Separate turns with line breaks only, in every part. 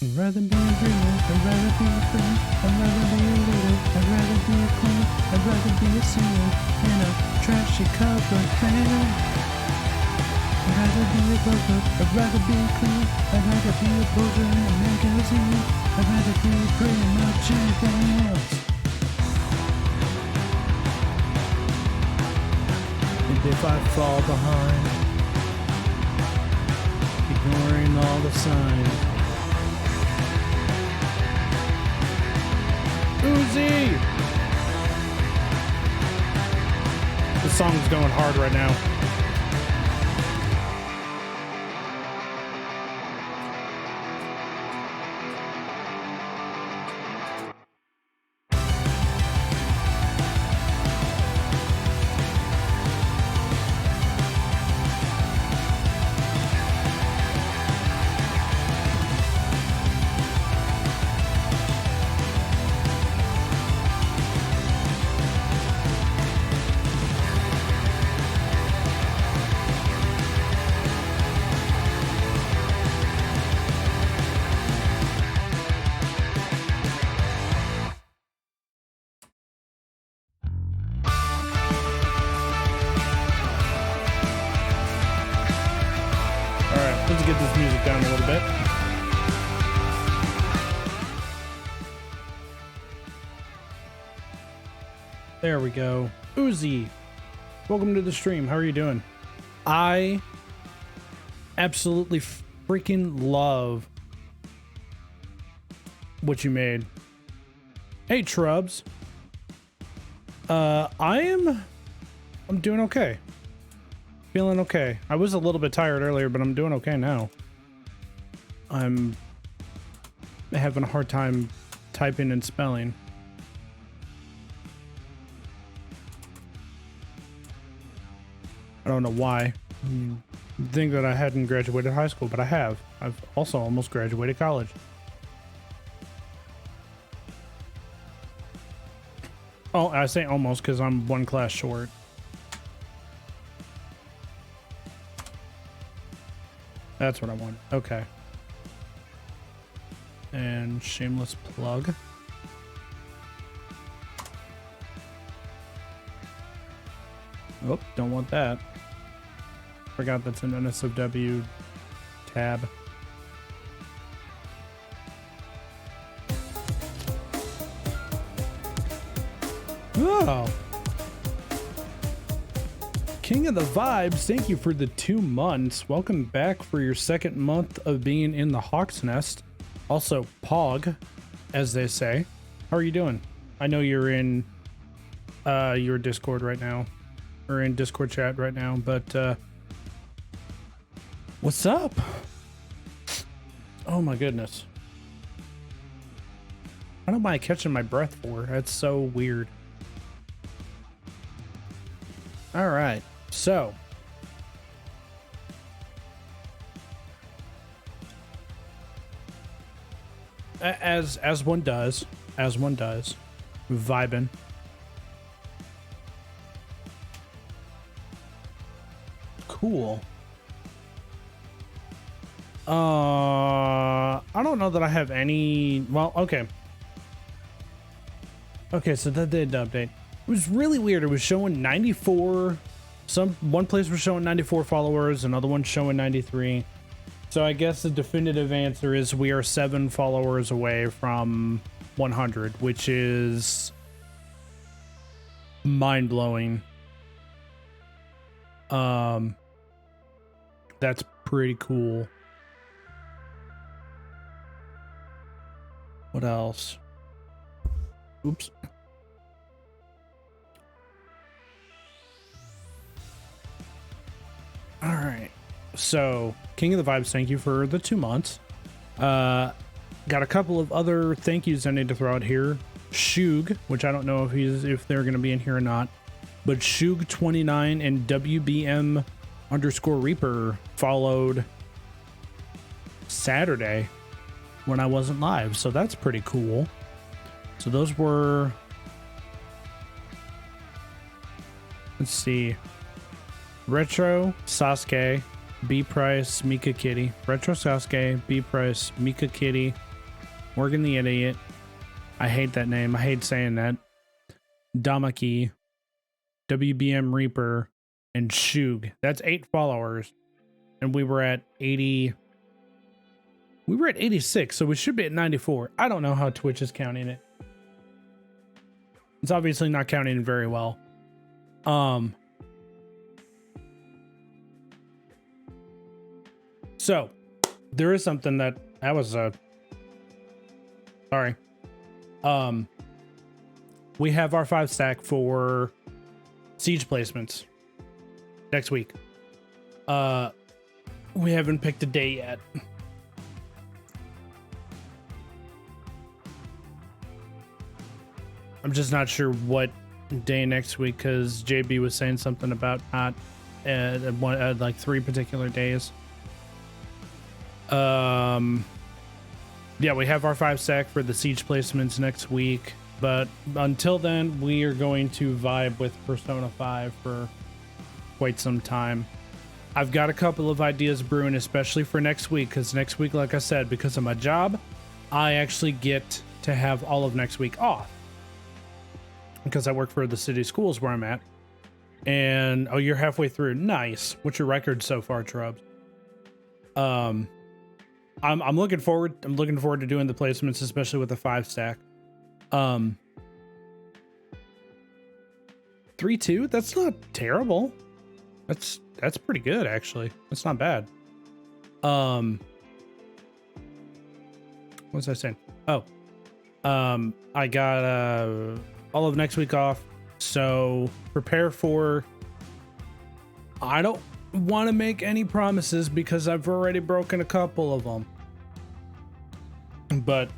I'd rather be a dreamer, I'd rather be a friend, I'd rather be a leader, I'd rather be a queen, I'd rather be a singer in a trashy cover band. I'd rather be a broker, I'd rather be clean, I'd rather be a poser in a magazine, I'd rather be pretty much anything else. And if I fall behind, ignoring all the signs, Uzi! This song's going hard right now. Let's get this music down a little bit. There we go. Uzi, welcome to the stream. How are you doing? I absolutely freaking love what you made. Hey, Trubs. I'm doing okay. Feeling okay. I was a little bit tired earlier, but I'm doing okay now. I'm having a hard time typing and spelling. I don't know why. You think that I hadn't graduated high school, but I have. I've also almost graduated college. Oh, I say almost because I'm one class short. That's what I want. Okay. And shameless plug. Oh, don't want that. Forgot that's an NSFW tab. Oh. King of the Vibes, thank you for the 2 months. Welcome back for your second month of being in the Hawk's Nest. Also, Pog, as they say. How are you doing? I know you're in your Discord right now. Or in Discord chat right now, but what's up? Oh my goodness. I don't mind catching my breath for. That's so weird. All right. So, as one does, vibing. Cool. I don't know that I have any. Well, okay. Okay, so that did update. It was really weird. It was showing 94. One place was showing 94 followers, another one showing 93. So I guess the definitive answer is we are 7 followers away from 100, which is mind-blowing. That's pretty cool. What else? Oops. All right. So, King of the Vibes, thank you for the 2 months. Got a couple of other thank yous I need to throw out here. Shug, which I don't know if they're going to be in here or not, but Shug29 and WBM_Reaper followed Saturday when I wasn't live, so that's pretty cool. So those were, let's see, Retro Sasuke, B Price, Mika Kitty, Retro Sasuke, B Price, Mika Kitty, Morgan the Idiot. I hate that name. I hate saying that. Damaki, WBM Reaper, and Shug. That's 8 followers. And we were at 80. We were at 86, so we should be at 94. I don't know how Twitch is counting it. It's obviously not counting it very well. So there is something that was sorry. We have our 5 stack for siege placements next week. We haven't picked a day yet. I'm just not sure what day next week, because JB was saying something about not like 3 particular days. Yeah, we have our 5 stack for the siege placements next week, but until then, we are going to vibe with Persona 5 for quite some time. I've got a couple of ideas brewing, especially for next week, because next week, like I said, because of my job, I actually get to have all of next week off, because I work for the city schools where I'm at. And oh, you're halfway through. Nice. What's your record so far, Trubs? I'm looking forward. I'm looking forward to doing the placements, especially with the 5 stack. 3-2. That's not terrible. That's pretty good, actually. That's not bad. What was I saying? Oh, I got all of next week off, so prepare for. I don't want to make any promises because I've already broken a couple of them, but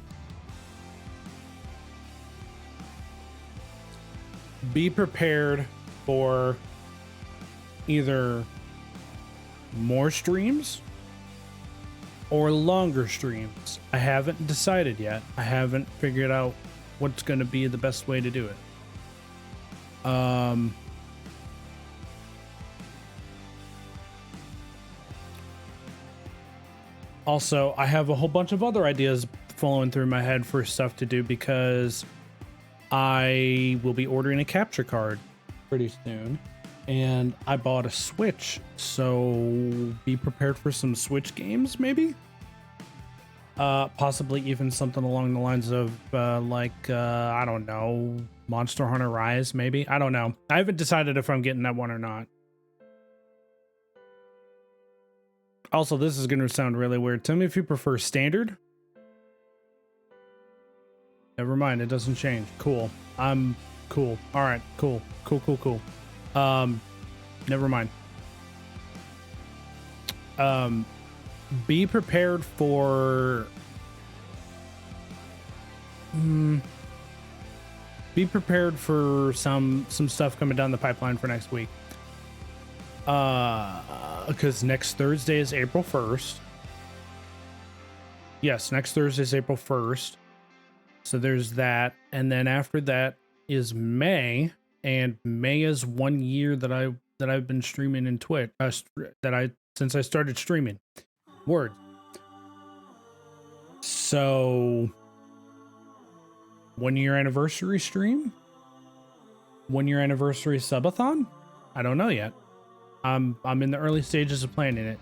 be prepared for either more streams or longer streams. I haven't decided yet. I haven't figured out what's going to be the best way to do it. Also, I have a whole bunch of other ideas flowing through my head for stuff to do, because I will be ordering a capture card pretty soon, and I bought a Switch, so be prepared for some Switch games, maybe? Possibly even something along the lines of I don't know, Monster Hunter Rise, maybe? I don't know. I haven't decided if I'm getting that one or not. Also, this is going to sound really weird. Tell me if you prefer standard. Never mind, it doesn't change. Cool. I'm cool. All right, cool. Cool. Never mind. Be prepared for some stuff coming down the pipeline for next week. Because next Thursday is April 1st. Yes, next Thursday is April 1st. So there's that. And then after that is May. And May is 1 year that I've been streaming in Twitch. Since I started streaming. Word. So 1 year anniversary stream? 1 year anniversary subathon? I don't know yet. I'm in the early stages of planning it.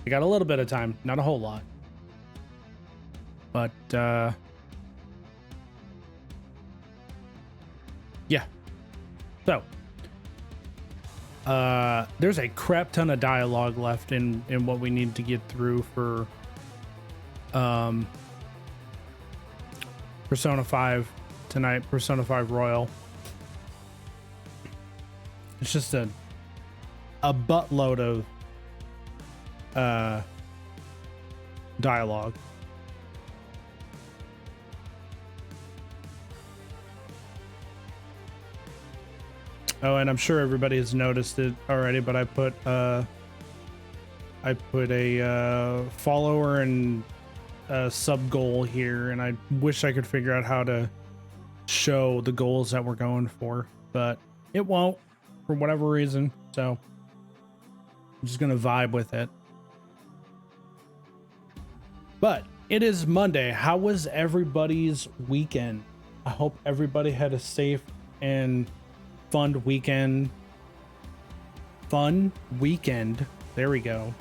I got a little bit of time, not a whole lot. But yeah. So there's a crap ton of dialogue left in what we need to get through for Persona 5 tonight, Persona 5 Royal. It's just a buttload of dialogue. Oh, and I'm sure everybody has noticed it already, but I put a follower and a sub goal here, and I wish I could figure out how to show the goals that we're going for, but it won't for whatever reason. So I'm just gonna vibe with it. But it is Monday. How was everybody's weekend? I hope everybody had a safe and fun weekend. There we go.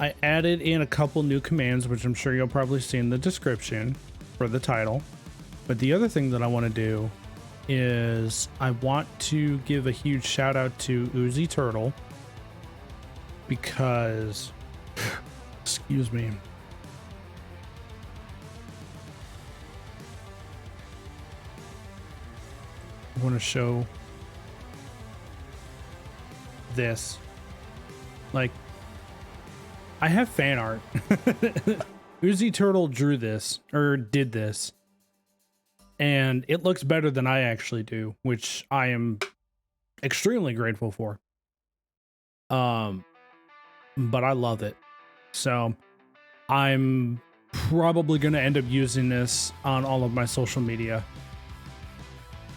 I added in a couple new commands, which I'm sure you'll probably see in the description for the title. But the other thing that I want to do is I want to give a huge shout out to Uzi Turtle, because excuse me, I want to show this. Like, I have fan art. Uzi Turtle drew this, or did this, and it looks better than I actually do, which I am extremely grateful for. But I love it. So I'm probably going to end up using this on all of my social media.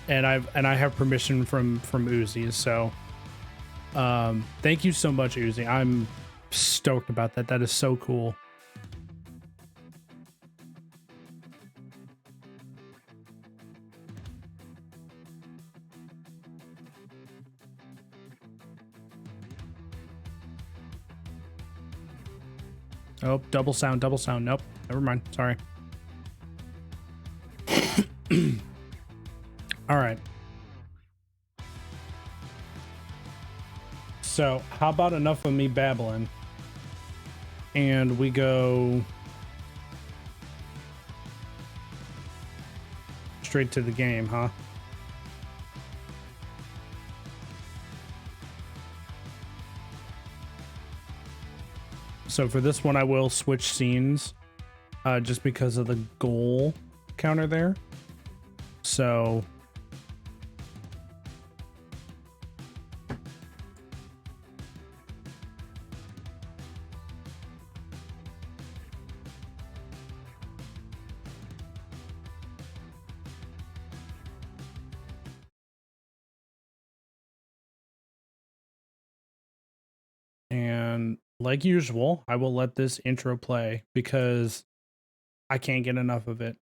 And I have permission from Uzi, so thank you so much, Uzi. I'm stoked about that. That is so cool. Oh, double sound. Nope, never mind. Sorry. All right. So how about enough of me babbling, and we go straight to the game, huh? So for this one, I will switch scenes just because of the goal counter there. So and like usual, I will let this intro play because I can't get enough of it.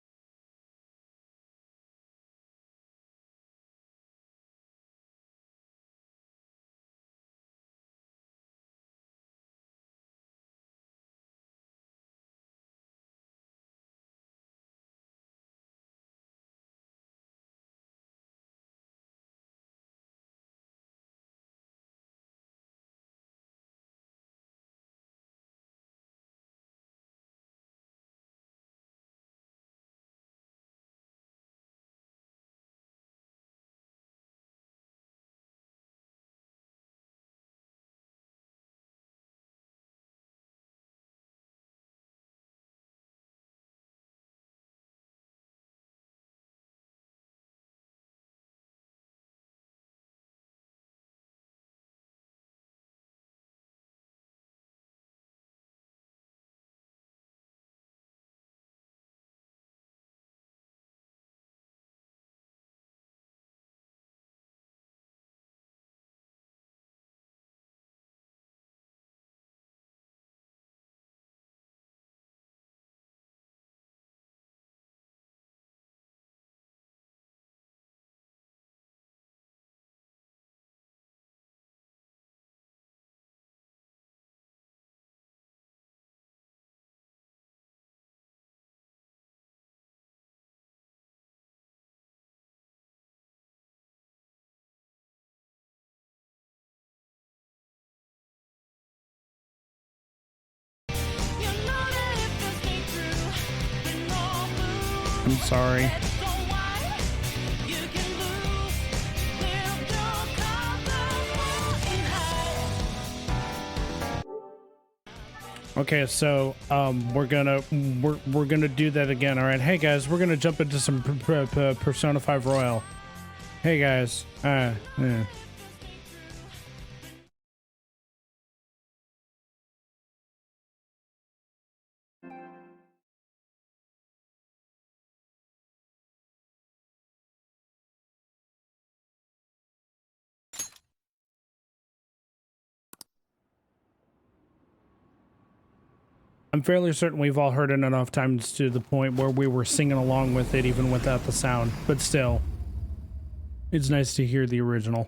I'm sorry. Okay, so we're gonna do that again. All right, hey guys, we're gonna jump into some Persona 5 Royal. Hey guys, yeah. I'm fairly certain we've all heard it enough times to the point where we were singing along with it even without the sound, but still, it's nice to hear the original.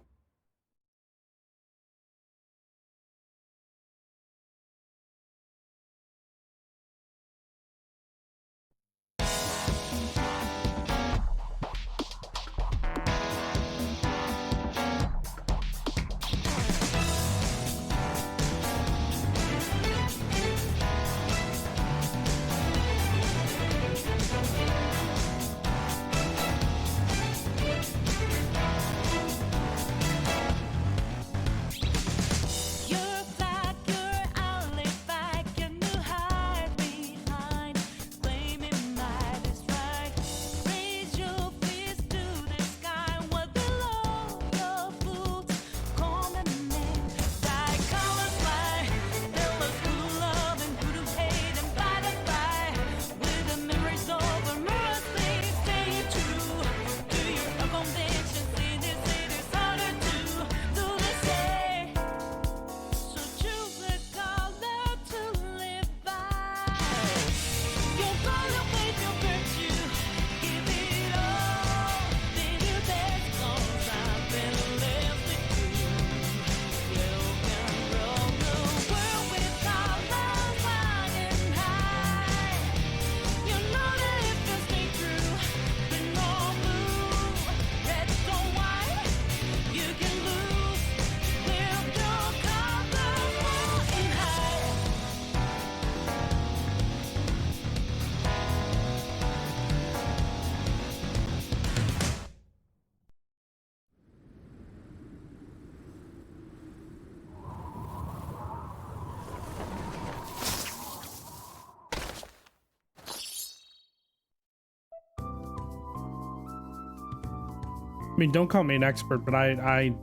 I mean, don't call me an expert, but I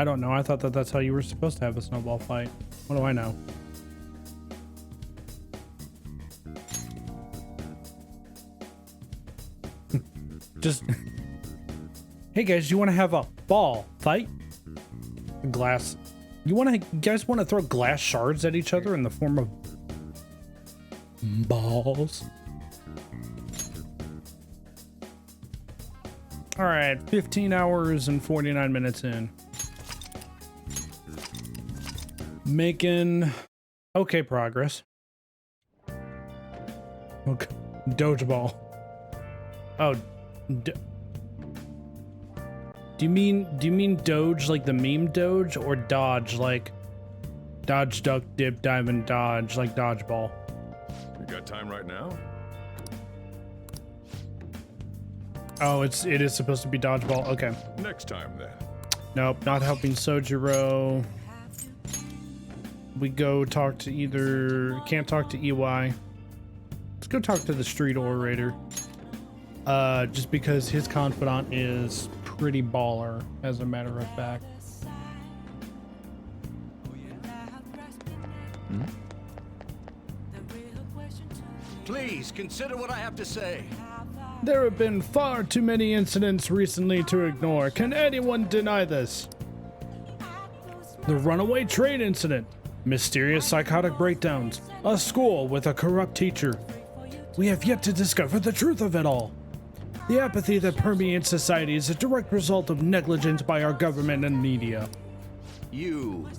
don't know. I thought that that's how you were supposed to have a snowball fight. What do I know? Just, hey guys, you want to have a ball fight? Glass. You guys want to throw glass shards at each other in the form of balls? All right, 15 hours and 49 minutes in. Making okay progress. Okay, Doge ball. Oh, do you mean Doge like the meme Doge, or Dodge like dodge, duck, dip, dive, and dodge like dodgeball?
You got time right now?
Oh, it is supposed to be dodgeball. Okay.
Next time then.
Nope, not helping Sojiro. We go talk to can't talk to EY. Let's go talk to the street orator. Just because his confidant is pretty baller, as a matter of fact.
Please consider what I have to say.
There have been far too many incidents recently to ignore. Can anyone deny this? The runaway train incident, mysterious psychotic breakdowns, a school with a corrupt teacher. We have yet to discover the truth of it all. The apathy that permeates society is a direct result of negligence by our government and media. You're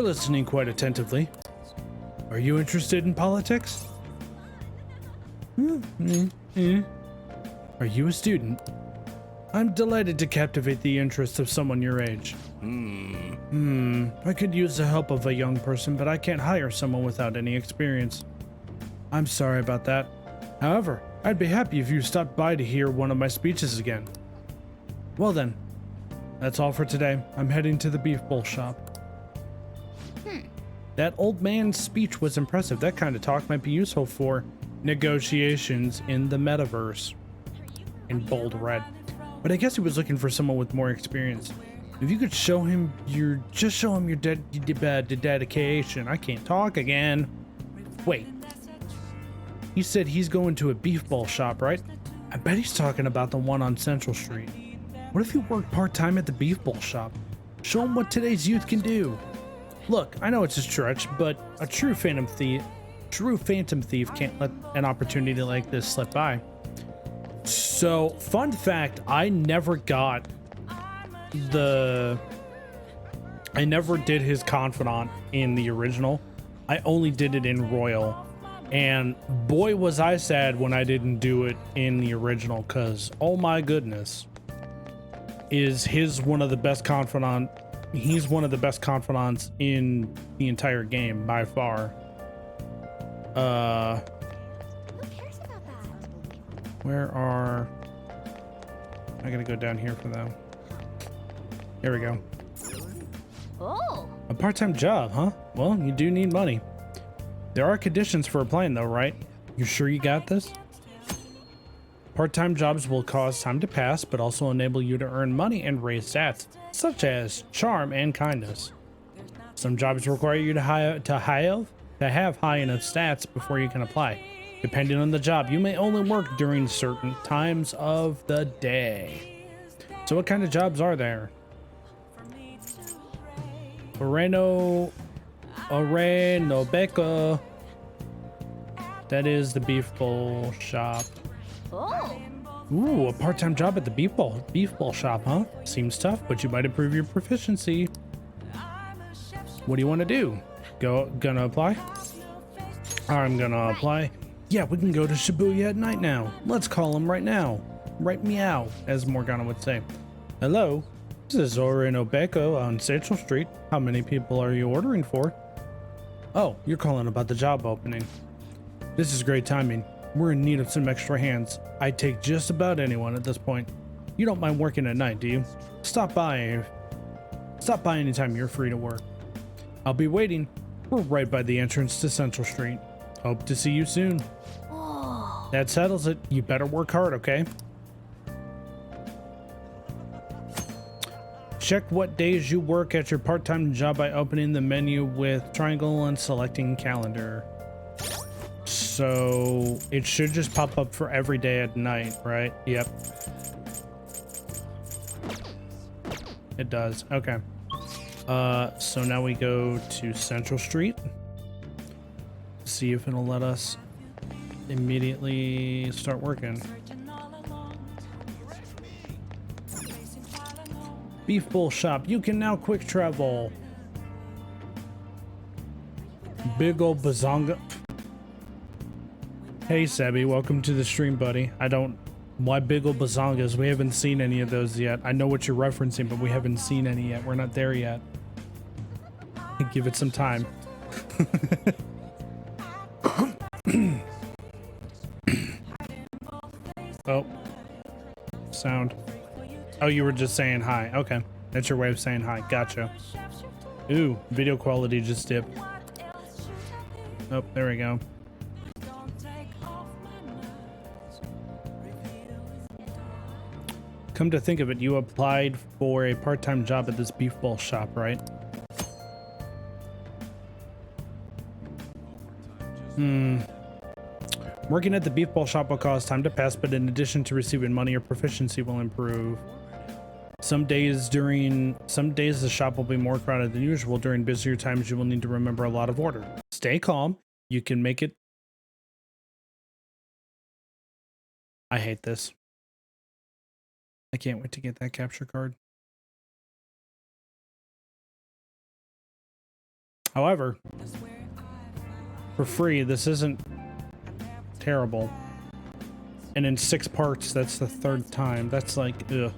listening quite attentively. Are you interested in politics? Are you a student? I'm delighted to captivate the interests of someone your age. I could use the help of a young person, but I can't hire someone without any experience. I'm sorry about that. However, I'd be happy if you stopped by to hear one of my speeches again. Well then, that's all for today. I'm heading to the beef bowl shop. That old man's speech was impressive. That kind of talk might be useful for negotiations in the metaverse. In bold red. But I guess he was looking for someone with more experience. If you could show him your dedication. I can't talk again. Wait. He said he's going to a beef bowl shop, right? I bet he's talking about the one on Central Street. What if you worked part-time at the beef bowl shop? Show him what today's youth can do. Look, I know it's a stretch, but a true phantom thief can't let an opportunity like this slip by. So, fun fact, I never did his confidant in the original. I only did it in Royal. And boy was I sad when I didn't do it in the original, cause oh my goodness. He's one of the best confidants in the entire game by far. I gotta go down here for them. Here we go.
Oh.
A part-time job, huh? Well, you do need money. There are conditions for applying though, right? You sure you got this? Part-time jobs will cause time to pass, but also enable you to earn money and raise stats, such as charm and kindness. Some jobs require you to have high enough stats before you can apply. Depending on the job, you may only work during certain times of the day. So what kind of jobs are there? Oreno Becca. That is the beef bowl shop.
Oh.
Ooh, a part-time job at the beef bowl shop, huh? Seems tough, but you might improve your proficiency. What do you want to do? Gonna apply? I'm gonna apply. Yeah, we can go to Shibuya at night now. Let's call him right now. Right meow, as Morgana would say. Hello, this is Oreno Becca on Central Street. How many people are you ordering for? Oh, you're calling about the job opening. This is great timing. We're in need of some extra hands. I'd take just about anyone at this point. You don't mind working at night, do you? Stop by anytime you're free to work. I'll be waiting. We're right by the entrance to Central Street. Hope to see you soon.
Oh.
That settles it. You better work hard, okay? Check what days you work at your part-time job by opening the menu with triangle and selecting calendar. So it should just pop up for every day at night, right? Yep. It does. Okay. So now we go to Central Street. See if it'll let us immediately start working. Beef bowl shop. You can now quick travel. Big ol' bazonga. Hey Sebby, welcome to the stream, buddy. Why big ol' bazongas? We haven't seen any of those yet. I know what you're referencing, but we haven't seen any yet. We're not there yet. Give it some time. Oh. Sound. Oh, you were just saying hi. Okay. That's your way of saying hi. Gotcha. Ooh, video quality just dipped. Oh, there we go. Come to think of it, you applied for a part-time job at this beef bowl shop, right? Working at the beef bowl shop will cause time to pass, but in addition to receiving money, your proficiency will improve. Some days the shop will be more crowded than usual. During busier times, you will need to remember a lot of order. Stay calm. You can make it. I hate this. I can't wait to get that capture card. However, for free, this isn't terrible. And in 6 parts, that's the 3rd time. That's like, ugh.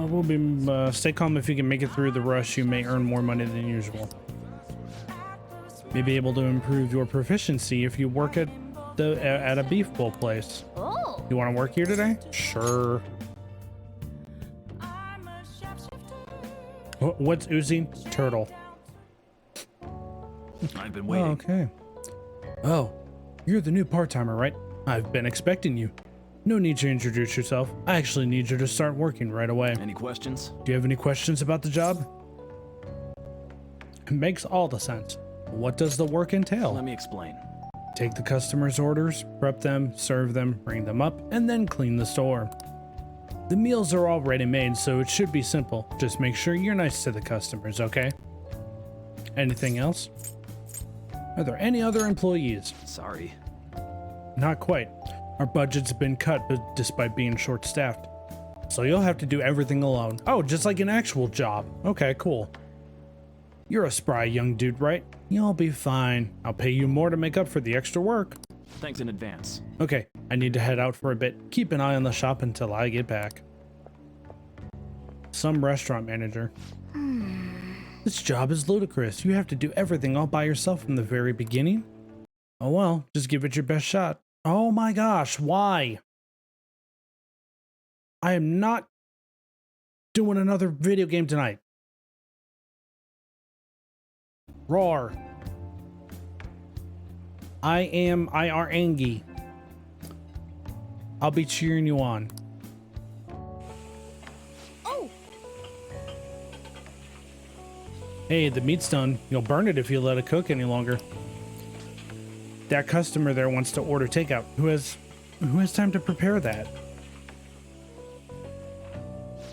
We'll be, stay calm. If you can make it through the rush, you may earn more money than usual. May be able to improve your proficiency if you work at a beef bowl place.
Oh.
You want to work here today? Sure. What's oozing? Turtle.
I've been
Oh,
waiting.
okay. Oh, you're the new part-timer, right? I've been expecting you. No need to introduce yourself. I actually need you to start working right away.
Any questions?
Do you have any questions about the job? It makes all the sense. What does the work entail?
Let me explain.
Take the customer's orders, prep them, serve them, bring them up, and then clean the store. The meals are already made, so it should be simple. Just make sure you're nice to the customers, okay? Anything else? Are there any other employees?
Sorry.
Not quite. Our budget's been cut, but despite being short-staffed. So you'll have to do everything alone. Oh, just like an actual job. Okay, cool. You're a spry young dude, right? You'll be fine. I'll pay you more to make up for the extra work.
Thanks in advance.
Okay, I need to head out for a bit. Keep an eye on the shop until I get back. Some restaurant manager. This job is ludicrous. You have to do everything all by yourself from the very beginning. Oh well, just give it your best shot. Oh my gosh, why? I am not doing another video game tonight. Roar. I am IR Angie. I'll be cheering you on.
Oh.
Hey, the meat's done. You'll burn it if you let it cook any longer. That customer there wants to order takeout. Who has time to prepare that?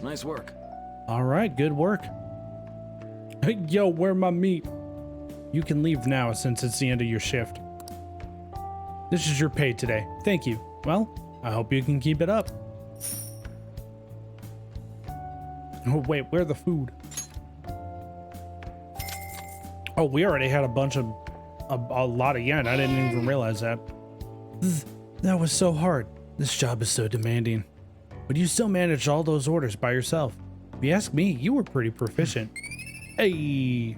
Nice work.
All right, good work. Hey, yo, where my meat? You can leave now since it's the end of your shift. This is your pay today. Thank you. Well, I hope you can keep it up. Oh, wait, where's the food? Oh, we already had a lot of yen. I didn't even realize that. That was so hard. This job is so demanding. But you still managed all those orders by yourself. If you ask me, you were pretty proficient. Hey!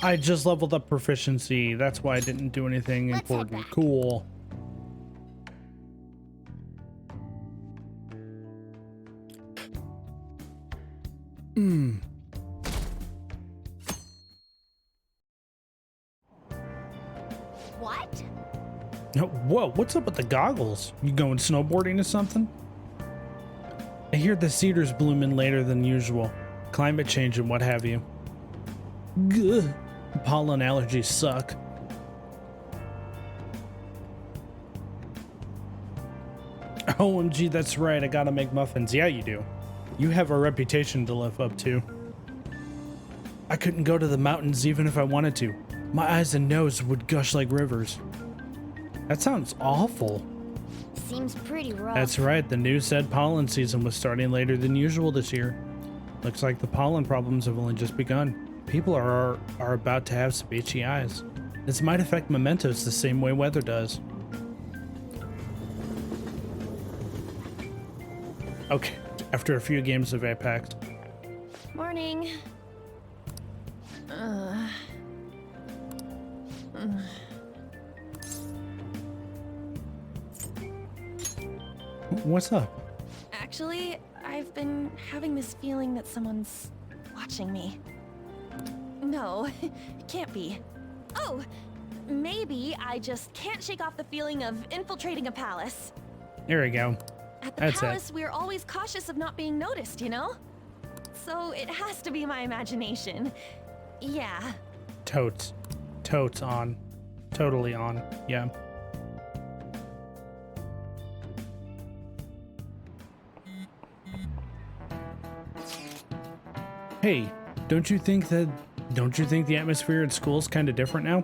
I just leveled up proficiency. That's why I didn't do anything
Let's head
important.
back.
Cool.
What?
Whoa, what's up with the goggles? You going snowboarding or something? I hear the cedars bloom in later than usual. Climate change and what have you. Gah. Pollen allergies suck. OMG, that's right. I gotta make muffins. Yeah, you do. You have a reputation to live up to. I couldn't go to the mountains even if I wanted to. My eyes and nose would gush like rivers. That sounds awful.
Seems pretty rough.
That's right. The news said pollen season was starting later than usual this year. Looks like the pollen problems have only just begun. People are about to have some itchy eyes. This might affect mementos the same way weather does. Okay, after a few games of Apex.
Morning.
What's up?
Actually, I've been having this feeling that someone's watching me. No, it can't be. Oh, maybe I just can't shake off the feeling of infiltrating a palace.
There we go.
At the
That's it.
palace, we're always cautious of not being noticed, you know? So it has to be my imagination. Yeah.
Totes. Totes on. Totally on. Yeah. Hey, don't you think the atmosphere at school is kind of different now?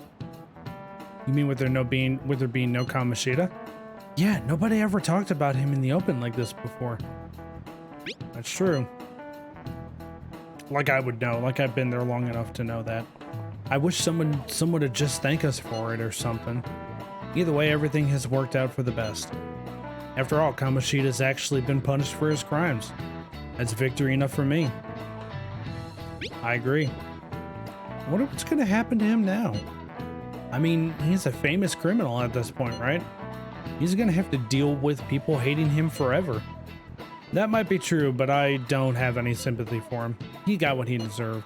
You mean with there being no Kamoshida? Yeah, nobody ever talked about him in the open like this before. That's true. Like I would know, like I've been there long enough to know that. I wish someone would just thank us for it or something. Either way, everything has worked out for the best. After all, Kamoshida's actually been punished for his crimes. That's victory enough for me. I agree. I wonder what's going to happen to him now. I mean, he's a famous criminal at this point, right? He's going to have to deal with people hating him forever. That might be true, but I don't have any sympathy for him. He got what he deserved.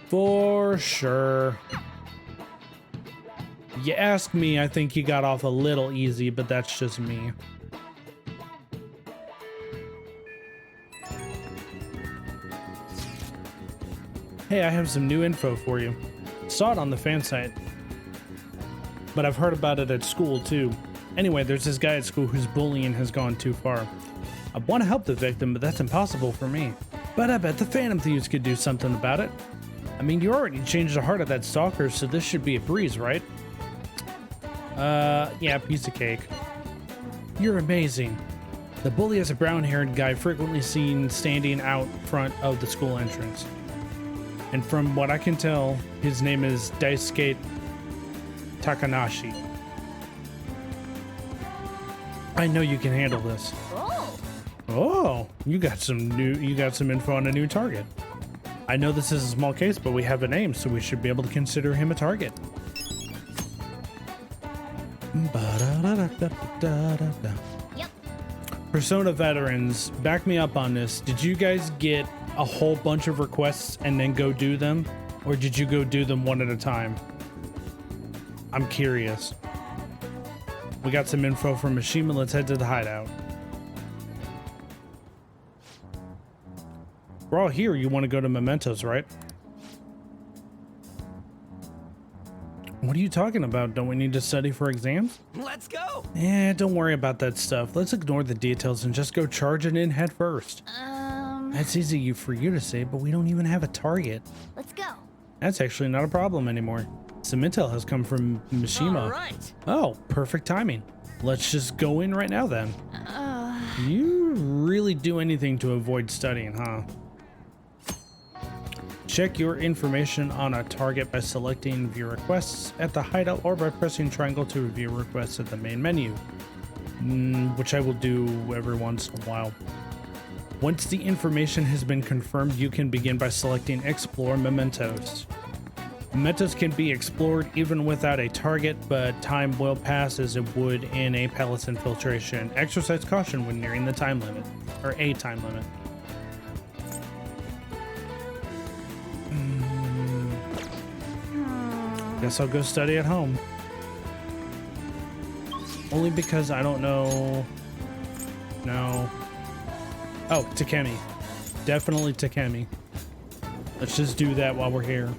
For sure. You ask me, I think he got off a little easy, but that's just me. Hey, I have some new info for you. Saw it on the fan site, but I've heard about it at school too. Anyway, there's this guy at school whose bullying has gone too far. I want to help the victim, but that's impossible for me. But I bet the Phantom Thieves could do something about it. I mean, you already changed the heart of that stalker, so this should be a breeze, right? Yeah, piece of cake. You're amazing. The bully is a brown-haired guy frequently seen standing out front of the school entrance. And from what I can tell, his name is Daisuke Takanashi. I know you can handle this. Oh, you got some info on a new target. I know this is a small case, but we have a name, so we should be able to consider him a target.
Yep.
Persona veterans, back me up on this. Did you guys get a whole bunch of requests and then go do them? Or did you go do them one at a time? I'm curious. We got some info from Mishima. Let's head to the hideout. We're all here. You want to go to Mementos, right? What are you talking about? Don't we need to study for exams?
Let's go.
Don't worry about that stuff. Let's ignore the details and just go charging in head first. That's easy for you to say, but we don't even have a target.
Let's go.
That's actually not a problem anymore. Some intel has come from Mishima.
All right.
Oh, perfect timing. Let's just go in right now then. You really do anything to avoid studying, huh? Check your information on a target by selecting View Requests at the hideout or by pressing triangle to review requests at the main menu, which I will do every once in a while. Once the information has been confirmed, you can begin by selecting Explore Mementos. Mementos can be explored even without a target, but time will pass as it would in a palace infiltration. Exercise caution when nearing the time limit, or a time limit. Guess I'll go study at home. Only because I don't know. No. Oh, Takemi. Definitely Takemi. Let's just do that while we're here.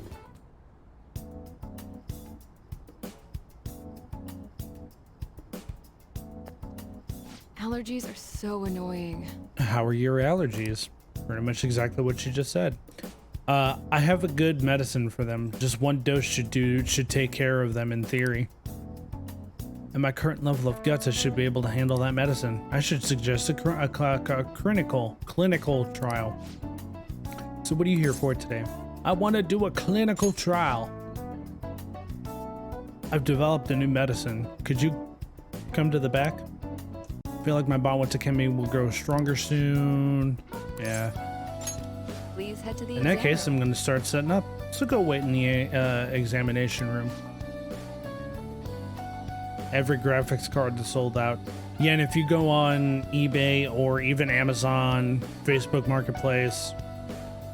Allergies are so annoying.
How are your allergies? Pretty much exactly what you just said. I have a good medicine for them. Just one dose should take care of them in theory. At my current level of guts, I should be able to handle that medicine. I should suggest a clinical trial. So what are you here for today? I want to do a clinical trial. I've developed a new medicine. Could you come to the back? I feel like my bond with Takemi will grow stronger soon. Yeah.
Please head to the
In that
exam
case,
room.
I'm going to start setting up. So go wait in the examination room. Every graphics card is sold out. Yeah, and if you go on eBay or even Amazon, Facebook Marketplace,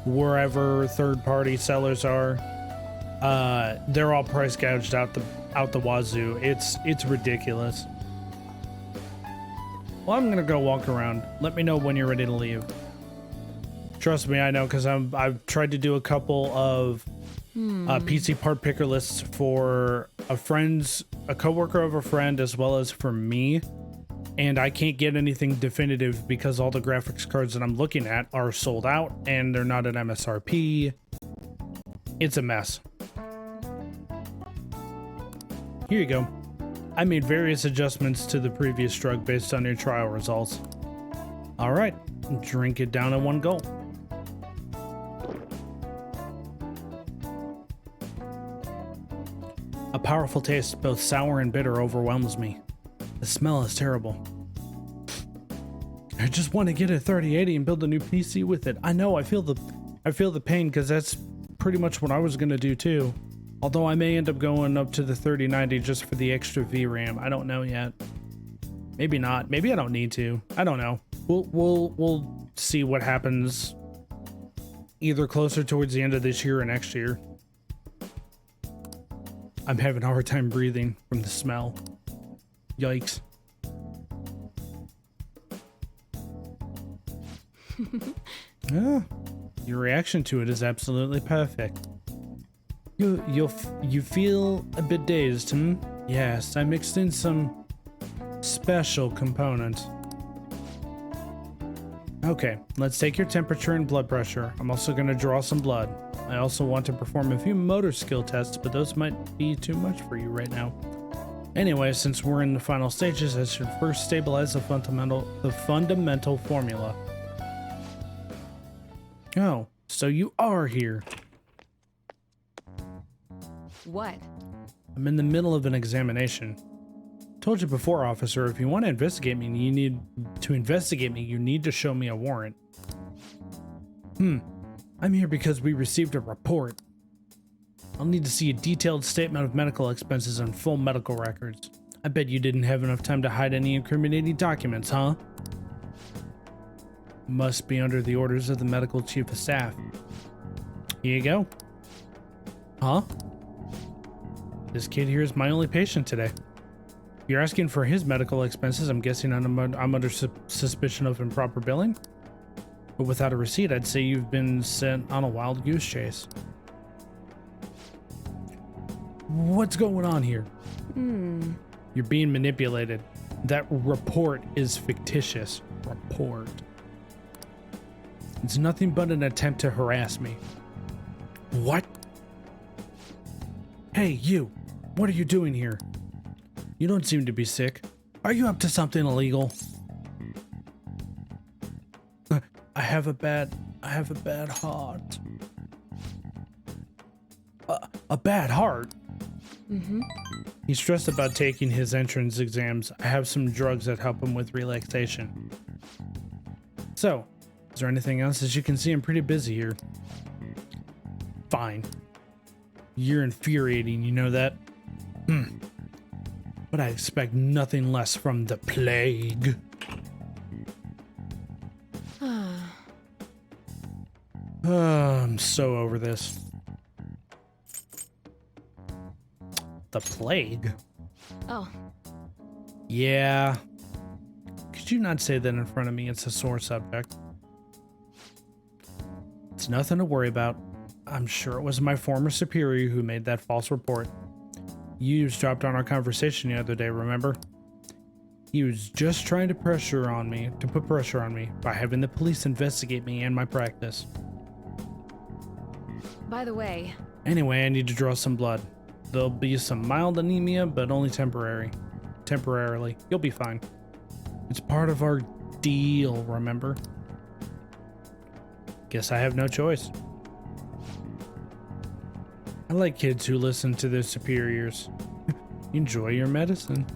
wherever third-party sellers are, they're all price gouged out the wazoo. It's ridiculous. Well, I'm gonna go walk around. Let me know when you're ready to leave. Trust me, I know, because I've tried to do a couple of PC part picker lists for a coworker of a friend, as well as for me, and I can't get anything definitive because all the graphics cards that I'm looking at are sold out and they're not at MSRP. It's a mess. Here you go. I made various adjustments to the previous drug based on your trial results. All right, drink it down in one gulp. A powerful taste, both sour and bitter, overwhelms me. The smell is terrible. I just want to get a 3080 and build a new PC with it. I know, I feel the pain because that's pretty much what I was gonna do too. Although I may end up going up to the 3090 just for the extra VRAM. I don't know yet. Maybe not. Maybe I don't need to. I don't know. We'll see what happens either closer towards the end of this year or next year. I'm having a hard time breathing from the smell. Yikes. Yeah, your reaction to it is absolutely perfect. You feel a bit dazed, hmm? Yes, I mixed in some special components. Okay, let's take your temperature and blood pressure. I'm also going to draw some blood. I also want to perform a few motor skill tests, but those might be too much for you right now. Anyway, since we're in the final stages, I should first stabilize the fundamental formula. Oh, so you are here.
What?
I'm in the middle of an examination. Told you before, officer, if you want to investigate me, you need to show me a warrant. I'm here because we received a report. I'll need to see a detailed statement of medical expenses and full medical records. I bet you didn't have enough time to hide any incriminating documents, huh? Must be under the orders of the medical chief of staff. Here you go. Huh? This kid here is my only patient today. You're asking for his medical expenses. I'm guessing I'm under suspicion of improper billing. But without a receipt, I'd say you've been sent on a wild goose chase. What's going on here? You're being manipulated. That report is fictitious. Report. It's nothing but an attempt to harass me. What? Hey, you. What are you doing here? You don't seem to be sick. Are you up to something illegal? I have a bad heart. A bad heart? He's stressed about taking his entrance exams. I have some drugs that help him with relaxation. So, is there anything else? As you can see, I'm pretty busy here. Fine. You're infuriating, you know that? But I expect nothing less from the plague. I'm so over this. The plague?
Oh.
Yeah. Could you not say that in front of me? It's a sore subject. It's nothing to worry about. I'm sure it was my former superior who made that false report. You dropped on our conversation the other day, remember? He was just trying to put pressure on me by having the police investigate me and my practice.
By the way.
Anyway, I need to draw some blood. There'll be some mild anemia, but only temporarily. You'll be fine. It's part of our deal, remember? Guess I have no choice. I like kids who listen to their superiors. Enjoy your medicine.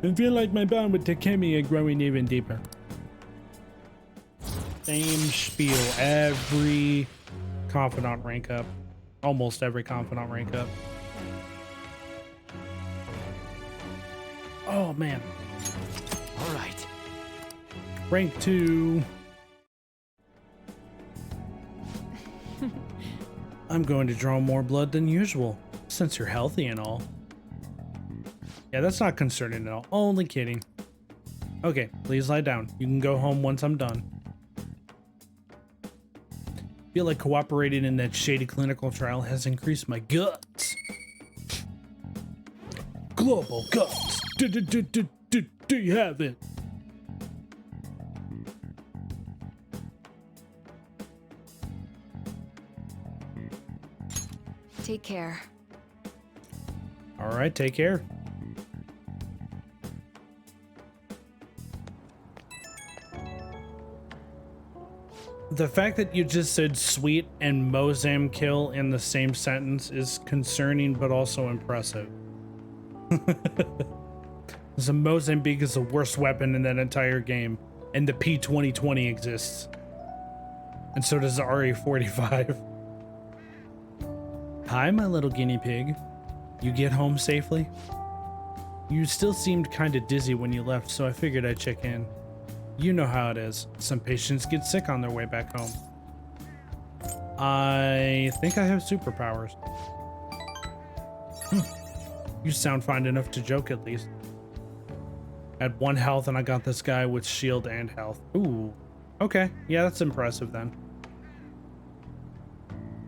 I feel like my bond with Takemi is growing even deeper. Same spiel every confidant rank up. Almost every confidant rank up. Oh man.
All right.
Rank 2. I'm going to draw more blood than usual, since you're healthy and all. Yeah, that's not concerning at all. Only kidding. Okay, please lie down. You can go home once I'm done. Feel like cooperating in that shady clinical trial has increased my guts. Global guts. Do you have it?
Take care.
All right, take care. The fact that you just said sweet and Mozam kill in the same sentence is concerning, but also impressive. The Mozambique is the worst weapon in that entire game, and the P2020 exists. And so does the RE-45. Hi, my little guinea pig. You get home safely? You still seemed kind of dizzy when you left, so I figured I'd check in. You know how it is. Some patients get sick on their way back home. I think I have superpowers. You sound fine enough to joke at least. At 1 health and I got this guy with shield and health. Ooh. Okay. Yeah, that's impressive then.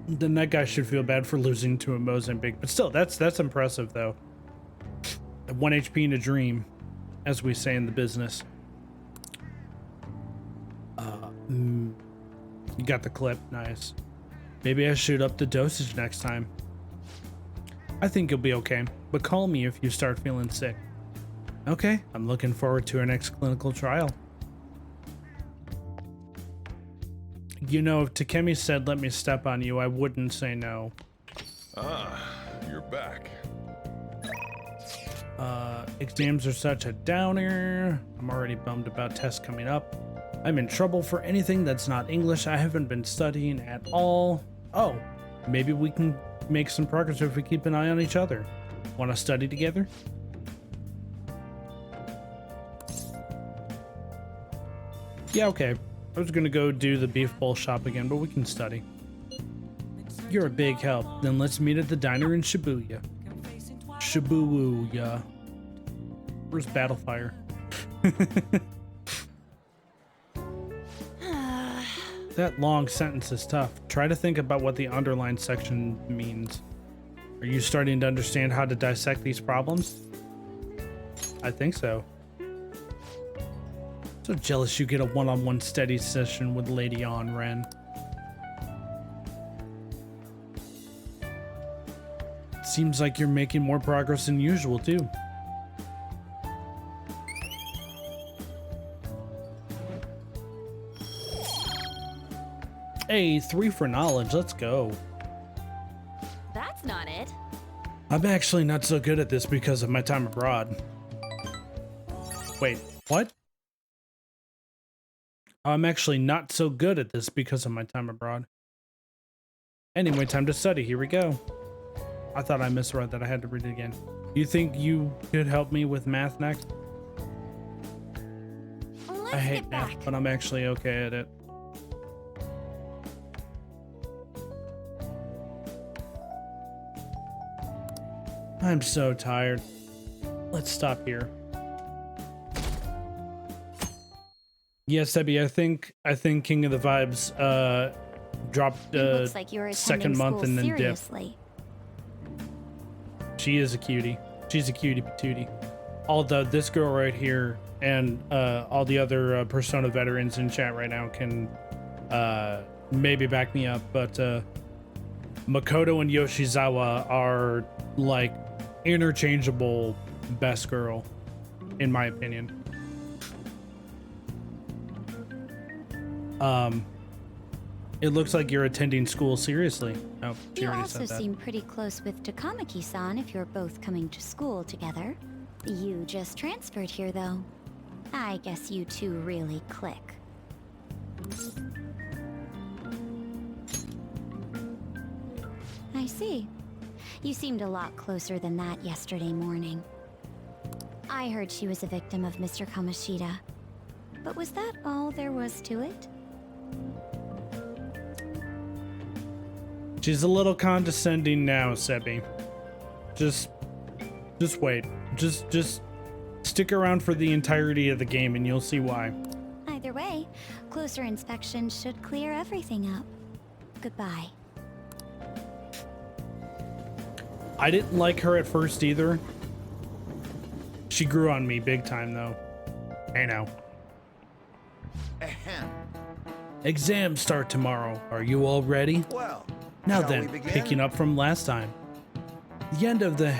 Then that guy should feel bad for losing to a Mozambique. But still, that's impressive though. 1 HP in a dream, as we say in the business. You got the clip. Nice. Maybe I shoot up the dosage next time. I think you'll be okay, but call me if you start feeling sick. Okay, I'm looking forward to our next clinical trial. You know, if Takemi said let me step on you, I wouldn't say no.
Ah, you're back.
Exams are such a downer. I'm already bummed about tests coming up. I'm in trouble for anything that's not English. I haven't been studying at all. Oh, maybe we can make some progress if we keep an eye on each other. Want to study together? Yeah, okay. I was gonna go do the beef bowl shop again, but we can study. You're a big help. Then let's meet at the diner in Shibuya. Shibuya. Where's Battlefire? That long sentence is tough. Try to think about what the underlined section means. Are you starting to understand how to dissect these problems? I think so. So jealous you get a one-on-one study session with Lady On Ren. Seems like you're making more progress than usual too. Hey, 3 for knowledge, let's go.
That's not it.
I'm actually not so good at this because of my time abroad. Wait, what? I'm actually not so good at this because of my time abroad. Anyway, time to study, here we go. I thought I misread that, I had to read it again. You think you could help me with math next?
Let's
I hate
get
math,
back.
but I'm actually okay at it. I'm so tired. Let's stop here. Yes, Debbie, I think King of the Vibes dropped
It looks like you're
second
attending
month
school
and then dipped.
seriously.
She is a cutie. She's a cutie patootie. Although this girl right here and all the other Persona veterans in chat right now can maybe back me up, but Makoto and Yoshizawa are like interchangeable best girl, in my opinion. It looks like you're attending school seriously. Oh, she
You
already
also
said that.
seem pretty close with Takamaki-san if you're both coming to school together. You just transferred here, though. I guess you two really click. I see. You seemed a lot closer than that yesterday morning. I heard she was a victim of Mr. Kamoshida. But was that all there was to it?
She's a little condescending now, Sebi. Just wait. Just stick around for the entirety of the game and you'll see why.
Either way, closer inspection should clear everything up. Goodbye.
I didn't like her at first either. She grew on me big time though. Hey now.
Ahem.
Exams start tomorrow. Are you all ready?
Well,
Now
shall
then,
we begin?
picking up from last time. The end of the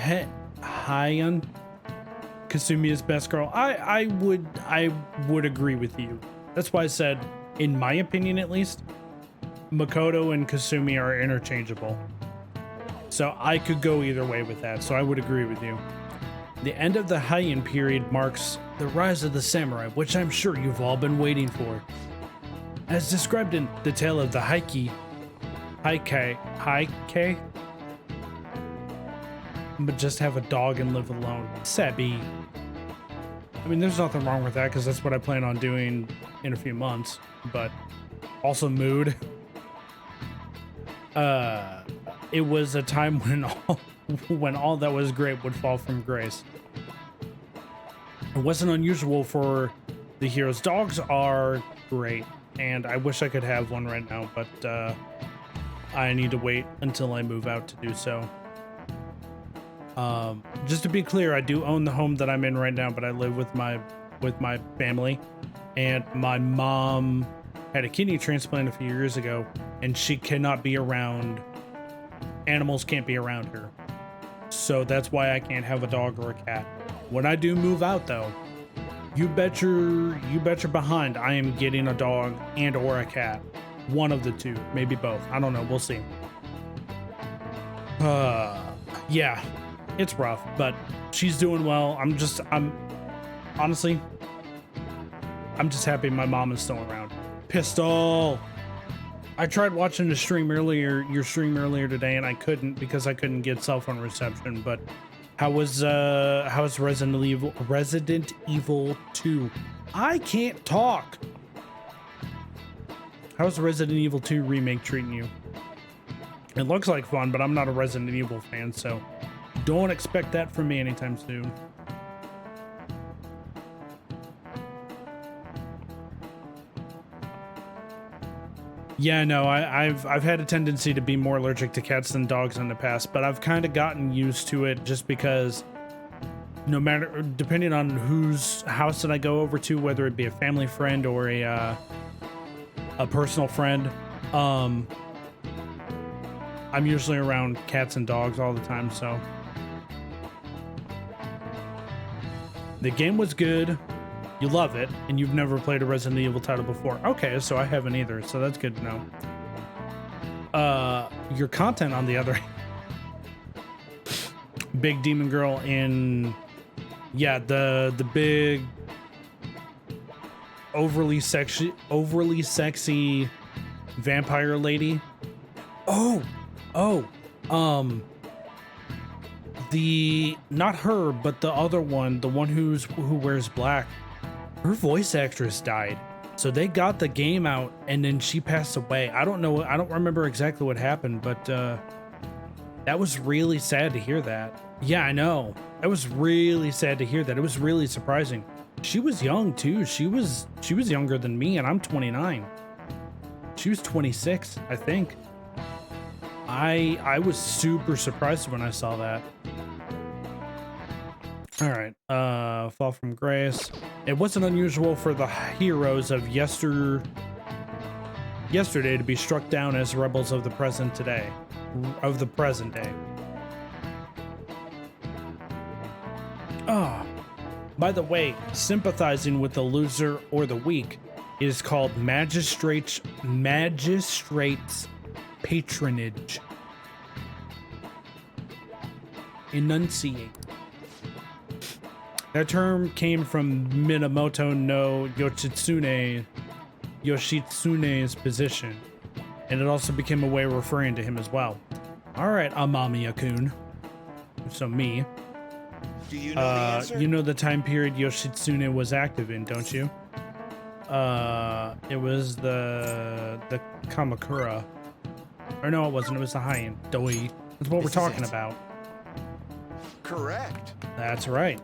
Heian, Kasumiya's best girl. I would agree with you. That's why I said, in my opinion at least, Makoto and Kasumi are interchangeable. So I could go either way with that, so I would agree with you. The end of the Heian period marks the rise of the samurai, which I'm sure you've all been waiting for. As described in The Tale of the Heike, but just have a dog and live alone. Sabby. I mean, there's nothing wrong with that because that's what I plan on doing in a few months, but also mood. It was a time when all that was great would fall from grace. It wasn't unusual for the heroes. Dogs are great, and I wish I could have one right now, but I need to wait until I move out to do so. Just to be clear, I do own the home that I'm in right now, but I live with my family, and my mom had a kidney transplant a few years ago, and she cannot be around. Animals can't be around her, so that's why I can't have a dog or a cat. When I do move out, though, you bet your behind I am getting a dog and or a cat. One of the two, maybe both. I don't know. We'll see. Yeah, it's rough, but she's doing well. I'm just happy my mom is still around. Pistol. I tried watching your stream earlier today, and I couldn't because I couldn't get cell phone reception. But how was Resident Evil 2? I can't talk. How's the Resident Evil 2 remake treating you? It looks like fun, but I'm not a Resident Evil fan, so don't expect that from me anytime soon. Yeah, no, I've had a tendency to be more allergic to cats than dogs in the past, but I've kind of gotten used to it just because no matter, depending on whose house that I go over to, whether it be a family friend or a personal friend, I'm usually around cats and dogs all the time, so. The game was good. You love it, and you've never played a Resident Evil title before. Okay, so I haven't either, so that's good to know. Your content, on the other hand, big demon girl in, yeah, the big overly sexy vampire lady. The not her, but the other one, the one who wears black. Her voice actress died, so they got the game out and then she passed away. I don't know, I don't remember exactly what happened, but that was really sad to hear that. Yeah, I know, that was really sad to hear that. It was really surprising. She was young too. She was younger than me, and I'm 29. She was 26, I think. I was super surprised when I saw that. All right, Fall from Grace. It wasn't unusual for the heroes of yesterday to be struck down as rebels of the present day. Ah, by the way, sympathizing with the loser or the weak is called magistrate's patronage. Enunciate. That term came from Minamoto no Yoshitsune's position, and it also became a way of referring to him as well. All right, Amamiya-kun. So me.
Do you know the answer?
You know the time period Yoshitsune was active in, don't you? It was the Kamakura. Or no, it wasn't. It was the Heian. Doi. That's what we're talking about.
Correct.
That's right.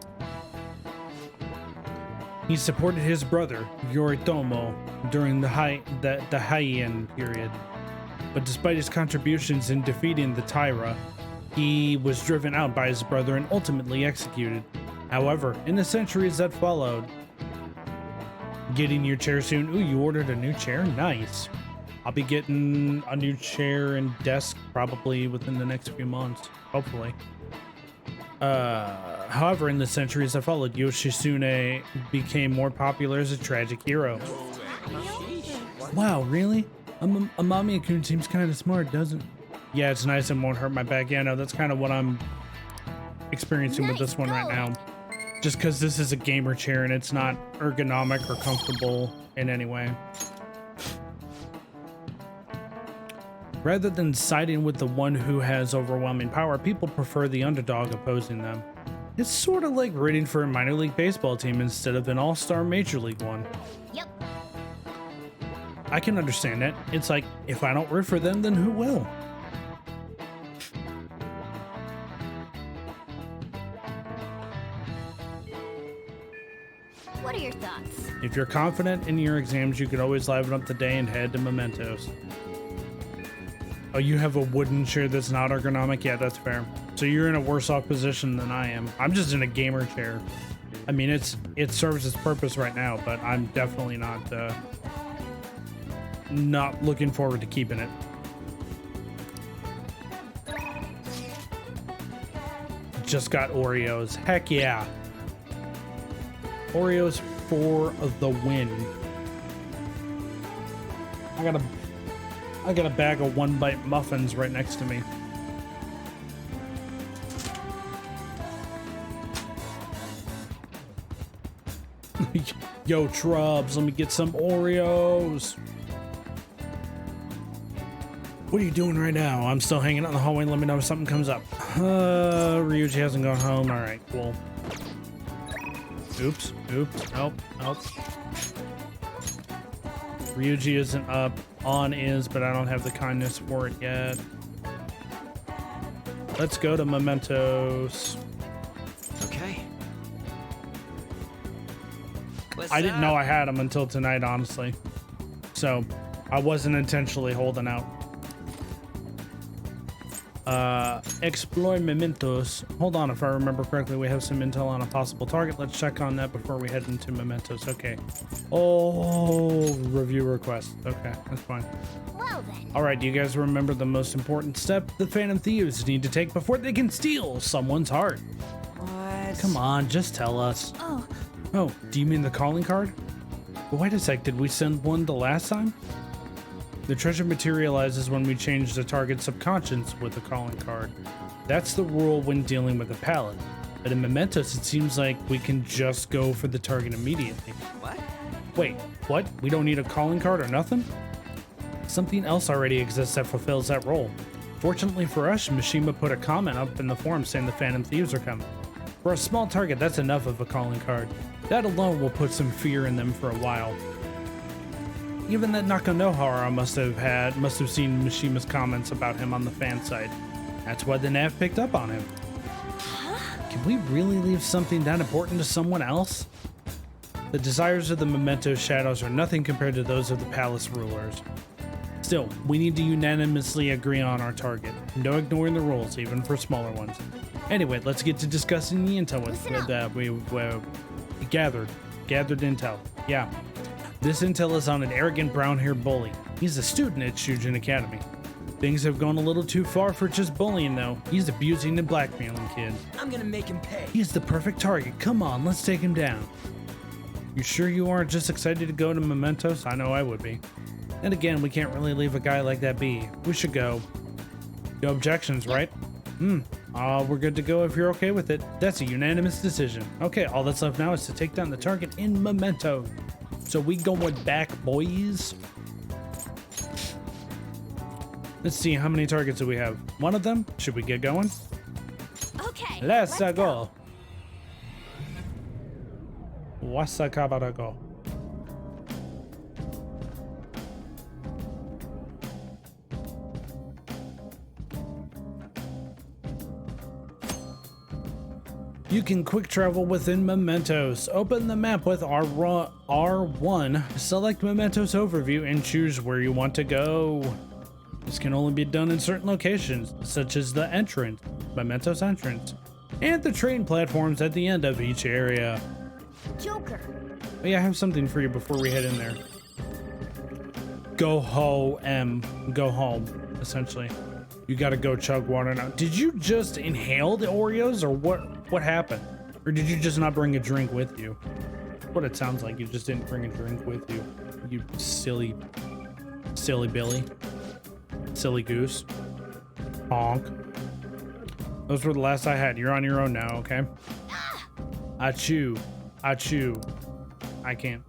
He supported his brother, Yoritomo, during the Heian period. But despite his contributions in defeating the Taira, he was driven out by his brother and ultimately executed. However, in the centuries that followed, getting your chair soon. Ooh, you ordered a new chair? Nice. I'll be getting a new chair and desk probably within the next few months, hopefully. However, in the centuries that followed, Yoshitsune became more popular as a tragic hero. Wow, really? Amamiya-kun seems kind of smart, doesn't it? Yeah, it's nice and won't hurt my back. Yeah, no, that's kind of what I'm experiencing with this one right now. Just because this is a gamer chair and it's not ergonomic or comfortable in any way. Rather than siding with the one who has overwhelming power, people prefer the underdog opposing them. It's sort of like rooting for a minor league baseball team instead of an all-star major league one.
Yep.
I can understand that. It's like, if I don't root for them, then who will?
What are your thoughts?
If you're confident in your exams, you could always liven up the day and head to Mementos. Oh, you have a wooden chair that's not ergonomic? Yeah, that's fair. So you're in a worse off position than I am. I'm just in a gamer chair. I mean, it serves its purpose right now, but I'm definitely not looking forward to keeping it. Just got Oreos. Heck yeah. Oreos for the win. I got a bag of One Bite muffins right next to me. Yo, Trubs, let me get some Oreos. What are you doing right now? I'm still hanging out in the hallway. Let me know if something comes up. Ryuji hasn't gone home. All right, cool. Oops. Nope. Ryuji isn't up. On is, but I don't have the kindness for it yet. Let's go to Mementos.
Okay.
I didn't know I had them until tonight, honestly. So I wasn't intentionally holding out. Explore Mementos. Hold on, if I remember correctly, we have some intel on a possible target. Let's check on that before we head into Mementos. Okay. Oh, review request. Okay, that's fine.
Well then.
All right, do you guys remember the most important step the Phantom Thieves need to take before they can steal someone's heart?
What?
Come on, just tell us.
Oh,
Oh, do you mean the calling card? But wait a sec, did we send one the last time? The treasure materializes when we change the target's subconscious with a calling card. That's the rule when dealing with a pallet. But in Mementos, it seems like we can just go for the target immediately.
What?
Wait, what? We don't need a calling card or nothing? Something else already exists that fulfills that role. Fortunately for us, Mishima put a comment up in the forum saying the Phantom Thieves are coming. For a small target, that's enough of a calling card. That alone will put some fear in them for a while. Even that Nakanohara must have seen Mishima's comments about him on the fan site. That's why the nav picked up on him. Can we really leave something that important to someone else? The desires of the Memento Shadows are nothing compared to those of the palace rulers. Still, we need to unanimously agree on our target. No ignoring the rules, even for smaller ones. Anyway, let's get to discussing the intel we gathered intel. Yeah. This intel is on an arrogant brown-haired bully. He's a student at Shujin Academy. Things have gone a little too far for just bullying, though. He's abusing and blackmailing kids.
I'm gonna make him pay.
He's the perfect target. Come on, let's take him down. You sure you aren't just excited to go to Mementos? I know I would be. And again, we can't really leave a guy like that be. We should go. No objections, right? We're good to go if you're okay with it. That's a unanimous decision. Okay, all that's left now is to take down the target in Memento. So we going back, boys. Let's see, how many targets do we have? One of them? Should we get going?
Okay.
Let's go. Wasakabarago. You can quick travel within Mementos. Open the map with R1, select Mementos Overview, and choose where you want to go. This can only be done in certain locations, such as the entrance, Mementos entrance, and the train platforms at the end of each area.
Joker.
Oh yeah, I have something for you before we head in there. Go home, essentially. You gotta go chug water now. Did you just inhale the Oreos, or what happened? Or did you just not bring a drink with you? What it sounds like, you just didn't bring a drink with you. You silly Billy. Silly goose. Honk. Those were the last I had. You're on your own now, okay? Achoo. I can't.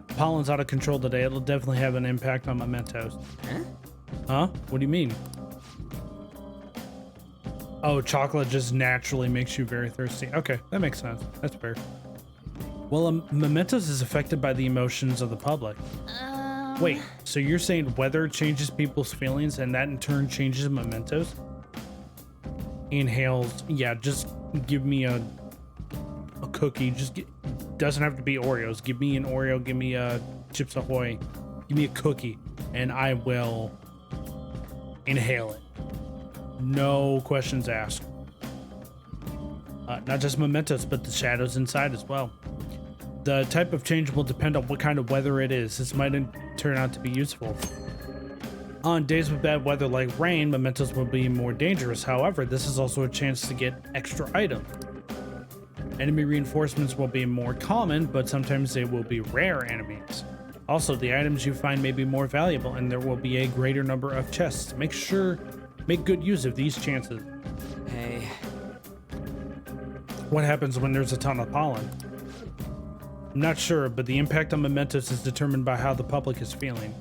Pollen's out of control today. It'll definitely have an impact on Mementos.
Huh?
Huh? What do you mean? Oh, chocolate just naturally makes you very thirsty. Okay, that makes sense. That's fair. Well, mementos is affected by the emotions of the public. Wait, so you're saying weather changes people's feelings and that in turn changes mementos? Inhales. Yeah, just give me a cookie. Doesn't have to be Oreos. Give me an Oreo. Give me a Chips Ahoy. Give me a cookie and I will inhale it. No questions asked. Not just mementos, but the shadows inside as well. The type of change will depend on what kind of weather it is. This might turn out to be useful. On days with bad weather like rain, mementos will be more dangerous. However, this is also a chance to get extra items. Enemy reinforcements will be more common, but sometimes they will be rare enemies. Also, the items you find may be more valuable and there will be a greater number of chests. Make good use of these chances.
Hey.
What happens when there's a ton of pollen? I'm not sure, but the impact on mementos is determined by how the public is feeling.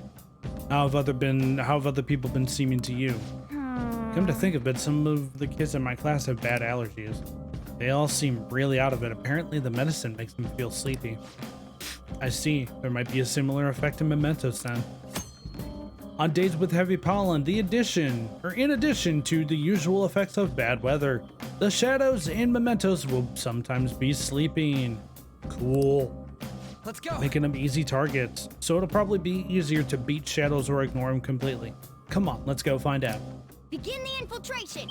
How have other people been seeming to you? Come to think of it, some of the kids in my class have bad allergies. They all seem really out of it. Apparently the medicine makes them feel sleepy. I see. There might be a similar effect in mementos then. On days with heavy pollen, in addition to the usual effects of bad weather, the shadows in mementos will sometimes be sleeping. Cool.
Let's go.
Making them easy targets, so it'll probably be easier to beat shadows or ignore them completely. Come on, let's go find out.
Begin the infiltration!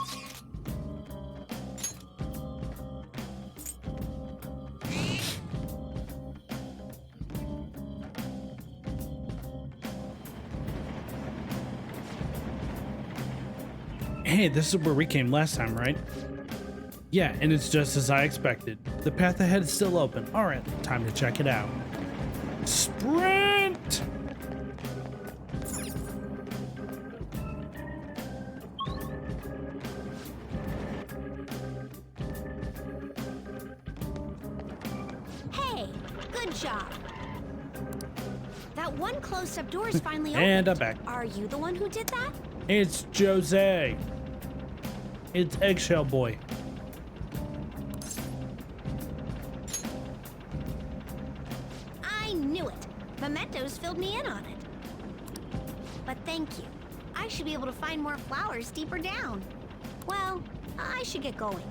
Hey, this is where we came last time, right? Yeah, and it's just as I expected. The path ahead is still open. All right, time to check it out. Sprint!
Hey, good job. That one closed-up door is finally open.
And I'm back.
Are you the one who did that?
It's Jose. It's Eggshell Boy.
I knew it. Mementos filled me in on it. But thank you. I should be able to find more flowers deeper down. Well, I should get going.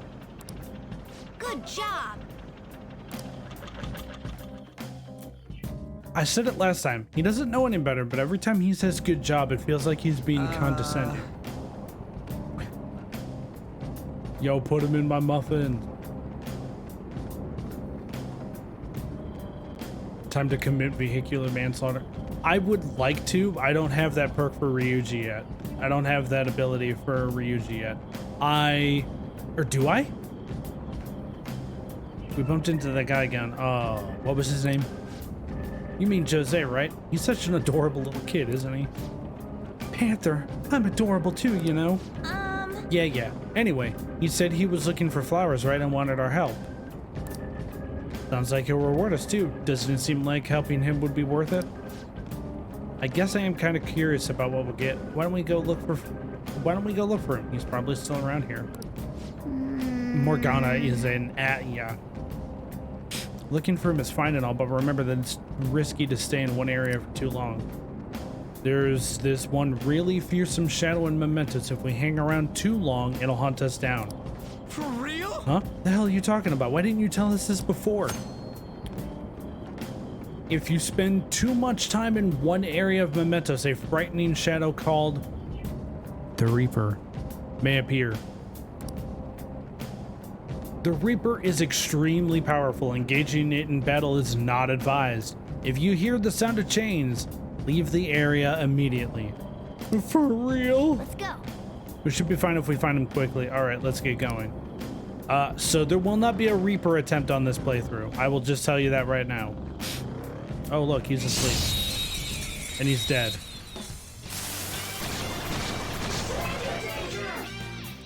Good job!
I said it last time. He doesn't know any better, but every time he says good job, it feels like he's being condescending. Yo, put him in my muffin. Time to commit vehicular manslaughter. I would like to. I don't have that perk for Ryuji yet. I don't have that ability for Ryuji yet. Or do I? We bumped into that guy again. What was his name? You mean Jose, right? He's such an adorable little kid, isn't he? Panther, I'm adorable too, you know? Yeah. Anyway, he said he was looking for flowers, right, and wanted our help. Sounds like he'll reward us too. Doesn't it seem like helping him would be worth it? I guess I am kind of curious about what we'll get. Why don't we go look for him? He's probably still around here. Morgana is yeah. Looking for him is fine and all, but remember that it's risky to stay in one area for too long. There's this one really fearsome shadow in mementos. If we hang around too long, it'll hunt us down.
For real?
Huh? The hell are you talking about? Why didn't you tell us this before? If you spend too much time in one area of mementos, a frightening shadow called the Reaper may appear. The Reaper is extremely powerful. Engaging it in battle is not advised. If you hear the sound of chains, leave the area immediately. For real?
Let's go.
We should be fine if we find him quickly. All right, let's get going. So there will not be a Reaper attempt on this playthrough. I will just tell you that right now. Oh, look, he's asleep. And he's dead.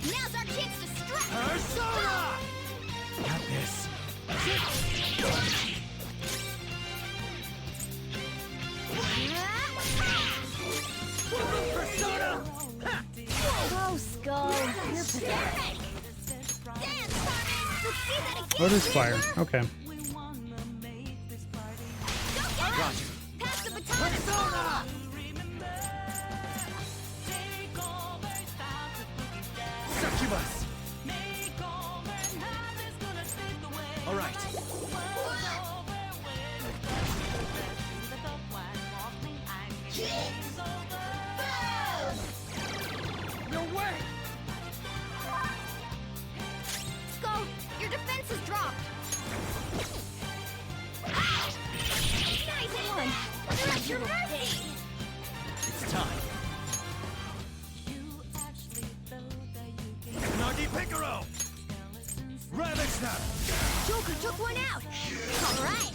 Now's our chance to strike.
Persona! Got this.
Persona! go, Skull. You're pathetic.
Oh, there's fire. Okay.
Roger.
Pass the baton to Skull.
Succubus. All right. No way.
Skull, your defense is dropped. Nice one. That's your mercy.
It's time. Nardi Picaro. Ravage them.
Joker took one out. All right.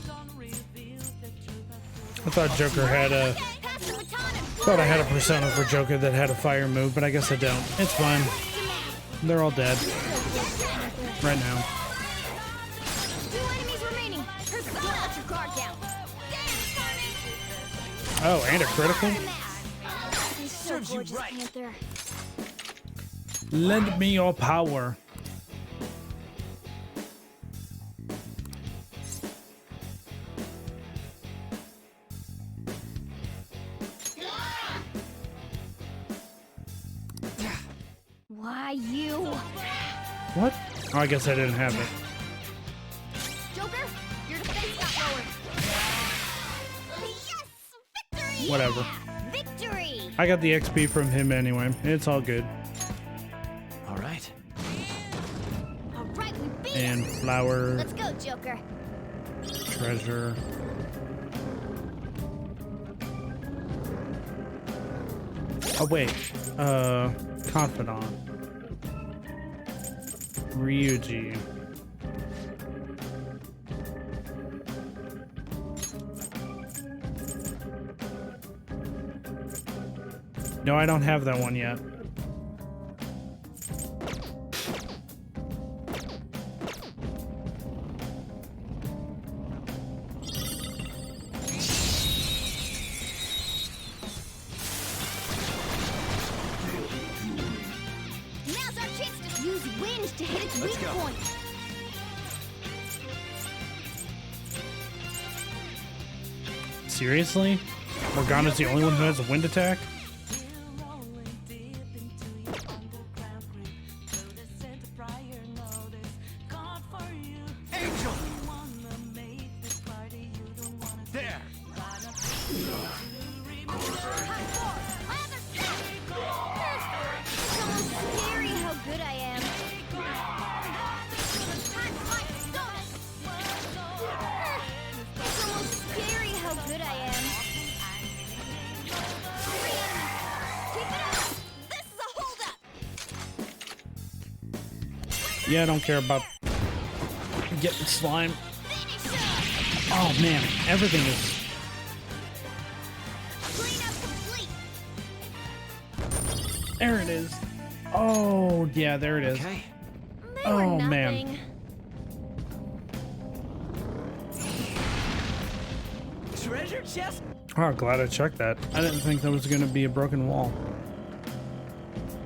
I thought Joker had a.
Pass the baton and
Thought I had a persona for Joker that had a fire move, but I guess I don't. It's fine. They're all dead. Right now.
2 enemies remaining. Don't let your guard down.
Oh, and a critical?
Serves you right.
Panther.
Lend me your power.
Why you?
What? Oh, I guess I didn't have it.
Joker, your defense got lowered. Yes! Victory!
Whatever.
Victory!
I got the XP from him anyway. It's all good.
All right.
All right, we beat
And
him.
flower,
Let's go, Joker.
treasure. Oh, wait. Confidant. Ryuji. No, I don't have that one yet.
Now's our chance to use wind to hit its
Let's
weak
go.
point.
Seriously? Morgana's the only one who has a wind attack?
Angel. There.
It's almost scary how good I am. It's almost scary how good I am. Keep it up! This is a holdup!
Yeah, I don't care about getting slime.
Finish him!
Oh man, everything is.
Cleanup complete!
There it is. Oh, yeah, there it is.
Okay.
They
Oh,
were
man.
nothing.
Treasure chest.
Oh, glad I checked that. I didn't think there was going to be a broken wall.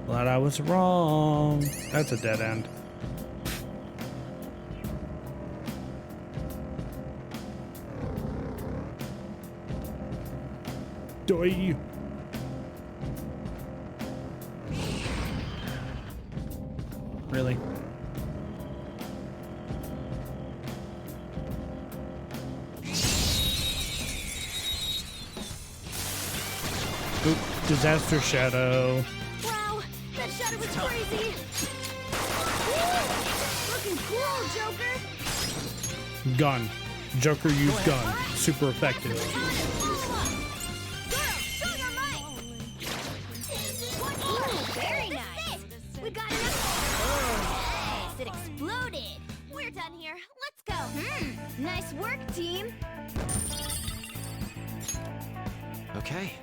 Glad I was wrong. That's a dead end. Die. Really? Oop, disaster shadow.
Wow, that shadow was crazy! Woo! Looking cool, Joker!
Gun. Joker used gun. Super effective.
Girl, show your might! Ooh, very nice! We got enough. Nice, it exploded! We're done here. Let's go. Nice work, team!
Okay.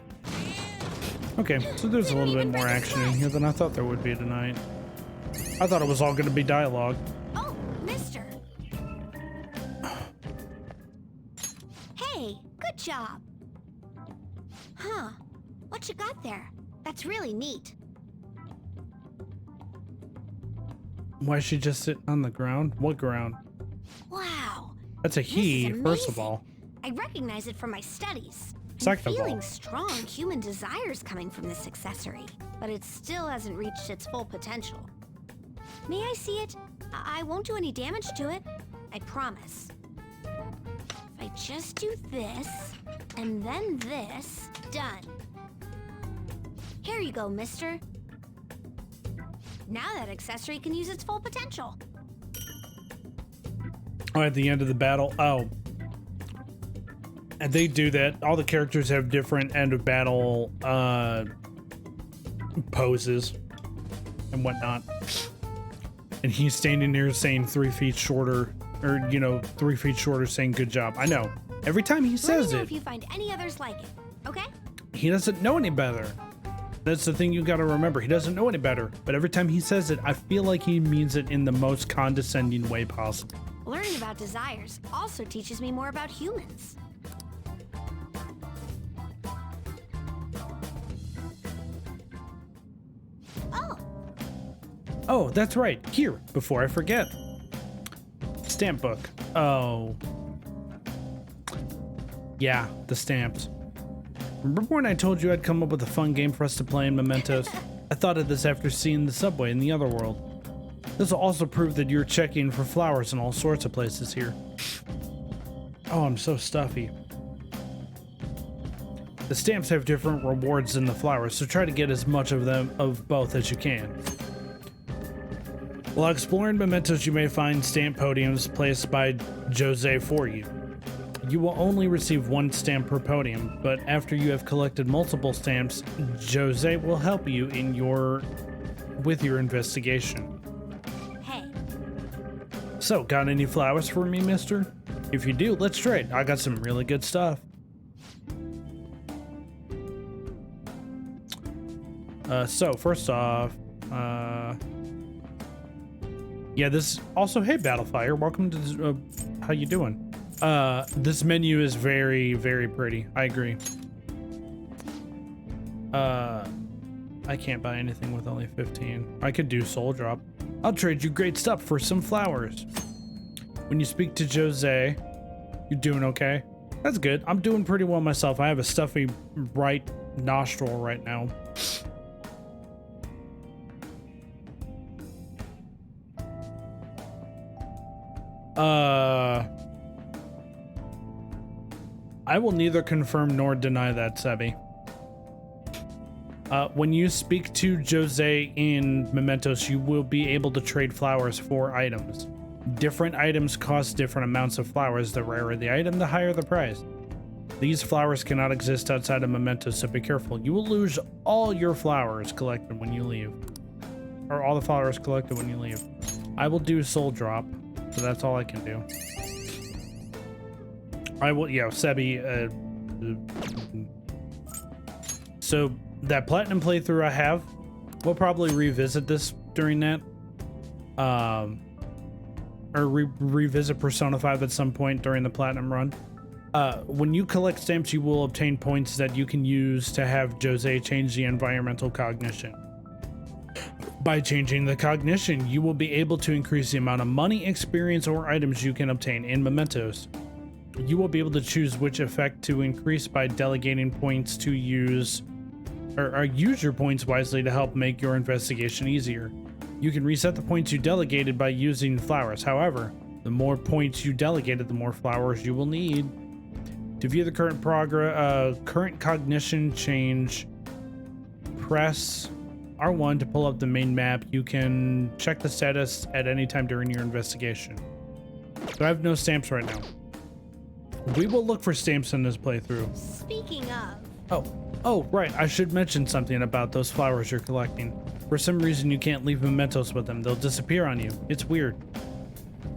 Okay, so there's a little bit more action in here than I thought there would be tonight. I thought it was all going to be dialogue.
Oh, mister! Hey, good job! Huh, what you got there? That's really neat.
Why is she just sitting on the ground? What ground?
Wow.
That's a
This is
he, first of
amazing.
all.
I recognize it from my studies.
Second
I'm
of all.
feeling strong human desires coming from this accessory, but it still hasn't reached its full potential. May I see it? I won't do any damage to it. I promise. If I just do this, and then this, done. Here you go, mister. Now that accessory can use its full potential.
Oh, at the end of the battle. Oh. And they do that. All the characters have different end of battle poses and whatnot. And he's standing there saying 3 feet shorter, or, you know, 3 feet shorter saying good job. I know. Every time he
Let me
says
know
it,
if you find any others like it, okay?
he doesn't know any better. That's the thing you gotta remember. He doesn't know any better. But every time he says it, I feel like he means it in the most condescending way possible.
Learning about desires also teaches me more about humans. Oh,
Oh, that's right. Here, before I forget. Stamp book. Oh. Yeah, the stamps. Remember when I told you I'd come up with a fun game for us to play in Mementos? I thought of this after seeing the subway in the other world. This will also prove that you're checking for flowers in all sorts of places here. Oh, I'm so stuffy. The stamps have different rewards than the flowers, so try to get as much of them of both as you can. While exploring Mementos, you may find stamp podiums placed by Jose for you. You will only receive 1 stamp per podium, but after you have collected multiple stamps, Jose will help you with your investigation.
hey,
So, got any flowers for me, mister? If you do, let's trade. I got some really good stuff. So first off, yeah, this also, hey Battlefire, welcome to how you doing? This menu is very, very pretty. I agree. I can't buy anything with only 15. I could do soul drop. I'll trade you great stuff for some flowers. When you speak to Jose, you're doing okay? That's good. I'm doing pretty well myself. I have a stuffy right nostril right now. I will neither confirm nor deny that, Sebi. When you speak to Jose in Mementos, you will be able to trade flowers for items. Different items cost different amounts of flowers. The rarer the item, the higher the price. These flowers cannot exist outside of Mementos, so be careful. You will lose all your flowers collected when you leave. Or all the flowers collected when you leave. I will do soul drop, so that's all I can do. I will, yeah, Sebi, so that platinum playthrough I have, we'll probably revisit this during that. Or revisit Persona 5 at some point during the platinum run. When you collect stamps, you will obtain points that you can use to have Jose change the environmental cognition. By changing the cognition, you will be able to increase the amount of money, experience, or items you can obtain in Mementos. You will be able to choose which effect to increase by delegating points to use, or use your points wisely to help make your investigation easier. You can reset the points you delegated by using flowers. However, the more points you delegated, the more flowers you will need. To view the current current cognition change, press R1 to pull up the main map. You can check the status at any time during your investigation. So I have no stamps right now. We will look for stamps in this playthrough.
speaking of,
Oh, right. I should mention something about those flowers you're collecting. For some reason, you can't leave mementos with them. They'll disappear on you. It's weird.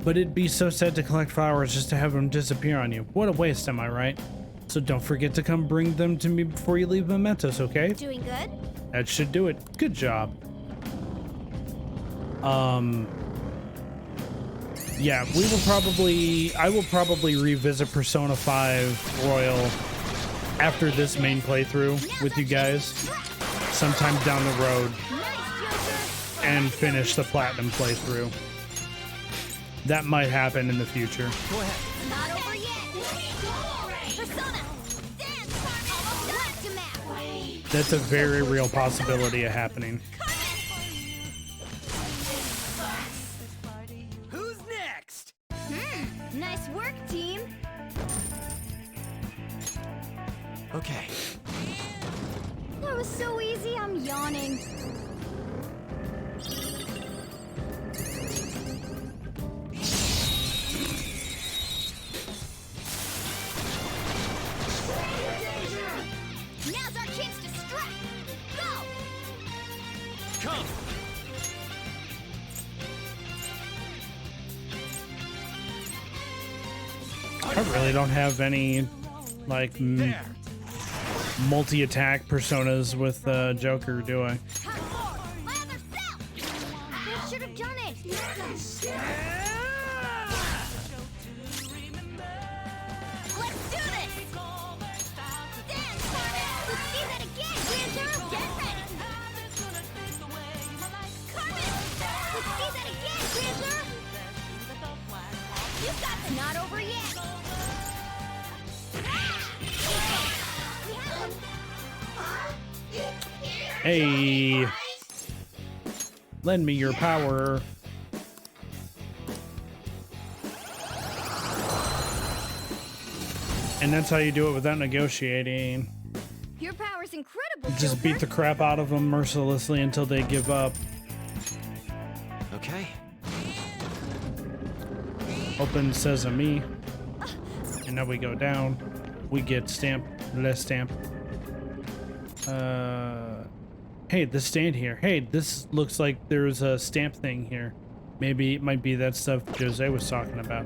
But it'd be so sad to collect flowers just to have them disappear on you. What a waste, am I right? So don't forget to come bring them to me before you leave mementos, okay?
doing good?
That should do it. Good job. Yeah, I will probably revisit Persona 5 Royal after this main playthrough with you guys sometime down the road.
Nice, Joker!
and finish the platinum playthrough. That might happen in the future.
Go ahead.
Not over yet. Persona. Dance, almost done to map.
That's a very real possibility of happening.
Who's next?
Nice work, team.
Okay.
That was so easy. I'm yawning. Now's our chance to strike. Go.
Come.
I really don't have any like
There.
multi-attack personas with Joker, do I?
My other self. I should have done it. Let's do this. Dance, Carmen. Let's see that again, Winter. Get ready. Carmen. Let's see that again, Winter. You got it. Not over yet.
Hey, lend me your power. And that's how you do it without negotiating.
Your power's incredible,
Just beat the crap out of them mercilessly until they give up.
Okay.
Open sesame. And now we go down. We get stamp, less stamp. Hey, the stand here. Hey, this looks like there's a stamp thing here. Maybe it might be that stuff Jose was talking about.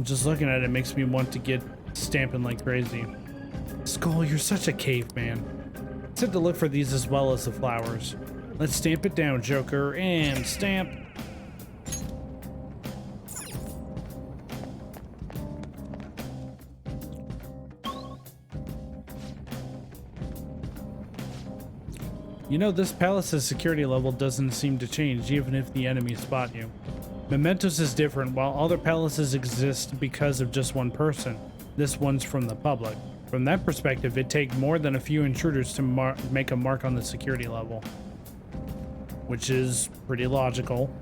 Just looking at it makes me want to get stamping like crazy. Skull, you're such a caveman. Said to look for these as well as the flowers. Let's stamp it down, Joker, and stamp. You know, this palace's security level doesn't seem to change even if the enemies spot you. Mementos is different. While other palaces exist because of just one person, this one's from the public. From that perspective, it'd take more than a few intruders to make a mark on the security level. Which is pretty logical.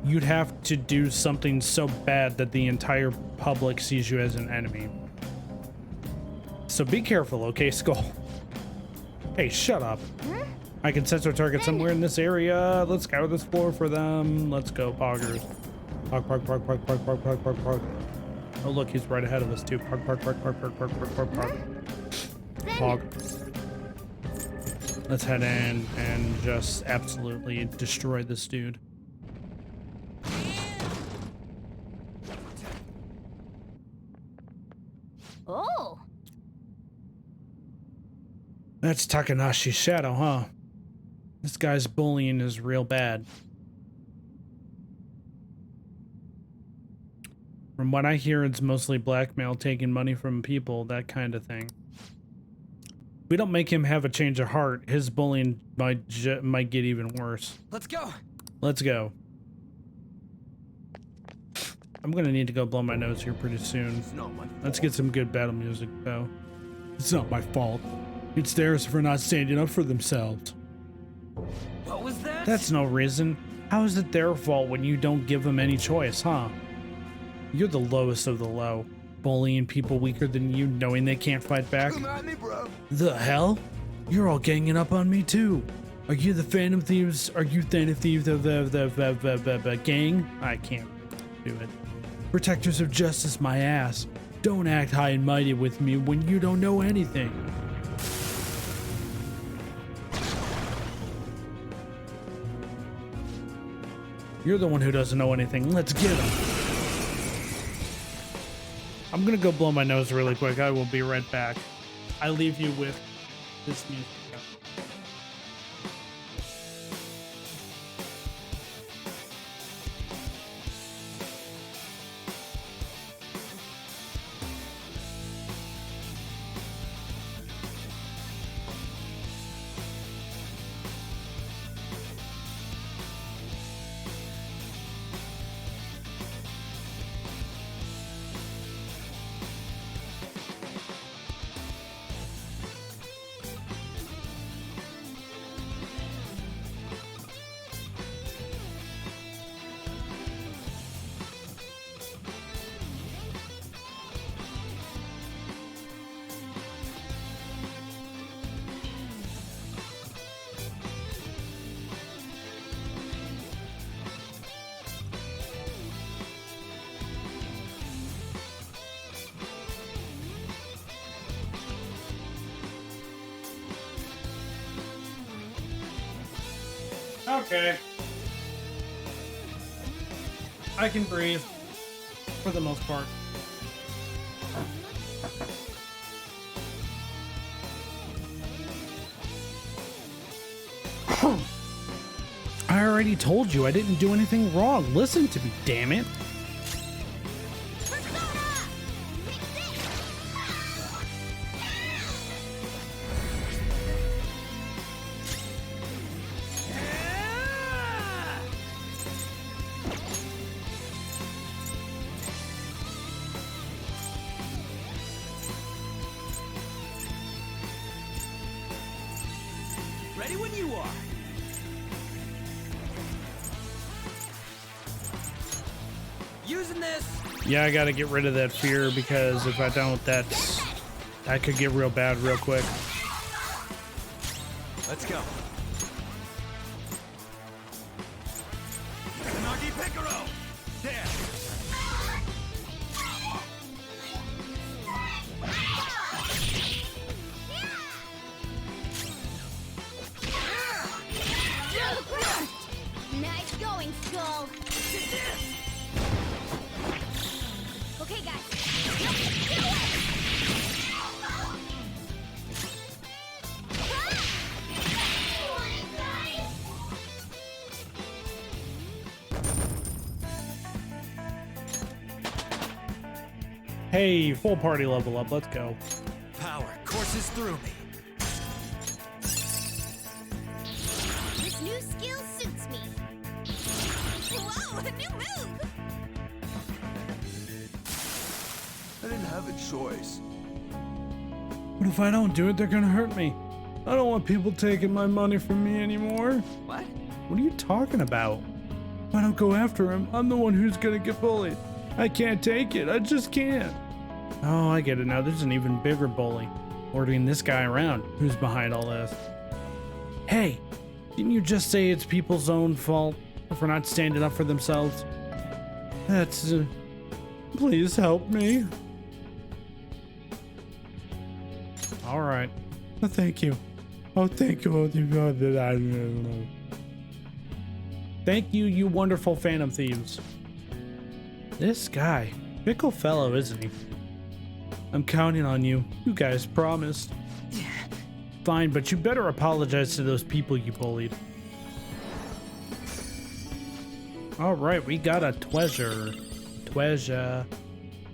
You'd have to do something so bad that the entire public sees you as an enemy. So be careful, okay, Skull? Hey, shut up. I can sense our target somewhere in this area. Let's scour this floor for them. Let's go, poggers. Pog, pog, pog, pog, pog, pog, pog, pog, pog. Oh, look, he's right ahead of us, too. Pog, pog, pog, pog, pog, pog, pog, pog, pog. Pog. Let's head in and just absolutely destroy this dude.
Oh.
That's Takanashi's shadow, huh? This guy's bullying is real bad. From what I hear, it's mostly blackmail, taking money from people, that kind of thing. If we don't make him have a change of heart, his bullying might get even worse.
Let's go.
Let's go. I'm gonna need to go blow my nose here pretty soon.
It's not my fault.
Let's get some good battle music, though. It's not my fault. It's theirs for not standing up for themselves.
What was that?
That's no reason. How is it their fault when you don't give them any choice, huh? You're the lowest of the low, bullying people weaker than you, knowing they can't fight back.
Come at me, bro.
The hell? You're all ganging up on me too. Are you the Phantom Thieves? Are you Phantom Thieves of the gang? I can't do it. Protectors of justice, my ass. Don't act high and mighty with me when you don't know anything. You're the one who doesn't know anything. Let's get him. I'm gonna go blow my nose really quick. I will be right back. I leave you with this music. Okay. I can breathe. For the most part. I already told you I didn't do anything wrong. Listen to me, damn it.
Ready when you are. Using this.
Yeah, I gotta get rid of that fear because if I don't, that could get real bad real quick.
Let's go. Nagi Picaro. There.
Nice going, Skull. Okay, guys. Get away!
Hey, full party level up. Let's go.
Power courses through me.
This new skill suits me. Whoa, a new move!
I didn't have a choice.
But if I don't do it, they're gonna hurt me. I don't want people taking my money from me anymore.
What?
What are you talking about? If I don't go after him, I'm the one who's gonna get bullied. I can't take it. I just can't. Oh, I get it now. There's an even bigger bully ordering this guy around. Who's behind all this? Hey, didn't you just say it's people's own fault for not standing up for themselves? That's... please help me. All right. Oh, thank you. Oh, thank you. Thank you, you wonderful Phantom Thieves. This guy, fickle fellow, isn't he? I'm counting on you. You guys promised. Fine, but you better apologize to those people you bullied. All right, we got a treasure.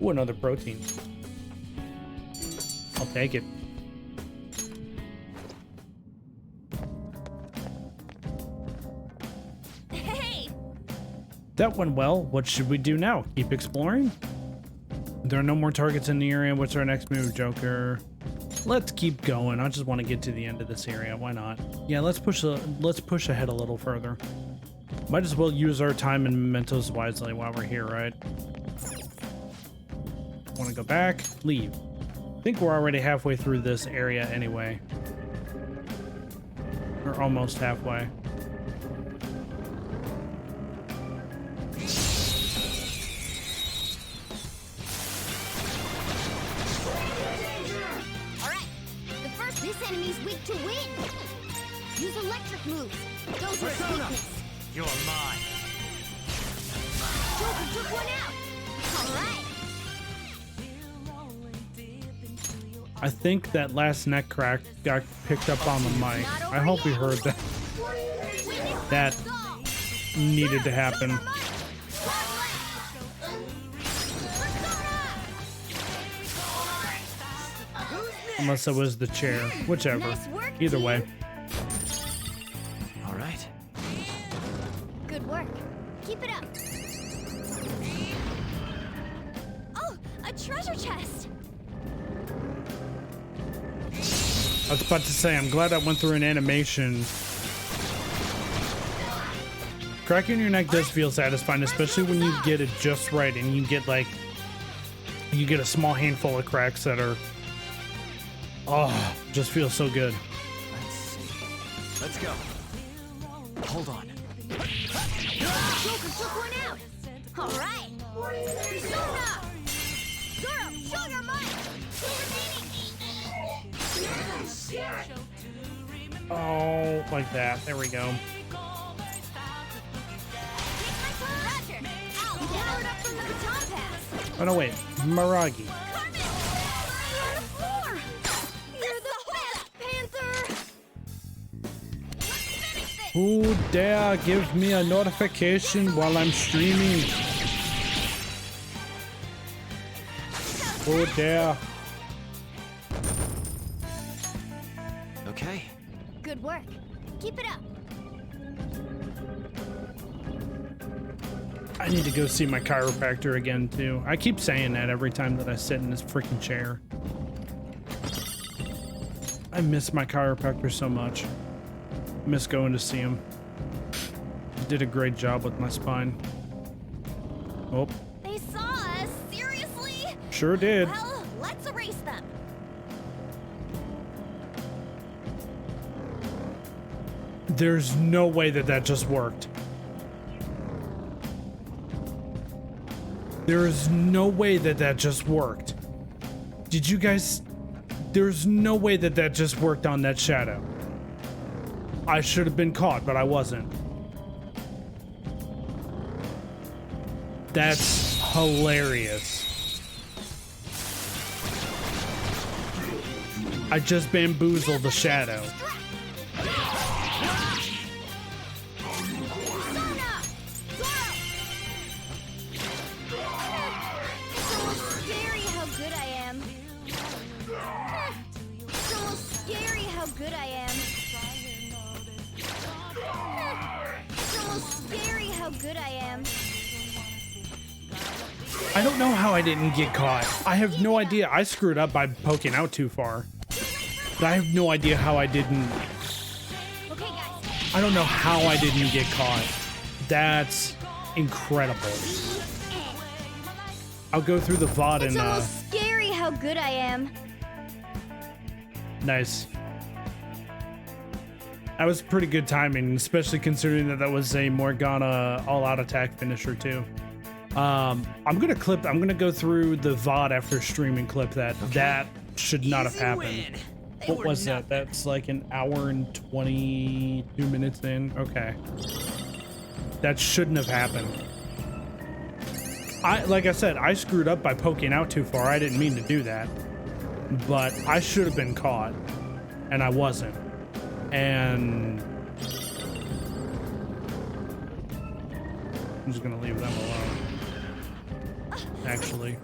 Ooh, another protein. I'll take it.
Hey!
That went well. What should we do now? Keep exploring? There are no more targets in the area. What's our next move, Joker? Let's keep going. I just want to get to the end of this area. Why not? Yeah, let's push ahead a little further. Might as well use our time and mementos wisely while we're here, right? Want to go back? Leave. I think we're already halfway through this area anyway. We're almost halfway.
This enemy's weak to wind. Use electric moves. Those are his weakness.
You're mine.
Joker took one out. All right.
I think that last neck crack got picked up on the mic. I hope we heard that. That needed to happen. Unless it was the chair. Whichever. Either way.
All right.
Good work. Keep it up. Oh, a treasure chest.
I was about to say, I'm glad I went through an animation. Cracking your neck does feel satisfying, especially when you get it just right and you get a small handful of cracks that are... oh, just feels so good.
Let's see. Let's go. Hold on.
Joker took one out. All right. Persona. Goro, show your might.
Oh, like that. There we go. Oh no, wait. Miragi.
Carmen! You're on the floor! You're the best, Panther! Let's finish this!
Who dare give me a notification while I'm streaming? Who dare?
Okay.
Good work. Keep it up.
I need to go see my chiropractor again too. I keep saying that every time that I sit in this freaking chair. I miss my chiropractor so much. I miss going to see him. He did a great job with my spine. Oh,
They saw us? Seriously?
sure did.
Well, let's erase them.
There's no way that that just worked. There is no way that that just worked. Did you guys... There's no way that that just worked on that shadow. I should have been caught, but I wasn't. That's hilarious. I just bamboozled the shadow.
It's almost scary how good I am. It's almost scary how good I am. It's almost scary how good I am.
I don't know how I didn't get caught. I have no idea. I screwed up by poking out too far. But I have no idea how I didn't...
Okay, guys.
I don't know how I didn't get caught. That's incredible. I'll go through the VOD
It's
and
almost scary how good I am.
nice. That was pretty good timing, especially considering that that was a Morgana all-out attack finisher too. I'm gonna go through the VOD after stream and clip that.
Okay.
That should not have
Easy
happened.
win. They
What
were
was that? That's like an hour and 22 minutes in. Okay. That shouldn't have happened. Like I said, I screwed up by poking out too far. I didn't mean to do that. But I should have been caught. And I wasn't. And I'm just gonna leave them alone. Actually.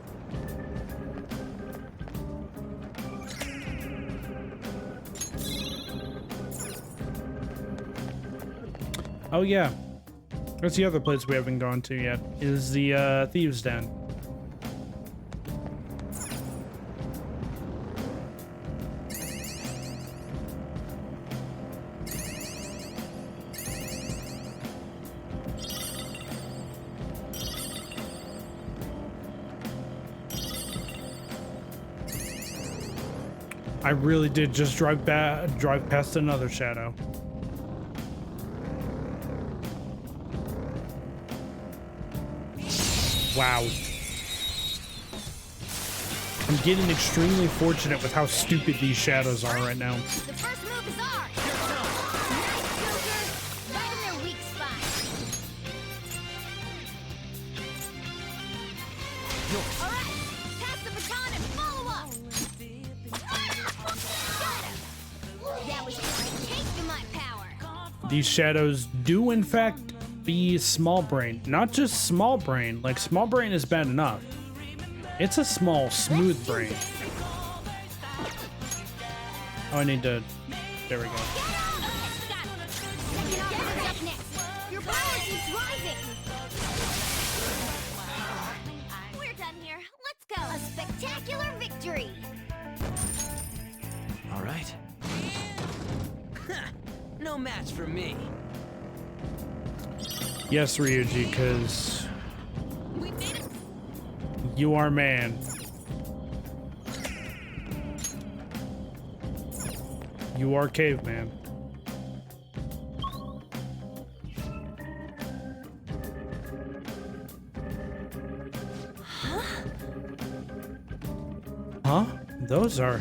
Oh yeah. That's the other place we haven't gone to yet, is the Thieves' Den. I really did just drive past another shadow. Wow. I'm getting extremely fortunate with how stupid these shadows are right now.
The first move is ours. Nice, Joker. Right in their weak spot. All right, pass the baton and follow up. Got him. That was just a taste of my power.
These shadows do in fact be small brain. Not just small brain, like small brain is bad enough. It's a small, smooth brain. Oh, I need to... There we go.
Up next. Your power keeps rising. We're done here. Let's go. A spectacular victory.
All right. No match for me.
Yes, Ryuji, because
We made it.
you are man. You are caveman. Huh? Those are...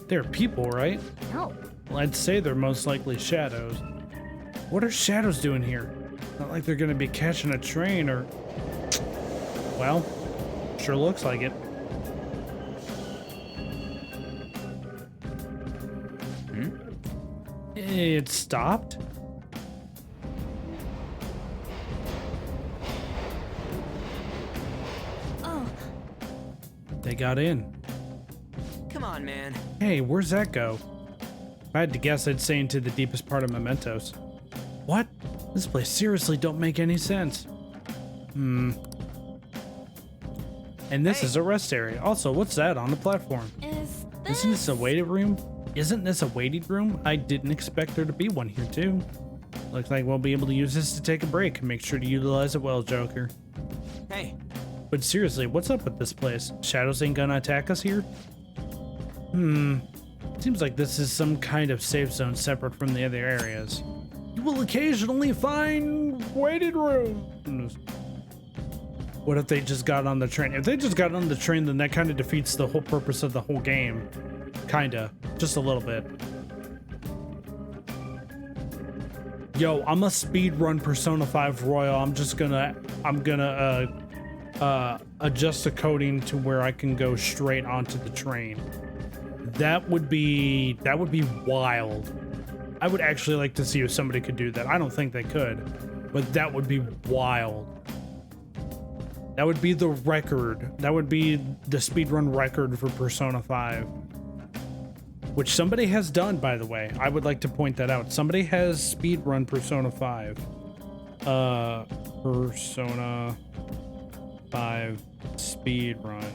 They're people, right?
No.
Well, I'd say they're most likely shadows. What are shadows doing here? Not like they're gonna be catching a train or... Well, Sure looks like it. It stopped?
Oh,
They got in.
Come on, man.
Hey, where's that go? If I had to guess, I'd say into the deepest part of Mementos. What? This place seriously don't make any sense. And this is a rest area. Also, what's that on the platform? Isn't this a waiting room? Isn't this a waiting room? I didn't expect there to be one here too. Looks like we'll be able to use this to take a break. Make sure to utilize it well, Joker.
Hey,
But seriously, what's up with this place? Shadows ain't gonna attack us here? Seems like this is some kind of safe zone separate from the other areas. You will occasionally find waiting rooms. What if they just got on the train? If they just got on the train, then that kind of defeats the whole purpose of the whole game. Kinda. Just a little bit. Yo, I'm a speedrun Persona 5 Royal. I'm gonna adjust the coding to where I can go straight onto the train. That would be wild. I would actually like to see if somebody could do that. I don't think they could, but that would be wild. That would be the record. That would be the speedrun record for Persona 5. Which somebody has done, by the way. I would like to point that out. Somebody has speedrun Persona 5. Persona 5 speedrun.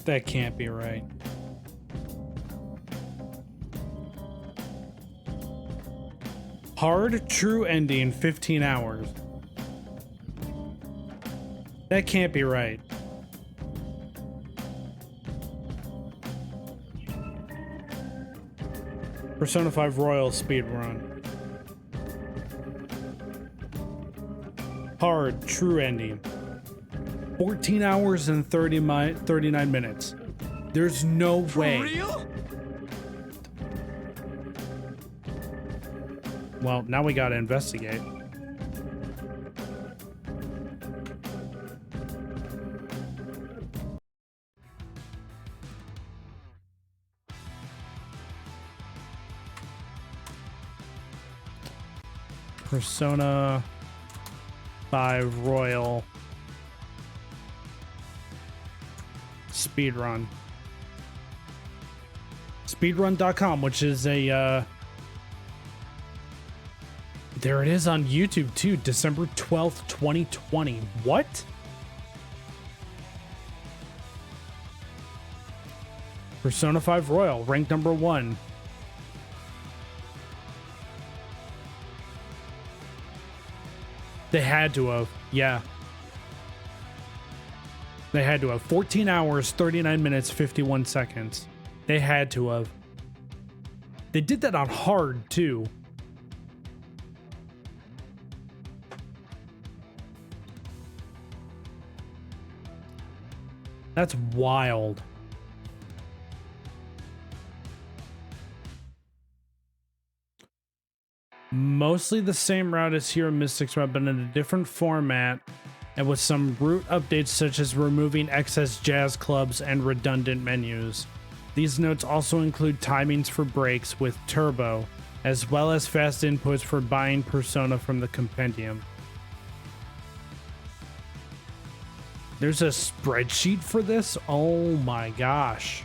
That can't be right. Hard true ending 15 hours. That can't be right. Persona 5 Royal speedrun. Hard true ending. 14 hours and 39 minutes. There's no way.
real?
Well, now we gotta investigate. Persona 5 Royal speedrun. Speedrun.com, which is a there it is on YouTube too, December 12th, 2020. What? Persona 5 Royal, ranked number 1. They had to have, yeah. They had to have. 14 hours, 39 minutes, 51 seconds. They had to have. They did that on hard too. That's wild. Mostly the same route as Hero Mystic's route, but in a different format and with some route updates such as removing excess jazz clubs and redundant menus. These notes also include timings for breaks with Turbo, as well as fast inputs for buying Persona from the compendium. There's a spreadsheet for this? Oh my gosh.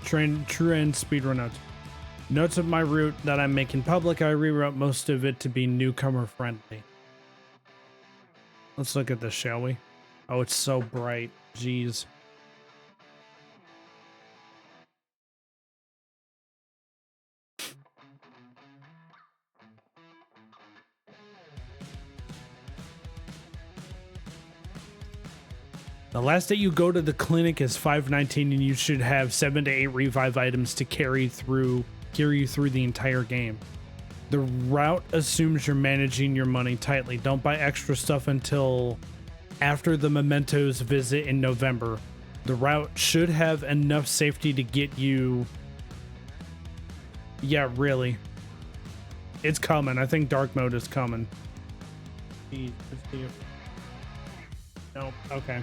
True end speedrun notes. Notes of my route that I'm making public, I rewrote most of it to be newcomer friendly. Let's look at this, shall we? Oh, it's so bright. Jeez. The last day you go to the clinic is 5:19, and you should have 7 to 8 revive items to carry you through the entire game. The route assumes you're managing your money tightly. Don't buy extra stuff until after the Mementos visit in November. The route should have enough safety to get you... Yeah, really. It's coming. I think dark mode is coming. Nope. Okay.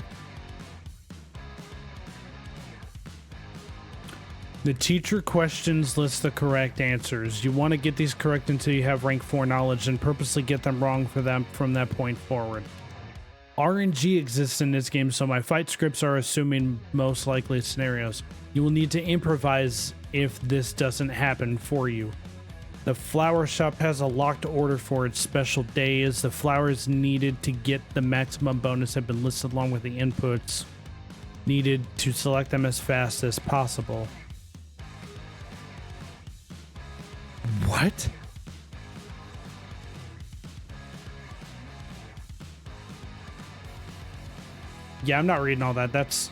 The teacher questions list the correct answers. You want to get these correct until you have rank 4 knowledge and purposely get them wrong for them from that point forward. RNG exists in this game, so my fight scripts are assuming most likely scenarios. You will need to improvise if this doesn't happen for you. The flower shop has a locked order for its special days. The flowers needed to get the maximum bonus have been listed along with the inputs needed to select them as fast as possible. What? Yeah, I'm not reading all that. That's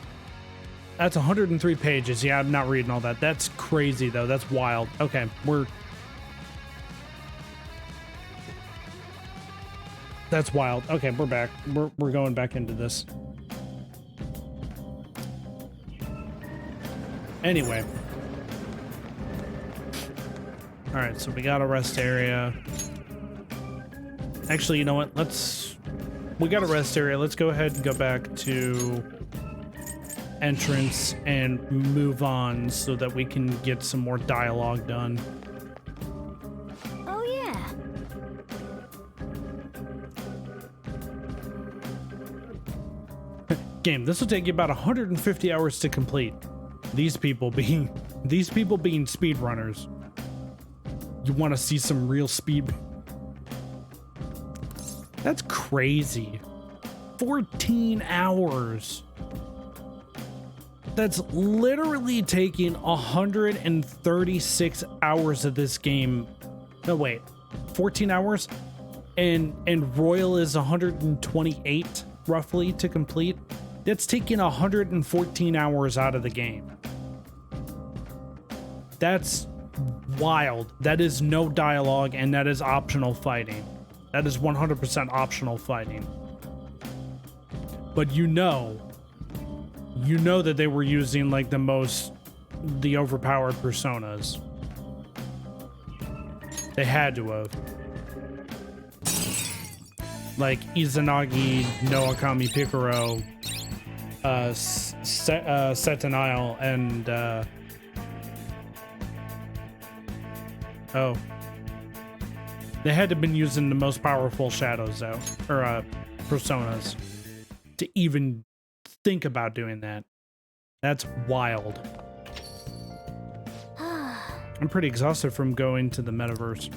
103 pages. Yeah, I'm not reading all that. That's crazy though. That's wild. Okay, that's wild. Okay, we're back. We're going back into this. Anyway. All right, so we got a rest area. Actually, you know what? We got a rest area. Let's go ahead and go back to entrance and move on so that we can get some more dialogue done.
Oh yeah.
Game, this will take you about 150 hours to complete. These people being speedrunners. You want to see some real speed? That's crazy. 14 hours. That's literally taking 136 hours of this game. No, wait. 14 hours? And Royal is 128 roughly to complete. That's taking 114 hours out of the game. That's wild. That is no dialogue, and that is optional fighting. That is 100% optional fighting. But you know that they were using like the overpowered personas. They had to have. Like Izanagi, Noakami Picaro, Setanile, and oh. They had to have been using the most powerful shadows out, or personas, to even think about doing that. That's wild. I'm pretty exhausted from going to the metaverse.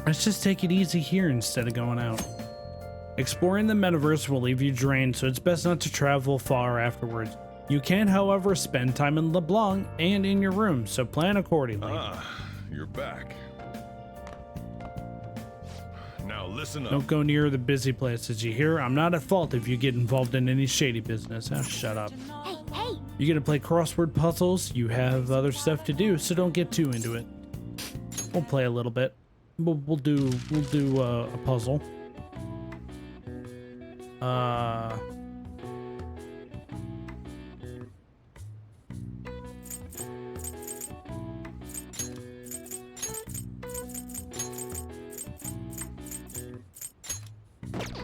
Let's just take it easy here instead of going out. Exploring the metaverse will leave you drained, so it's best not to travel far afterwards. You can, however, spend time in LeBlanc and in your room, so plan accordingly.
You're back. Now listen up.
Don't go near the busy places, you hear? I'm not at fault if you get involved in any shady business. Oh, shut up.
Hey!
You're gonna play crossword puzzles? You have other stuff to do, so don't get too into it. We'll play a little bit. We'll do a puzzle.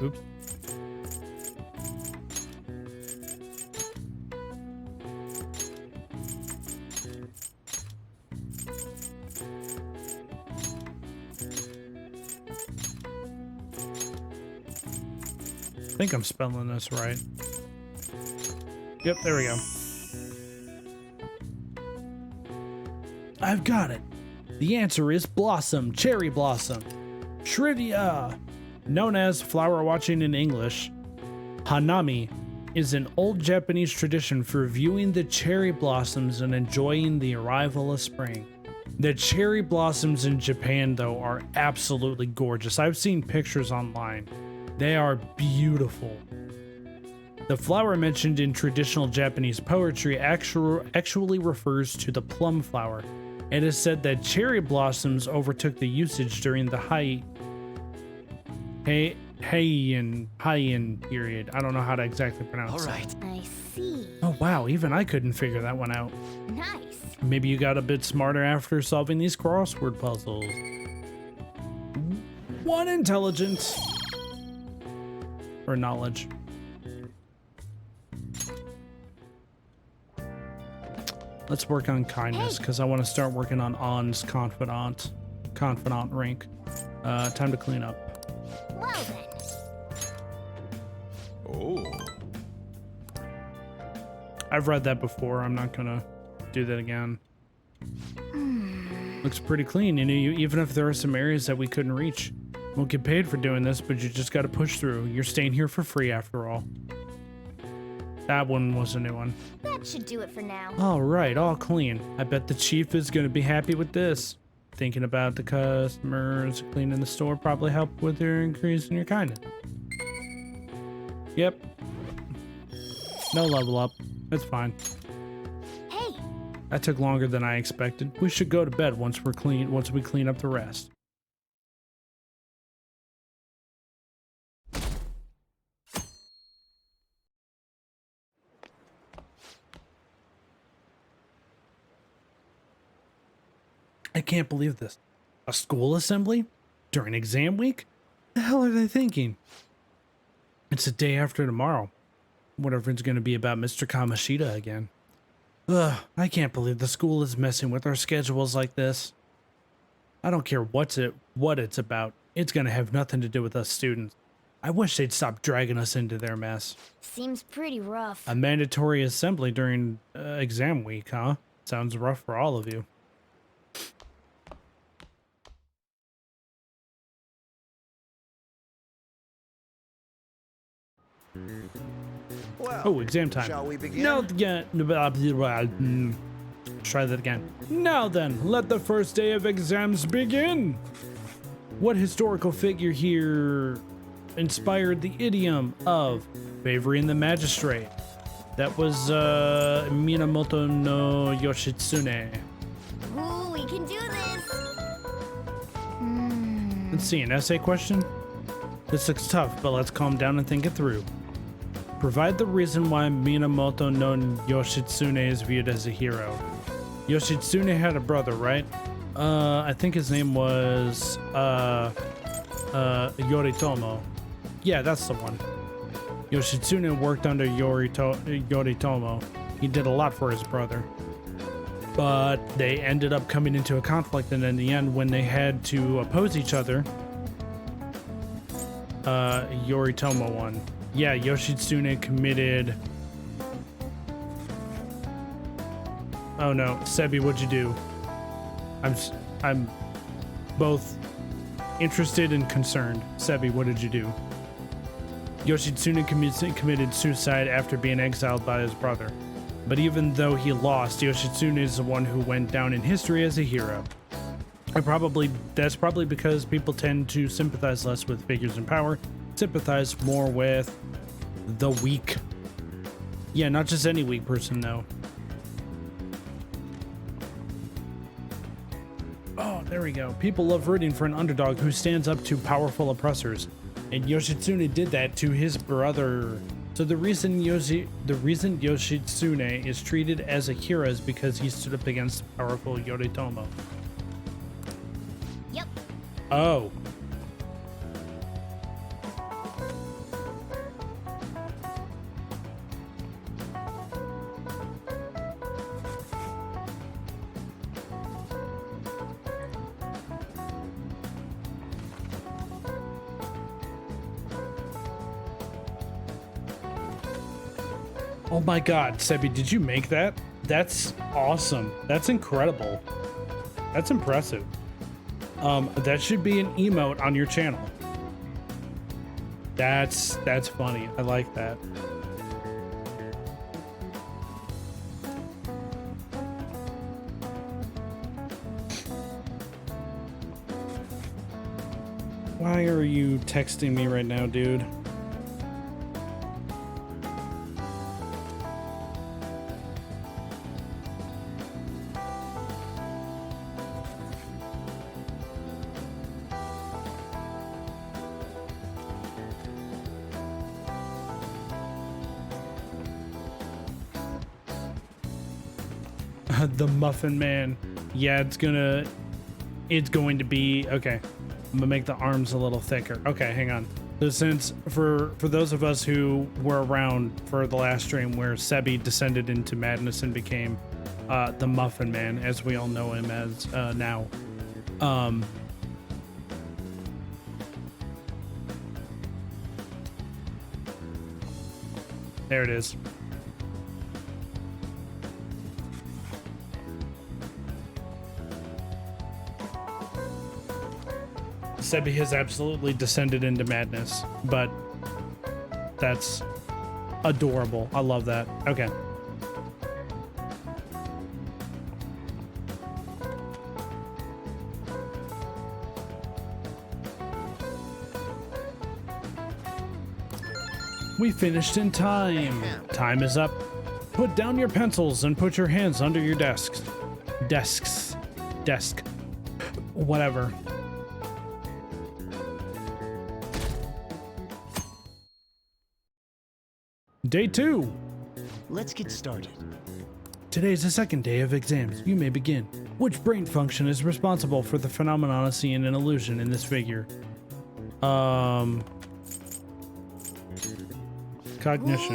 Oops. I think I'm spelling this right. Yep, there we go. I've got it. The answer is Blossom, Cherry Blossom. Trivia! Known as flower watching in English, Hanami is an old Japanese tradition for viewing the cherry blossoms and enjoying the arrival of spring. The cherry blossoms in Japan, though, are absolutely gorgeous. I've seen pictures online. They are beautiful. The flower mentioned in traditional Japanese poetry actually refers to the plum flower, It is said that cherry blossoms overtook the usage during the Heian period. I don't know how to exactly pronounce
All
it.
right.
I see.
Oh wow, even I couldn't figure that one out.
Nice.
Maybe you got a bit smarter after solving these crossword puzzles. 1 intelligence. Or knowledge. Let's work on kindness, because I want to start working on On's confidant rank. Time to clean up.
Well then.
Oh.
I've read that before. I'm not gonna do that again. Looks pretty clean. You know, even if there are some areas that we couldn't reach, won't get paid for doing this, but you just got to push through. You're staying here for free after all. That one was a new one.
That should do it for now.
All right, all clean. I bet the chief is gonna be happy with this. Thinking about the customers, cleaning the store probably helped with your increase in your kindness. Yep. No level up. That's fine.
Hey,
That took longer than I expected. We should go to bed once we clean up the rest. I can't believe this. A school assembly? During exam week? The hell are they thinking? It's the day after tomorrow. Whatever it's going to be about Mr. Kamoshida again. Ugh, I can't believe the school is messing with our schedules like this. I don't care what it's about. It's going to have nothing to do with us students. I wish they'd stop dragging us into their mess.
seems pretty rough.
A mandatory assembly during exam week, huh? Sounds rough for all of you.
Well,
Oh, exam time.
shall we begin?
No, yeah. Try that again. Now then, let the first day of exams begin. What historical figure here inspired the idiom of favoring the magistrate? That was Minamoto no Yoshitsune.
Ooh, we can do this.
Let's see, an essay question? This looks tough, but let's calm down and think it through. Provide the reason why Minamoto no Yoshitsune is viewed as a hero. Yoshitsune had a brother, right? I think his name was Yoritomo. Yeah, that's the one. Yoshitsune worked under Yoritomo. He did a lot for his brother. But they ended up coming into a conflict, and in the end, when they had to oppose each other, Yoritomo won. Yeah, Yoshitsune committed... Oh no, Sebi, what'd you do? I'm both interested and concerned. Sebi, what did you do? Yoshitsune committed suicide after being exiled by his brother. But even though he lost, Yoshitsune is the one who went down in history as a hero. That's probably because people tend to sympathize less with figures in power, sympathize more with the weak. Yeah, not just any weak person though. Oh, there we go. People love rooting for an underdog who stands up to powerful oppressors. And Yoshitsune did that to his brother. So the reason Yoshitsune is treated as a hero is because he stood up against the powerful Yoritomo.
Yep.
Oh. Oh my god, Sebi, did you make that? That's awesome. That's incredible. That's impressive. That should be an emote on your channel. That's funny. I like that. Why are you texting me right now, dude? The Muffin Man. Yeah, it's going to be okay. I'm gonna make the arms a little thicker. Okay, hang on. So since for those of us who were around for the last stream where Sebi descended into madness and became the Muffin Man, as we all know him as now. There it is. Sebi has absolutely descended into madness, but that's adorable. I love that. Okay. We finished in time. Time is up. Put down your pencils and put your hands under your desks. Desk. Whatever. Day 2.
Let's get started.
Today is the second day of exams. You may begin. Which brain function is responsible for the phenomenon of seeing an illusion in this figure? Cognition.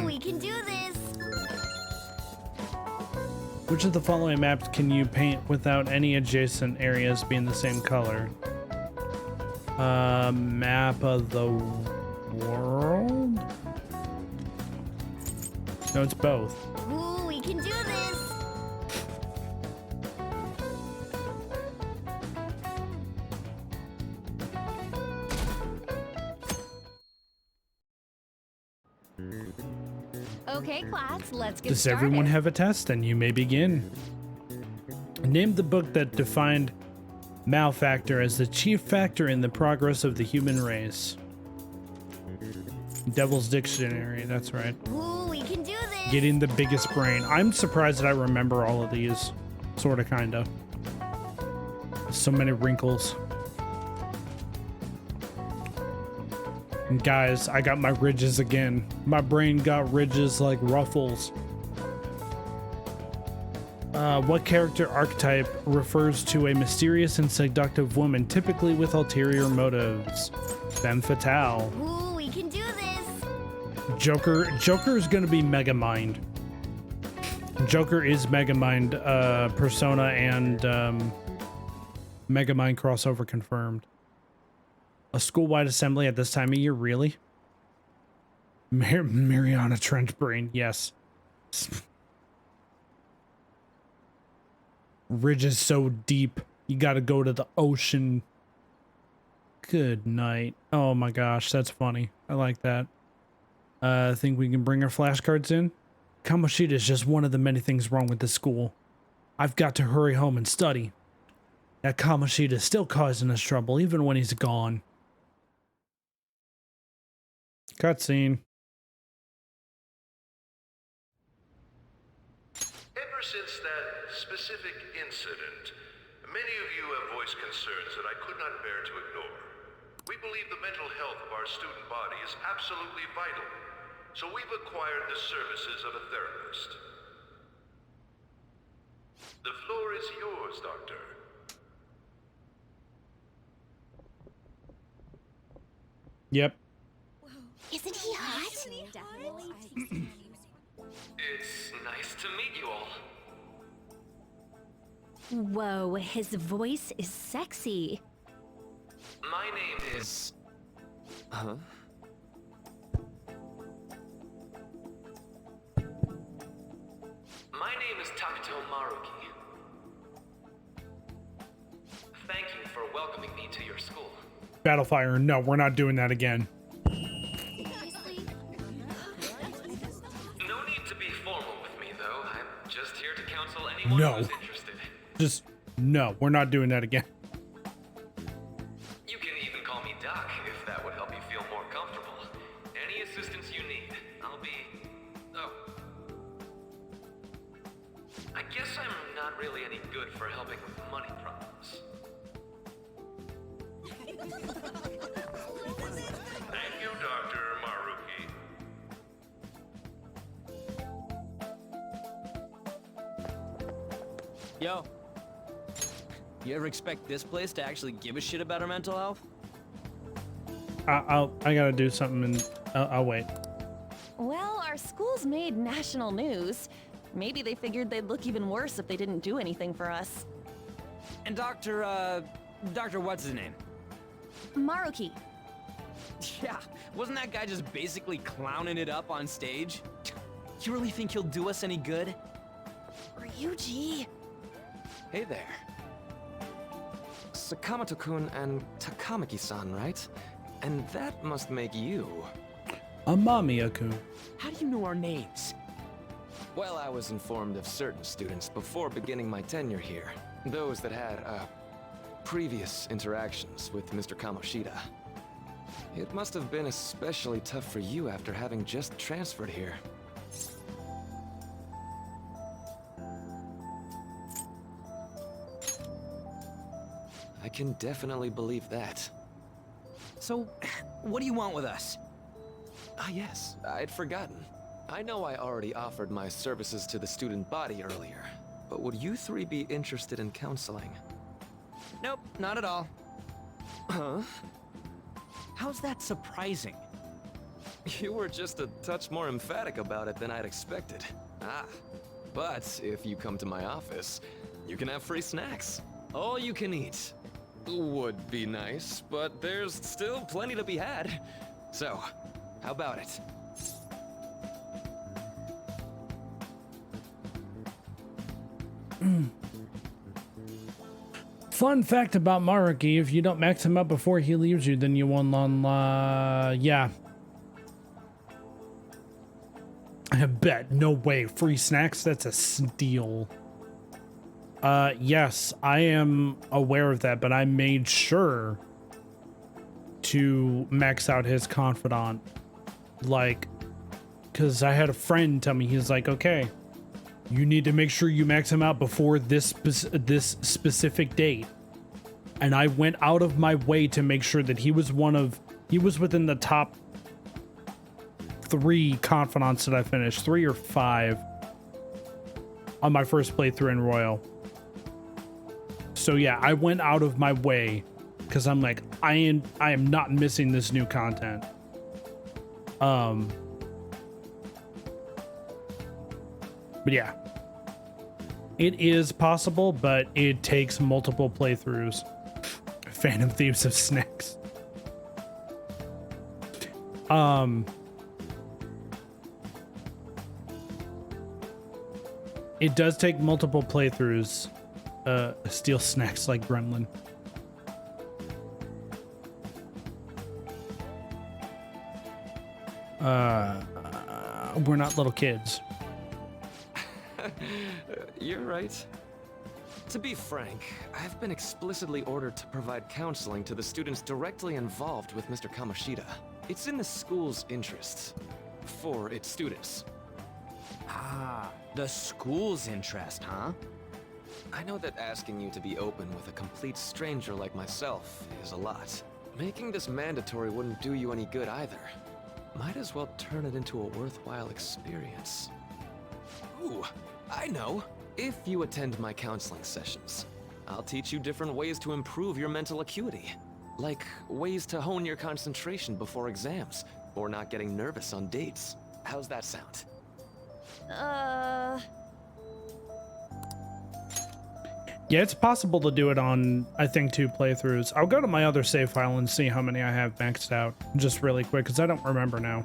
Ooh, we can do this.
Which of the following maps can you paint without any adjacent areas being the same color? Map of the world? No, it's both.
Ooh, we can do this. Okay, class, let's get
Does
started.
everyone have a test? Then you may begin. Name the book that defined malfactor as the chief factor in the progress of the human race. Devil's Dictionary, that's right.
Ooh, we can do this.
Getting the biggest brain. I'm surprised that I remember all of these. Sorta, kinda. So many wrinkles. And guys, I got my ridges again. My brain got ridges like ruffles. What character archetype refers to a mysterious and seductive woman, typically with ulterior motives? Femme fatale.
Ooh, we can do this.
Joker is gonna be Megamind. Joker is Megamind, Persona and Megamind crossover confirmed. A school-wide assembly at this time of year, really? Mariana Trench Brain, yes. Ridges so deep, you gotta go to the ocean. Good night. Oh my gosh, that's funny. I like that. I think we can bring our flashcards in. Kamoshida is just one of the many things wrong with this school. I've got to hurry home and study. That Kamoshida is still causing us trouble, even when he's gone. Cutscene.
Ever since that specific incident, many of you have voiced concerns that I could not bear to ignore. We believe the mental health of our student body is absolutely vital, so we've acquired the services of a therapist. The floor is yours, Doctor.
Yep.
Isn't he hot?
It's nice to meet you all.
Whoa, his voice is sexy.
My name is... Huh? My name is Takuto Maruki. Thank you for welcoming me to your school.
Battlefire, no, we're not doing that again.
No need to be formal with me, though. I'm just here to counsel anyone
No.
who's interested.
Just, no, we're not doing that again.
You can even call me Doc, if that would help you feel more comfortable. Any assistance you need, I'll be... Oh. I guess I'm not really any good for helping with money problems.
Thank you, Dr. Maruki.
Yo. You ever expect this place to actually give a shit about our mental health?
I gotta do something and I'll wait.
Well, our school's made national news. Maybe they figured they'd look even worse if they didn't do anything for us.
And Dr. what's his name?
Maruki.
Yeah, wasn't that guy just basically clowning it up on stage? You really think he'll do us any good?
Ryuji.
Hey there. Sakamoto-kun and Takamaki-san, right? And that must make you.
Amamiya-kun.
How do you know our names?
Well, I was informed of certain students before beginning my tenure here. Those that had, previous interactions with Mr. Kamoshida. It must have been especially tough for you after having just transferred here. I can definitely believe that.
So, what do you want with us?
Ah yes, I'd forgotten. I know I already offered my services to the student body earlier, but would you three be interested in counseling?
Nope, not at all.
Huh?
How's that surprising?
You were just a touch more emphatic about it than I'd expected. Ah, but if you come to my office, you can have free snacks. All you can eat. Would be nice, but there's still plenty to be had. So, how about it?
Fun fact about Maruki, if you don't max him up before he leaves you, then you won yeah. I bet. No way. Free snacks? That's a steal. Yes, I am aware of that, but I made sure to max out his confidant. Like, because I had a friend tell me, he's like, okay, you need to make sure you max him out before this specific date. And I went out of my way to make sure that he was within the top 3 confidants that I finished, 3 or 5 on my first playthrough in Royal. So yeah, I went out of my way because I'm like, I am not missing this new content. But yeah, it is possible, but it takes multiple playthroughs. Phantom Thieves of Snacks. It does take multiple playthroughs. Steal snacks like Gremlin. We're not little kids.
You're right. To be frank, I've been explicitly ordered to provide counseling to the students directly involved with Mr. Kamoshida. It's in the school's interests. For its students.
Ah, the school's interest, huh?
I know that asking you to be open with a complete stranger like myself is a lot. Making this mandatory wouldn't do you any good either. Might as well turn it into a worthwhile experience. Ooh, I know. If you attend my counseling sessions, I'll teach you different ways to improve your mental acuity. Like ways to hone your concentration before exams, or not getting nervous on dates. How's that sound?
Yeah, it's possible to do it on, I think, 2 playthroughs. I'll go to my other save file and see how many I have maxed out, just really quick, because I don't remember now.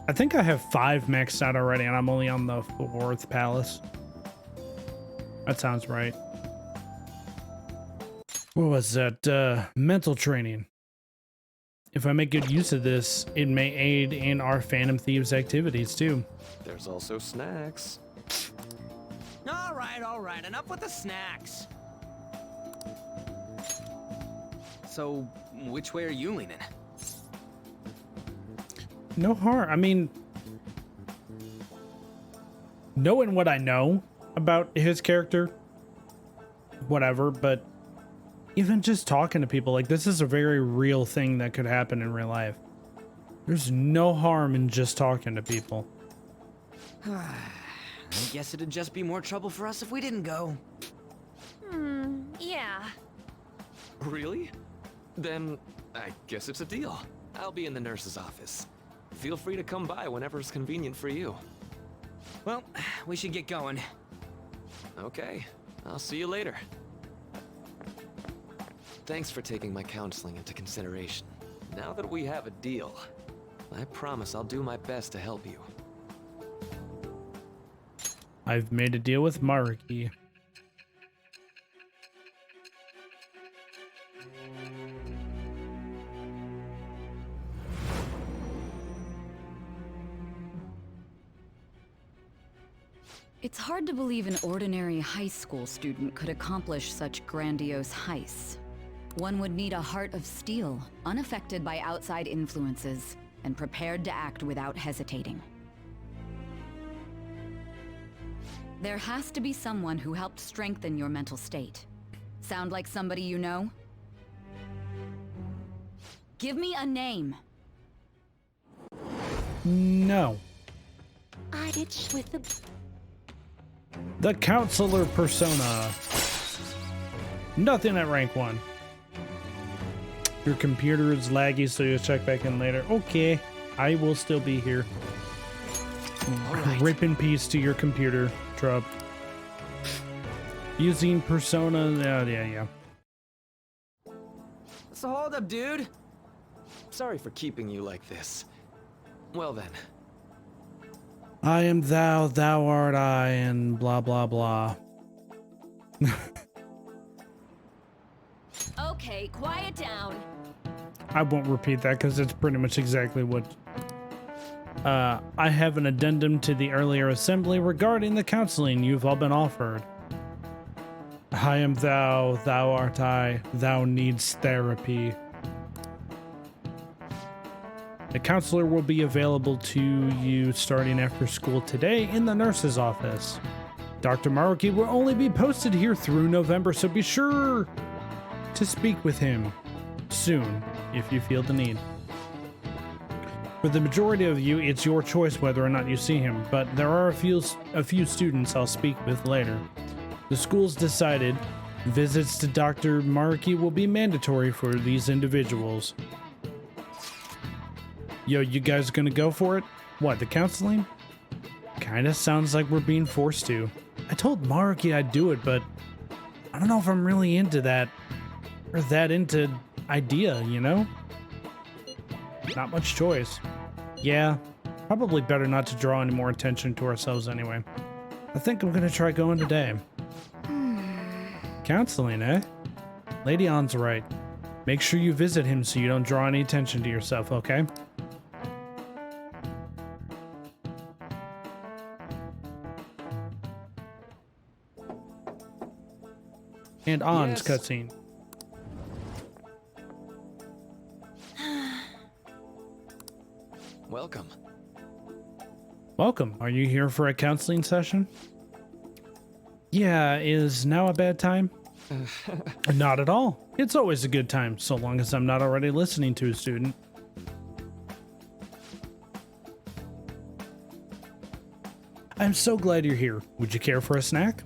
I think I have 5 maxed out already, and I'm only on the 4th palace. That sounds right. What was that? Mental training. If I make good use of this, it may aid in our Phantom Thieves activities, too.
There's also snacks.
All right, enough with the snacks. So, which way are you leaning?
No harm. I mean, knowing what I know about his character, whatever, but even just talking to people, like, this is a very real thing that could happen in real life. There's no harm in just talking to people.
I guess it'd just be more trouble for us if we didn't go.
Yeah.
Really? Then I guess it's a deal. I'll be in the nurse's office. Feel free to come by whenever it's convenient for you.
Well, we should get going.
Okay, I'll see you later. Thanks for taking my counseling into consideration. Now that we have a deal, I promise I'll do my best to help you.
I've made a deal with Maruki.
It's hard to believe an ordinary high school student could accomplish such grandiose heists. One would need a heart of steel, unaffected by outside influences, and prepared to act without hesitating. There has to be someone who helped strengthen your mental state. Sound like somebody you know? Give me a name.
No.
I itch with the...
The counselor persona. Nothing at rank 1. Your computer is laggy, so you'll check back in later. Okay, I will still be here.
Right.
Rip in peace to your computer, Trub. Using persona. Yeah.
So hold up, dude. Sorry for keeping you like this. Well then.
I am thou, thou art I, and blah blah blah.
Okay, quiet down.
I won't repeat that because it's pretty much exactly what. I have an addendum to the earlier assembly regarding the counseling you've all been offered. I am thou, thou art I, thou needs therapy. The counselor will be available to you starting after school today in the nurse's office. Dr. Maruki will only be posted here through November, so be sure to speak with him soon if you feel the need. For the majority of you, it's your choice whether or not you see him, but there are a few students I'll speak with later. The school's decided visits to Dr. Maruki will be mandatory for these individuals. Yo, you guys gonna go for it? What, the counseling? Kinda sounds like we're being forced to. I told Maruki I'd do it, but I don't know if I'm really into that, or that into idea, you know? Not much choice. Yeah, probably better not to draw any more attention to ourselves anyway. I think I'm gonna try going today. Counseling, eh? Lady Ann's right. Make sure you visit him so you don't draw any attention to yourself, okay? And Ann's cutscene.
Welcome.
Welcome. Are you here for a counseling session? Yeah, is now a bad time? Not at all. It's always a good time, so long as I'm not already listening to a student. I'm so glad you're here. Would you care for a snack?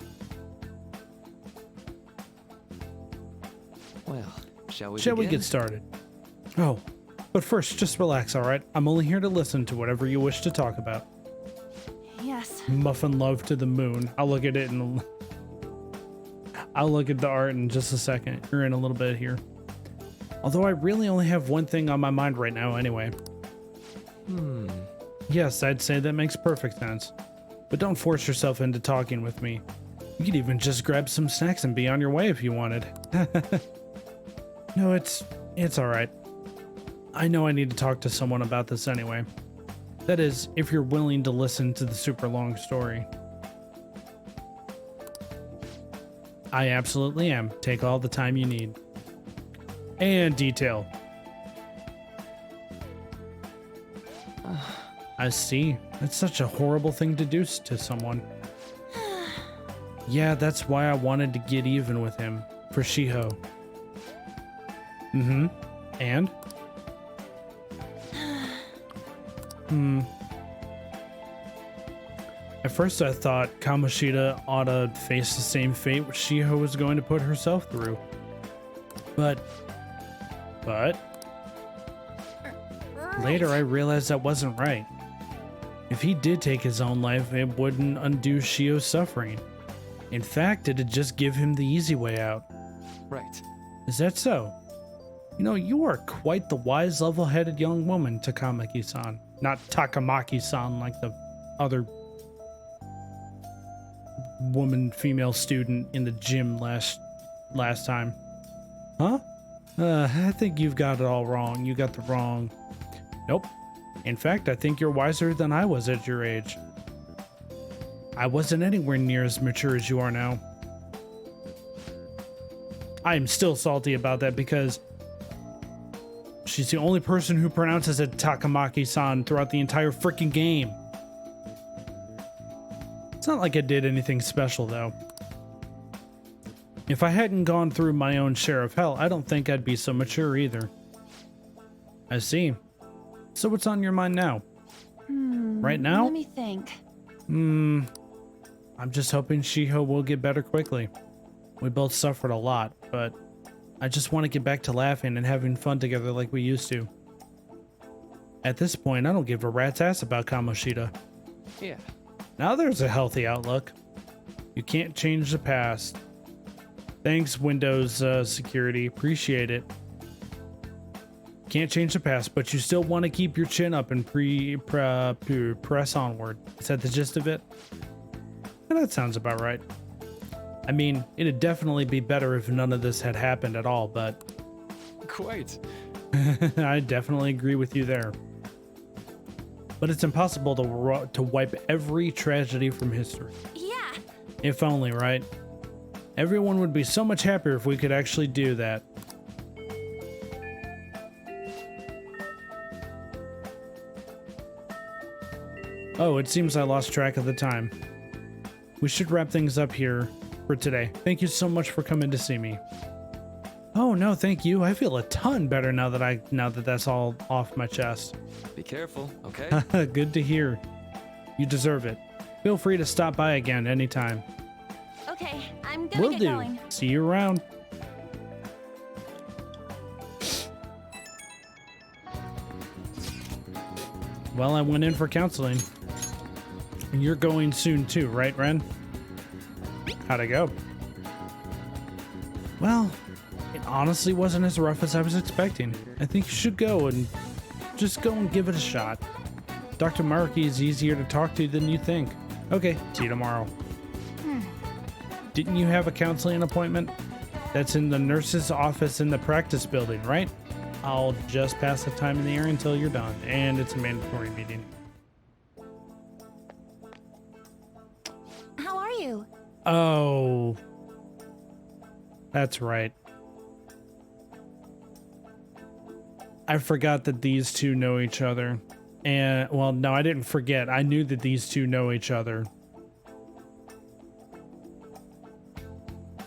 Well, shall we
Shall we get started? Oh, but first, just relax, all right? I'm only here to listen to whatever you wish to talk about.
Yes.
Muffin love to the moon. I'll look at it and I'll look at the art in just a second. You're in a little bit here. Although I really only have one thing on my mind right now anyway. Yes, I'd say that makes perfect sense. But don't force yourself into talking with me. You could even just grab some snacks and be on your way if you wanted. No, it's all right. I know I need to talk to someone about this anyway. That is, if you're willing to listen to the super long story. I absolutely am. Take all the time you need. And detail. I see. That's such a horrible thing to do to someone. Yeah, that's why I wanted to get even with him. For Shiho. And? At first I thought Kamoshida ought to face the same fate which Shiho was going to put herself through. But later I realized that wasn't right. If he did take his own life, it wouldn't undo Shio's suffering. In fact, it'd just give him the easy way out.
Right.
Is that so? You know, you are quite the wise, level-headed young woman, Takamaki-san. Not Takamaki-san like the other woman, female student in the gym last time. Huh? I think you've got it all wrong. You got the wrong... Nope. In fact, I think you're wiser than I was at your age. I wasn't anywhere near as mature as you are now. I am still salty about that because she's the only person who pronounces it Takamaki-san throughout the entire freaking game. It's not like I did anything special, though. If I hadn't gone through my own share of hell, I don't think I'd be so mature either. I see. So what's on your mind now? Right now?
Let me think.
I'm just hoping Shiho will get better quickly. We both suffered a lot, but I just want to get back to laughing and having fun together like we used to. At this point, I don't give a rat's ass about Kamoshida.
Yeah.
Now there's a healthy outlook. You can't change the past. Thanks, Windows security. Appreciate it. Can't change the past, but you still want to keep your chin up and press onward. Is that the gist of it? And that sounds about right. I mean, it'd definitely be better if none of this had happened at all, but...
Quite.
I definitely agree with you there. But it's impossible to wipe every tragedy from history.
Yeah.
If only, right? Everyone would be so much happier if we could actually do that. Oh, it seems I lost track of the time. We should wrap things up here for today. Thank you so much for coming to see me. Oh no, thank you. I feel a ton better now that that's all off my chest.
Be careful, okay?
Good to hear. You deserve it. Feel free to stop by again anytime.
Okay, I'm gonna
Will
get
do.
going.
See you around. Well, I went in for counseling. And you're going soon too, right, Ren? How'd it go? Well, it honestly wasn't as rough as I was expecting. I think you should go and give it a shot. Dr. Maruki is easier to talk to than you think. Okay, see you tomorrow. Didn't you have a counseling appointment? That's in the nurse's office in the practice building, right? I'll just pass the time in the air until you're done, and it's a mandatory meeting.
How are you?
Oh, that's right. I forgot that these two know each other. And, well, no, I didn't forget. I knew that these two know each other.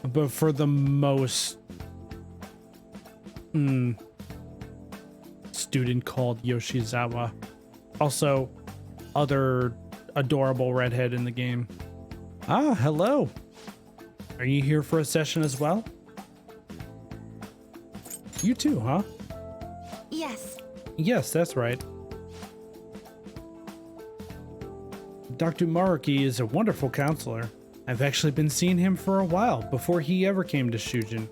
But for the most... student called Yoshizawa. Also, other adorable redhead in the game. Ah, hello. Are you here for a session as well? You too, huh?
Yes.
Yes, that's right. Dr. Maruki is a wonderful counselor. I've actually been seeing him for a while, before he ever came to Shujin.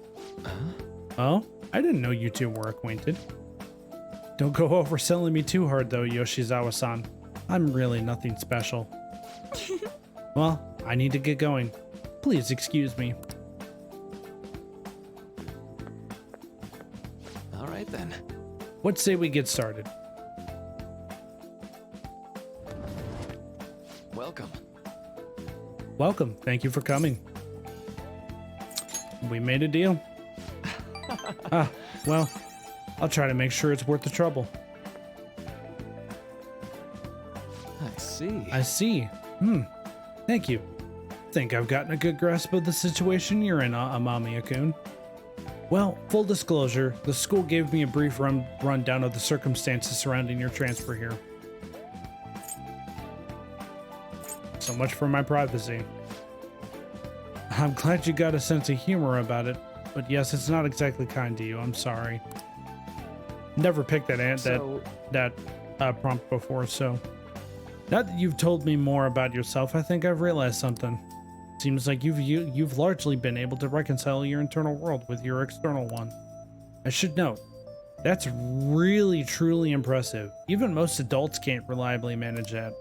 Oh? I didn't know you two were acquainted. Don't go overselling me too hard though, Yoshizawa-san. I'm really nothing special. Well, I need to get going. Please excuse me.
All right then.
What say we get started?
Welcome.
Welcome. Thank you for coming. We made a deal. Well, I'll try to make sure it's worth the trouble.
I see.
I see. Thank you. Think I've gotten a good grasp of the situation you're in, Amamiya-kun. Well, full disclosure, the school gave me a brief rundown of the circumstances surrounding your transfer here. So much for my privacy. I'm glad you got a sense of humor about it, but yes, it's not exactly kind to you. I'm sorry. Never picked that prompt before, so now that you've told me more about yourself, I think I've realized something. Seems like you've largely been able to reconcile your internal world with your external one. I should note, that's really truly impressive. Even most adults can't reliably manage that.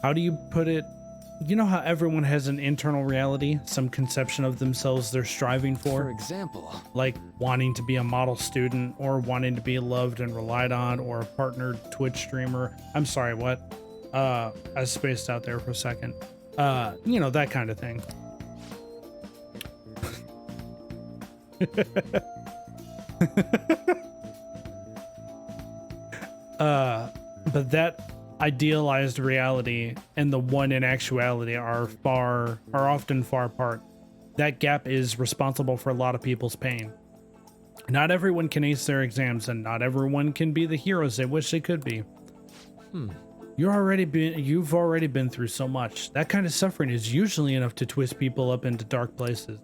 How do you put it? You know how everyone has an internal reality, some conception of themselves they're striving for?
For example,
Like wanting to be a model student, or wanting to be loved and relied on, or a partnered Twitch streamer. I'm sorry, what? I spaced out there for a second. You know, that kind of thing. But that idealized reality and the one in actuality are often far apart. That gap is responsible for a lot of people's pain. Not everyone can ace their exams, and not everyone can be the heroes they wish they could be. You've already been through so much. That kind of suffering is usually enough to twist people up into dark places.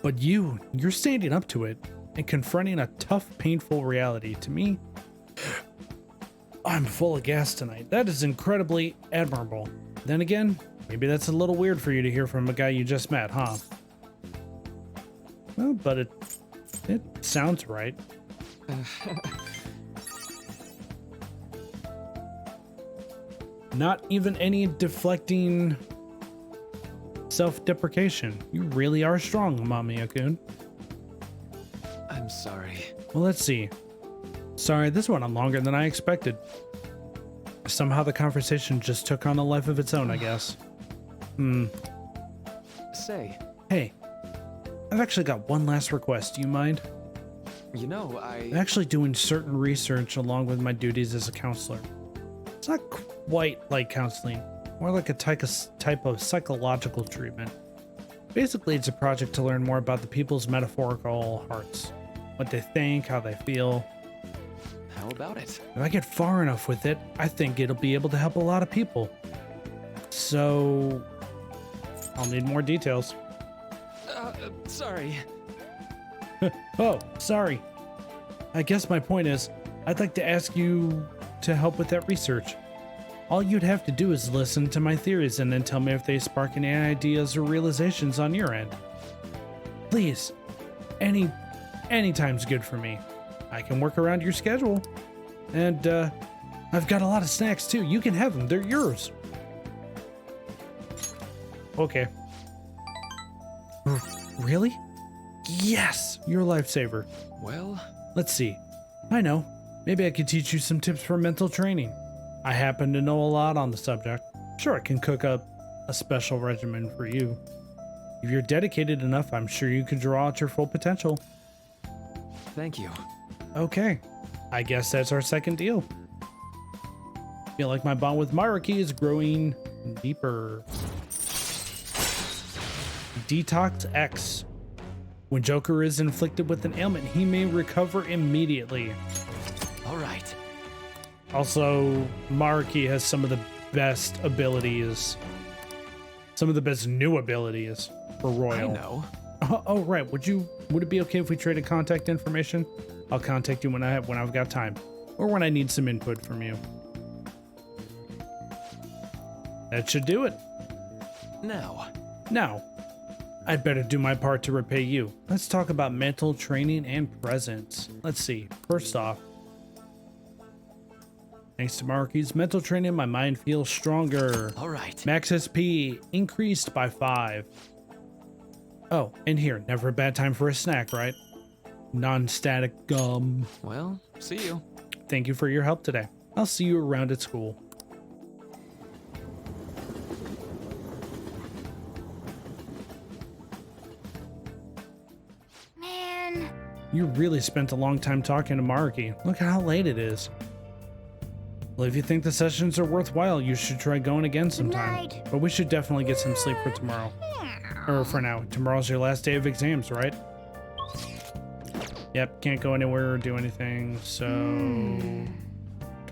But you're standing up to it and confronting a tough, painful reality. To me, I'm full of gas tonight. That is incredibly admirable. Then again, maybe that's a little weird for you to hear from a guy you just met, huh? Well, but it sounds right. Not even any deflecting self-deprecation. You really are strong, Mamiya-kun.
I'm sorry.
Well, let's see. Sorry, this went on longer than I expected. Somehow the conversation just took on a life of its own, I guess.
Say,
Hey, I've actually got one last request. Do you mind?
you know,
I'm actually doing certain research along with my duties as a counselor. It's not quite like counseling, more like a type of psychological treatment. Basically, it's a project to learn more about the people's metaphorical hearts. What they think, how they feel.
How about it?
If I get far enough with it, I think it'll be able to help a lot of people. So, I'll need more details.
Sorry.
Oh, sorry. I guess my point is, I'd like to ask you to help with that research. All you'd have to do is listen to my theories and then tell me if they spark any ideas or realizations on your end. Please, any time's good for me. I can work around your schedule. And, I've got a lot of snacks too. You can have them. They're yours. Okay. Really? Yes! You're a lifesaver.
Well,
Let's see. I know. Maybe I could teach you some tips for mental training. I happen to know a lot on the subject. Sure, I can cook up a special regimen for you. If you're dedicated enough, I'm sure you could draw out your full potential.
thank you.
Okay. I guess that's our second deal. Feel like my bond with Maruki is growing deeper. Detox X. When Joker is inflicted with an ailment, he may recover immediately.
All right.
Also, Maruki has some of the best abilities. Some of the best new abilities for Royal.
I know.
Oh, right. Would it be okay if we traded contact information? I'll contact you when I've got time, or when I need some input from you. That should do it. Now, I'd better do my part to repay you. Let's talk about mental training and presence. Let's see. First off, thanks to Maruki's mental training, my mind feels stronger.
All right.
Max SP increased by 5. Oh, and here, never a bad time for a snack, right? Non-static gum.
Well, see you.
Thank you for your help today. I'll see you around at school.
Man.
You really spent a long time talking to Maruki. Look at how late it is. Well, if you think the sessions are worthwhile, you should try going again sometime.
night.
But we should definitely get some sleep for tomorrow. Or for now. Tomorrow's your last day of exams, right? Yep, can't go anywhere or do anything, so...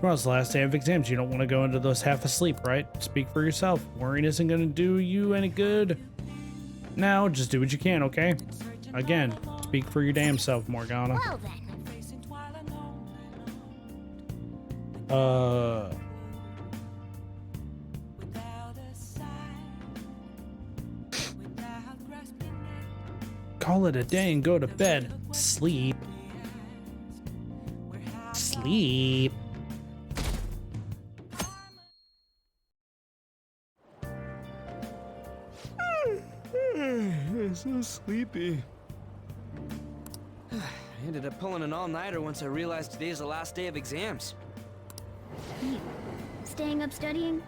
Tomorrow's the last day of exams. You don't want to go into those half asleep, right? Speak for yourself. Worrying isn't going to do you any good. Now, just do what you can, okay? Again, speak for your damn self, Morgana.
Well then.
Call it a day and go to bed. Sleep. Sleep.
I'm so sleepy. I ended up pulling an all-nighter once I realized today's the last day of exams.
Staying up studying?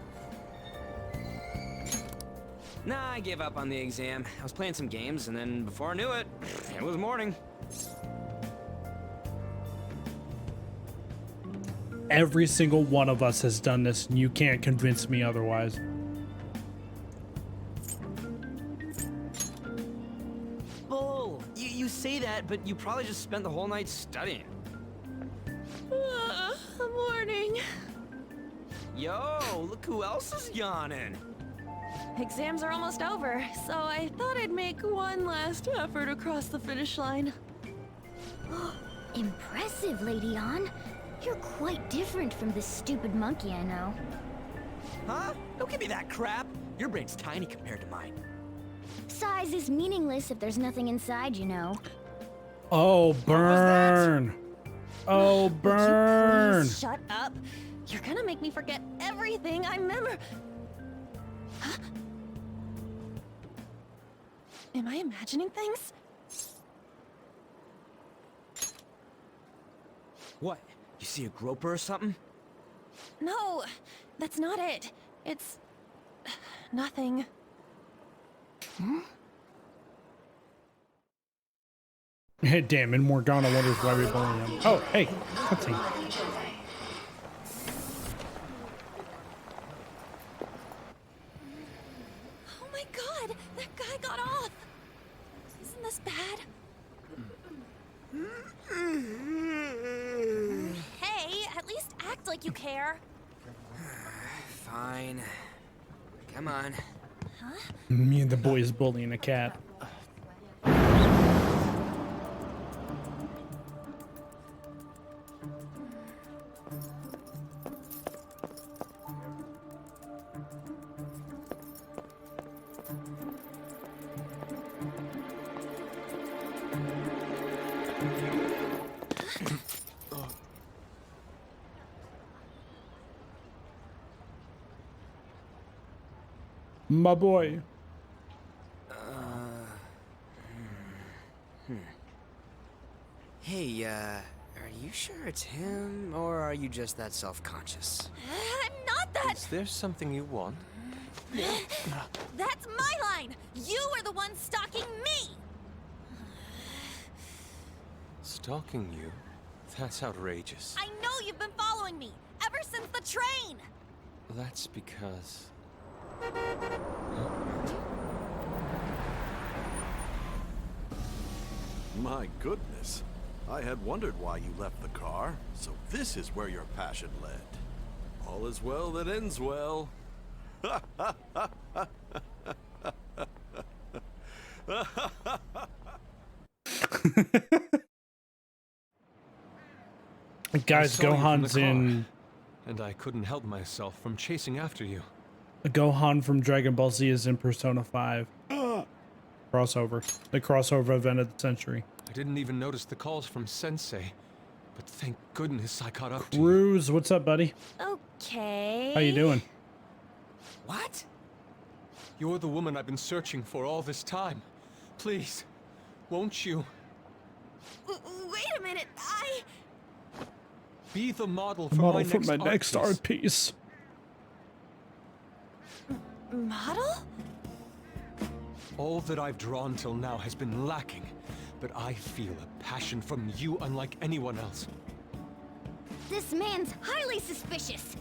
Nah, I gave up on the exam. I was playing some games, and then before I knew it, it was morning.
Every single one of us has done this, and you can't convince me otherwise.
Bull! You say that, but you probably just spent the whole night studying.
Morning.
Yo, look who else is yawning.
Exams are almost over, so I thought I'd make one last effort across the finish line.
Impressive, Lady Ann. You're quite different from this stupid monkey I know.
Huh? Don't give me that crap. Your brain's tiny compared to mine.
Size is meaningless if there's nothing inside, you know.
Oh, burn. Oh,
Would you
burn.
please shut up? You're gonna make me forget everything I remember. Huh? Am I imagining things?
What? You see a groper or something?
No, that's not it. It's nothing.
Damn, and Morgana wonders why we bully him. Oh, hey, cutscene.
Oh my god, that guy got off. Isn't this bad? Hey, at least act like you care.
Fine. Come on.
Me and the boys bullying a cat. My boy.
Hey, are you sure it's him, or are you just that self-conscious?
Not that!
Is there something you want?
That's my line! You are the one stalking me!
Stalking you? That's outrageous.
I know you've been following me, ever since the train!
That's because...
My goodness. I had wondered why you left the car, so this is where your passion led. All is well that ends well.
Guys, Gohan's in...
And I couldn't help myself from chasing after you.
Gohan from Dragon Ball Z is in Persona 5. Crossover. The crossover event of the century.
I didn't even notice the calls from Sensei, but thank goodness I caught up to you.
Cruz, what's up, buddy?
Okay.
How you doing?
What?
You're the woman I've been searching for all this time. Please, won't you?
Wait a minute,
Be the model for
Model
my
for
next
my
art
next
piece.
art piece.
Model?
All that I've drawn till now has been lacking, but I feel a passion from you unlike anyone else.
This man's highly suspicious.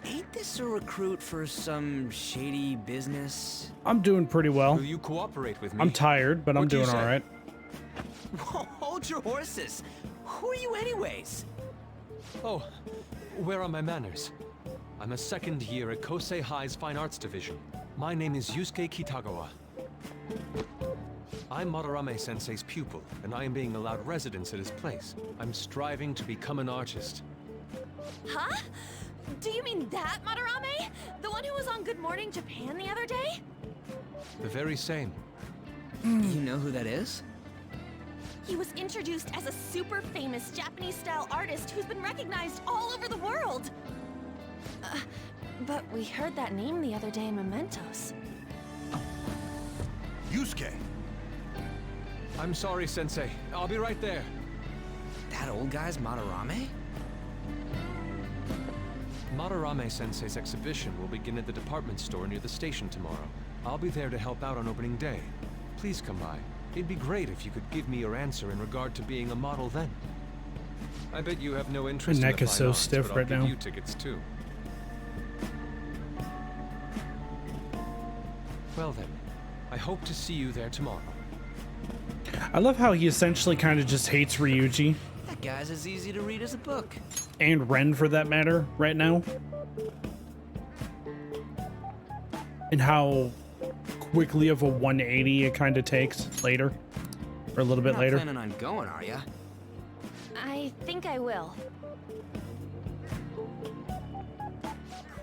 Ain't this a recruit for some shady business?
I'm doing pretty well.
Will you cooperate with me?
I'm tired, but I'm
What do you
doing all
say?
right.
Hold your horses. Who are you anyways?
Oh,
Where are my manners? I'm a second year at Kosei High's Fine Arts Division. My name is Yusuke Kitagawa. I'm Madarame-sensei's pupil, and I am being allowed residence at his place. I'm striving to become an artist.
Huh? Do you mean that Madarame? The one who was on Good Morning Japan the other day?
The very same.
You know who that is?
He was introduced as a super famous Japanese-style artist who's been recognized all over the world. But we heard that name the other day in Mementos.
Yusuke!
I'm sorry, Sensei. I'll be right there.
That old guy's Madarame?
Madarame-sensei's exhibition will begin at the department store near the station tomorrow. I'll be there to help out on opening day. Please come by. It'd be great if you could give me your answer in regard to being a model then. I bet you have no interest
My
in
neck
the
is
fine
so
arts,
stiff
but I'll
right
give
now.
you tickets too. Well then, I hope to see you there tomorrow.
I love how he essentially kind of just hates Ryuji,
That guy's as easy to read as a book.
and Ren for that matter, right now. And how quickly of a 180 it kind of takes later, or a little bit
You're not
later.
planning on going, are ya?
I think I will.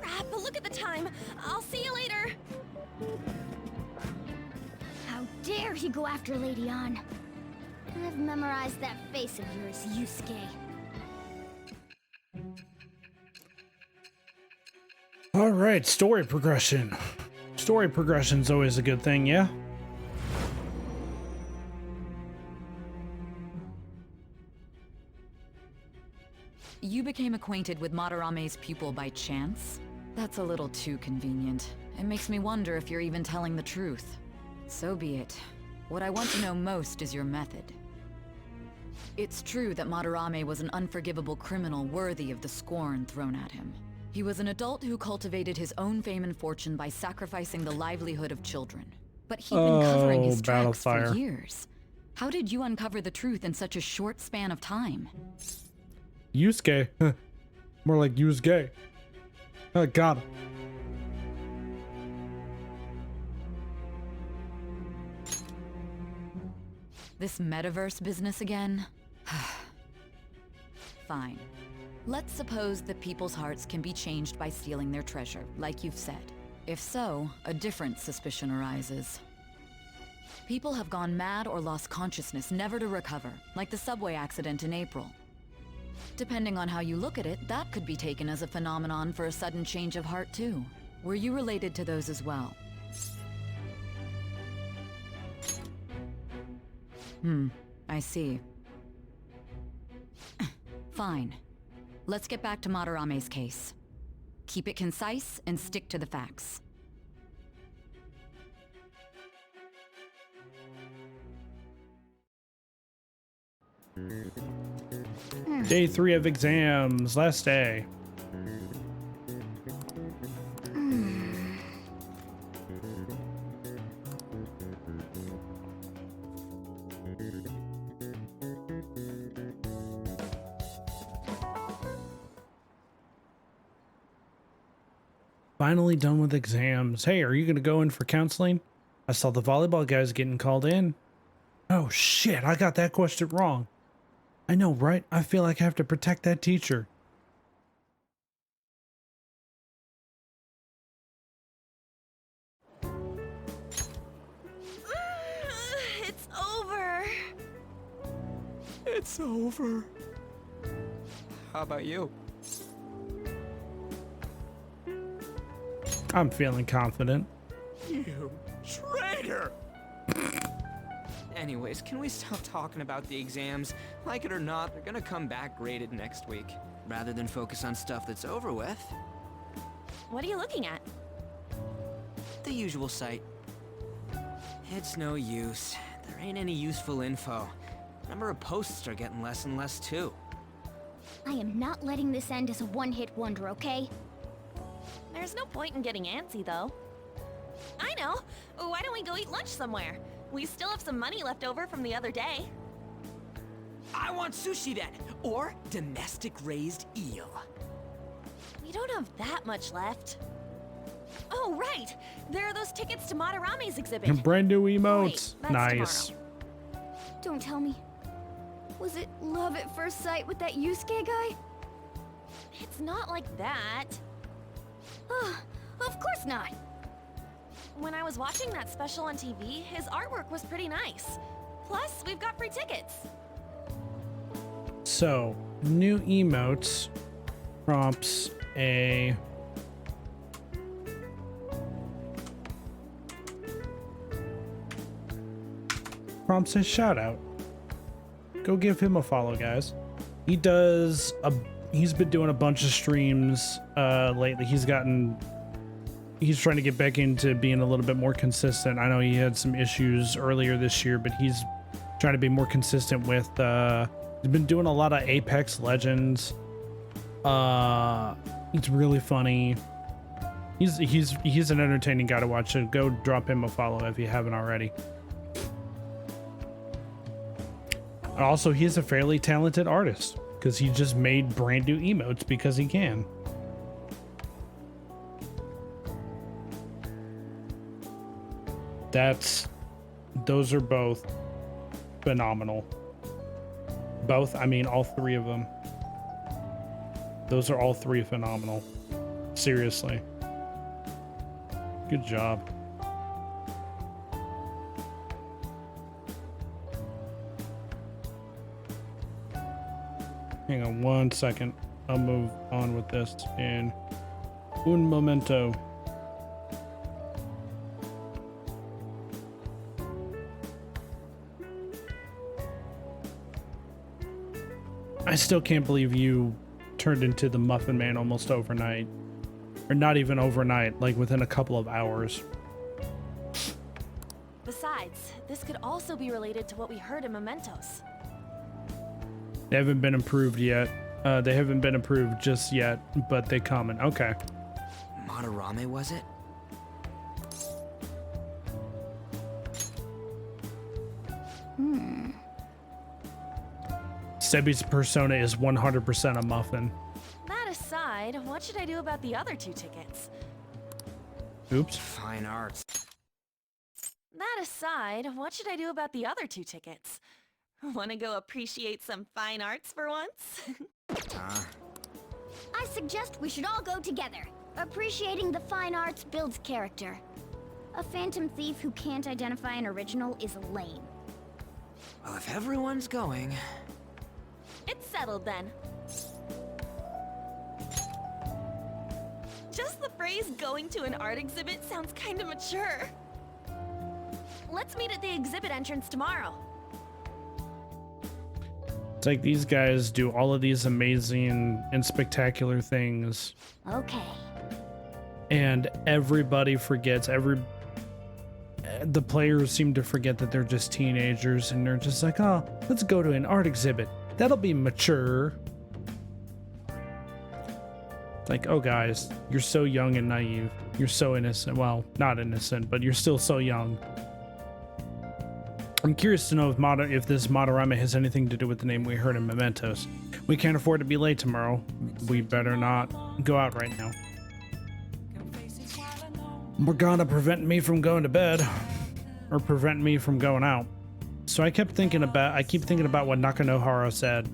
Crap, look at the time. I'll see you later.
How dare he go after Lady Ann? I've memorized that face of yours, Yusuke.
All right, story progression. Story progression's always a good thing, yeah?
You became acquainted with Madarame's pupil by chance? That's a little too convenient. It makes me wonder if you're even telling the truth. So be it. What I want to know most is your method. It's true that Madarame was an unforgivable criminal worthy of the scorn thrown at him. He was an adult who cultivated his own fame and fortune by sacrificing the livelihood of children. But he'd been covering his tracks for
Battlefire.
years. How did you uncover the truth in such a short span of time?
Yusuke. More like Yusuke. Oh, got him.
This metaverse business again? Fine. Let's suppose that people's hearts can be changed by stealing their treasure, like you've said. If so, a different suspicion arises. People have gone mad or lost consciousness, never to recover, like the subway accident in April. Depending on how you look at it, that could be taken as a phenomenon for a sudden change of heart too. Were you related to those as well? I see. Fine. Let's get back to Madarame's case. Keep it concise and stick to the facts.
Day 3 of exams, last day. Finally done with exams. Hey, are you gonna go in for counseling? I saw the volleyball guys getting called in. Oh shit, I got that question wrong. I know, right? I feel like I have to protect that teacher.
It's over.
It's over. How about you?
I'm feeling confident.
You traitor! Anyways, can we stop talking about the exams? Like it or not, they're gonna come back graded next week. Rather than focus on stuff that's over with.
What are you looking at?
The usual site. It's no use. There ain't any useful info. Number of posts are getting less and less too.
I am not letting this end as a one-hit wonder, okay?
There's no point in getting antsy, though. I know. Why don't we go eat lunch somewhere? We still have some money left over from the other day.
I want sushi then, or domestic raised eel.
We don't have that much left. Oh, right! There are those tickets to Madarame's exhibit.
Brand new
Wait,
emotes.
that's
Nice.
tomorrow.
Don't tell me. Was it love at first sight with that Yusuke guy?
It's not like that.
Of course not.
When I was watching that special on TV, his artwork was pretty nice. Plus, we've got free tickets.
So, new emotes prompts a shout out. Go give him a follow, guys. He's been doing a bunch of streams lately. He's trying to get back into being a little bit more consistent. I know he had some issues earlier this year, but he's trying to be more consistent with he's been doing a lot of Apex Legends. It's really funny. He's an entertaining guy to watch, so go drop him a follow if you haven't already. Also, he's a fairly talented artist because he just made brand new emotes because he can. Those are both phenomenal. Both, I mean, all three of them. Those are all three phenomenal. Seriously. Good job. Hang on one second. I'll move on with this in un momento. I still can't believe you turned into the Muffin Man almost overnight. Or not even overnight, like within a couple of hours.
Besides, this could also be related to what we heard in Mementos.
They haven't been improved yet. They haven't been approved just yet, but they comment. Okay.
Madarame, was it?
Sebi's persona is 100% a muffin.
That aside, what should I do about the other 2 tickets?
Oops.
Fine arts.
That aside, what should I do about the other 2 tickets? Want to go appreciate some fine arts for once?
I suggest we should all go together. Appreciating the fine arts builds character. A phantom thief who can't identify an original is lame.
Well, if everyone's going...
It's settled then. Just the phrase going to an art exhibit sounds kinda mature. Let's meet at the exhibit entrance tomorrow.
It's like these guys do all of these amazing and spectacular things.
Okay.
And everybody forgets, the players seem to forget that they're just teenagers and they're just like, oh, let's go to an art exhibit. That'll be mature. Like, oh guys, you're so young and naive. You're so innocent. Well, not innocent, but you're still so young. I'm curious to know if this Madarame has anything to do with the name we heard in Mementos. We can't afford to be late tomorrow. We better not go out right now. Morgana prevented me from going to bed, or prevent me from going out. So I keep thinking about what Nakanohara said.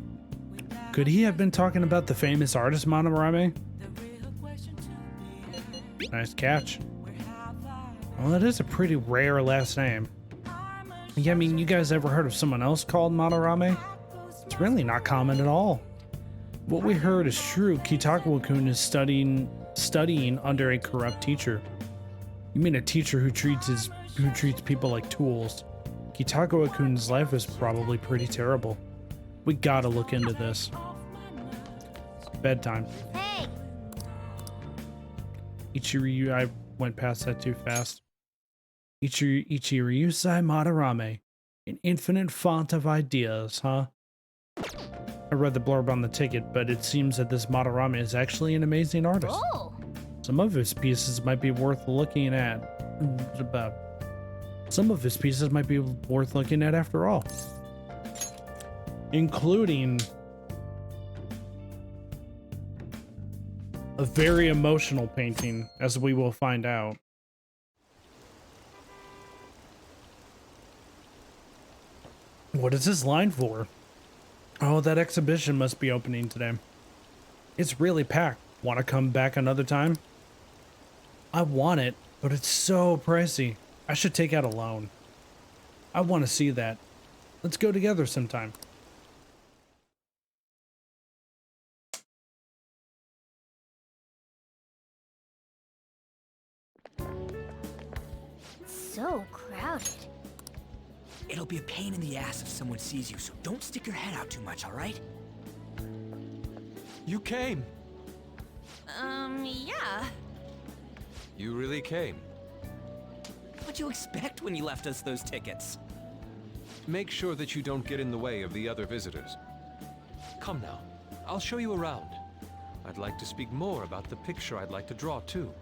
Could he have been talking about the famous artist Madarame? Nice catch. Well, it is a pretty rare last name. Yeah, I mean, you guys ever heard of someone else called Madarame? It's really not common at all. What we heard is true. Kitagawa-kun is studying under a corrupt teacher. You mean a teacher who treats people like tools? Kitagawa-kun's life is probably pretty terrible. We gotta look into this. Bedtime.
Hey!
Ichiryu, I went past that too fast. Ichiryusai Madarame. An infinite font of ideas, huh? I read the blurb on the ticket, but it seems that this Madarame is actually an amazing artist.
Oh!
Some of his pieces might be worth looking at. Some of his pieces might be worth looking at after all. A very emotional painting, as we will find out. What is this line for? Oh, that exhibition must be opening today. It's really packed. Want to come back another time? I want it, but it's so pricey. I should take out a loan. I want to see that. Let's go together sometime.
So crowded.
It'll be a pain in the ass if someone sees you, so don't stick your head out too much, all right?
You came.
Yeah.
You really came.
What'd you expect when you left us those tickets?
Make sure that you don't get in the way of the other visitors. Come now, I'll show you around. I'd like to speak more about the picture I'd like to draw too.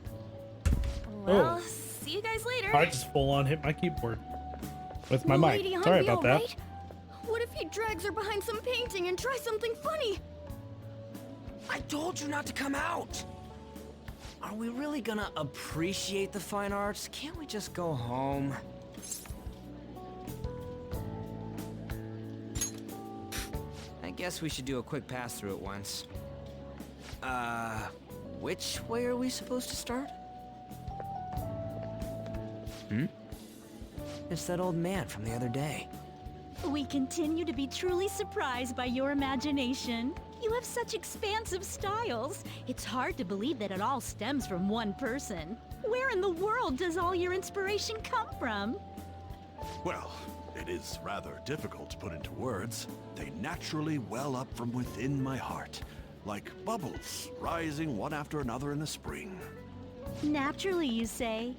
Well, see you guys later.
I just full on hit my keyboard with my
Will
mic.
Lady Hunt
Sorry
be
about that.
alright? What if he drags her behind some painting and tries something funny?
I told you not to come out! Are we really gonna appreciate the fine arts? Can't we just go home? I guess we should do a quick pass-through at once. Which way are we supposed to start? It's that old man from the other day.
We continue to be truly surprised by your imagination. You have such expansive styles. It's hard to believe that it all stems from one person. Where in the world does all your inspiration come from?
Well, it is rather difficult to put into words. They naturally well up from within my heart, like bubbles rising one after another in the spring.
Naturally, you say.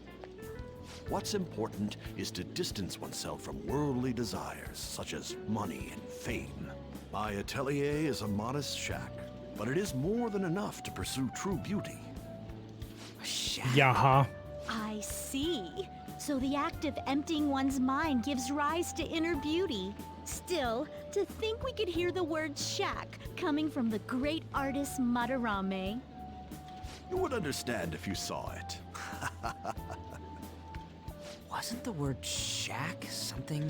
What's important is to distance oneself from worldly desires, such as money and fame. My atelier is a modest shack, but it is more than enough to pursue true beauty.
A shack?
Yaha.
I see. So the act of emptying one's mind gives rise to inner beauty. Still, to think we could hear the word shack coming from the great artist Madarame.
You would understand if you saw it.
Wasn't the word shack something?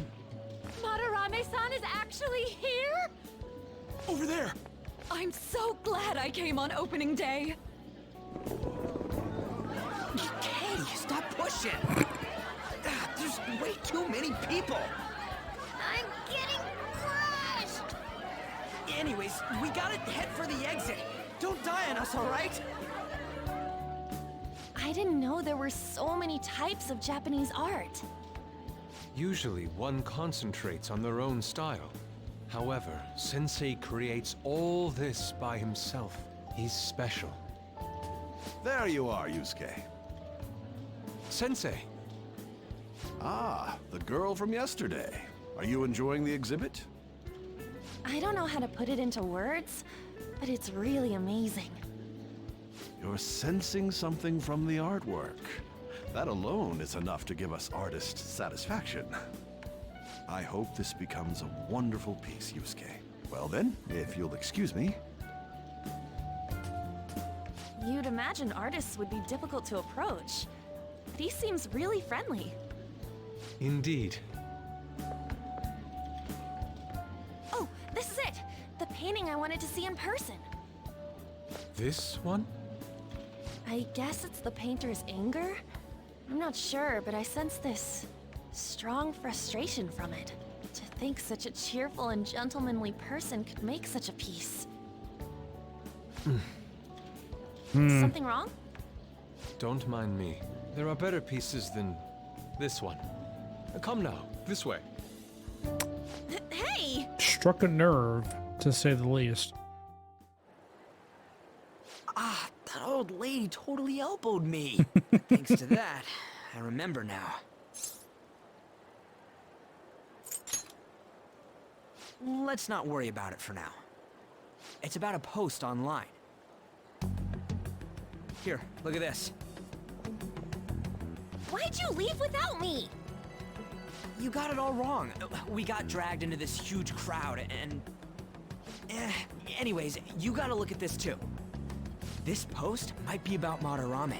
Madarame-san is actually here?
Over there!
I'm so glad I came on opening day.
Hey, stop pushing! There's way too many people!
I'm getting crushed!
Anyways, we gotta head for the exit. Don't die on us, all right?
I didn't know there were so many types of Japanese art.
Usually, one concentrates on their own style. However, Sensei creates all this by himself. He's special.
There you are, Yusuke.
Sensei!
Ah, the girl from yesterday. Are you enjoying the exhibit?
I don't know how to put it into words, but it's really amazing.
You're sensing something from the artwork. That alone is enough to give us artist satisfaction. I hope this becomes a wonderful piece, Yusuke. Well then, if you'll excuse me.
You'd imagine artists would be difficult to approach, but he seems really friendly.
Indeed.
Oh, this is it! The painting I wanted to see in person.
This one?
I guess it's the painter's anger? I'm not sure, but I sense this strong frustration from it. To think such a cheerful and gentlemanly person could make such a piece. Something wrong?
Don't mind me. There are better pieces than this one. Come now, this way.
Hey!
Struck a nerve, to say the least.
Ah, that old lady totally elbowed me. Thanks to that, I remember now. Let's not worry about it for now. It's about a post online. Here, look at this.
Why'd you leave without me?
You got it all wrong. We got dragged into this huge crowd and... anyways, you gotta look at this too. This post might be about Madarame.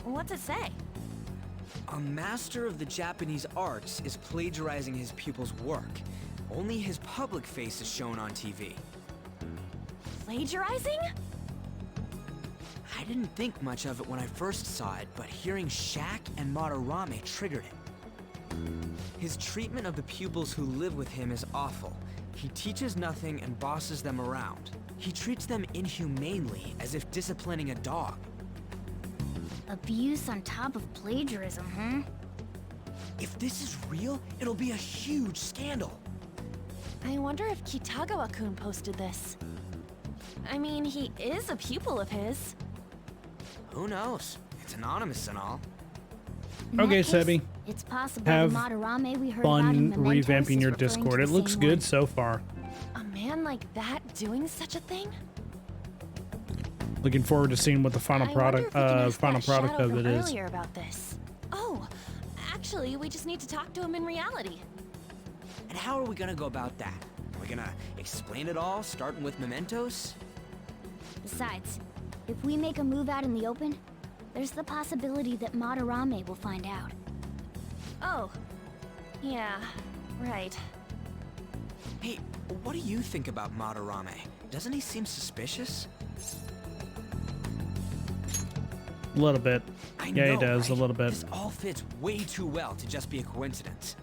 What's it say?
A master of the Japanese arts is plagiarizing his pupil's work. Only his public face is shown on TV.
Plagiarizing?
I didn't think much of it when I first saw it, but hearing Shaq and Madarame triggered it. His treatment of the pupils who live with him is awful. He teaches nothing and bosses them around. He treats them inhumanely, as if disciplining a dog.
Abuse on top of plagiarism, huh?
If this is real, it'll be a huge scandal.
I wonder if Kitagawa-kun posted this. I mean, he is a pupil of his.
Who knows? It's anonymous and all.
Okay, Sebi.
It's possible
Have
the Madarame we heard about in
fun
Mementos
revamping
is
your
referring to
Discord.
the
It looks
same
good
one.
so far.
A man like that doing such a thing?
Looking forward to seeing what the final product of it is.
Earlier about this. Oh, actually, we just need to talk to him in reality.
And how are we gonna go about that? Are we gonna explain it all, starting with Mementos?
Besides, if we make a move out in the open, there's the possibility that Madarame will find out.
Oh, yeah, right.
Hey, what do you think about Madarame? Doesn't he seem suspicious?
A little bit.
I
Yeah,
know,
he does,
right?
a little bit.
This all fits way too well to just be a coincidence.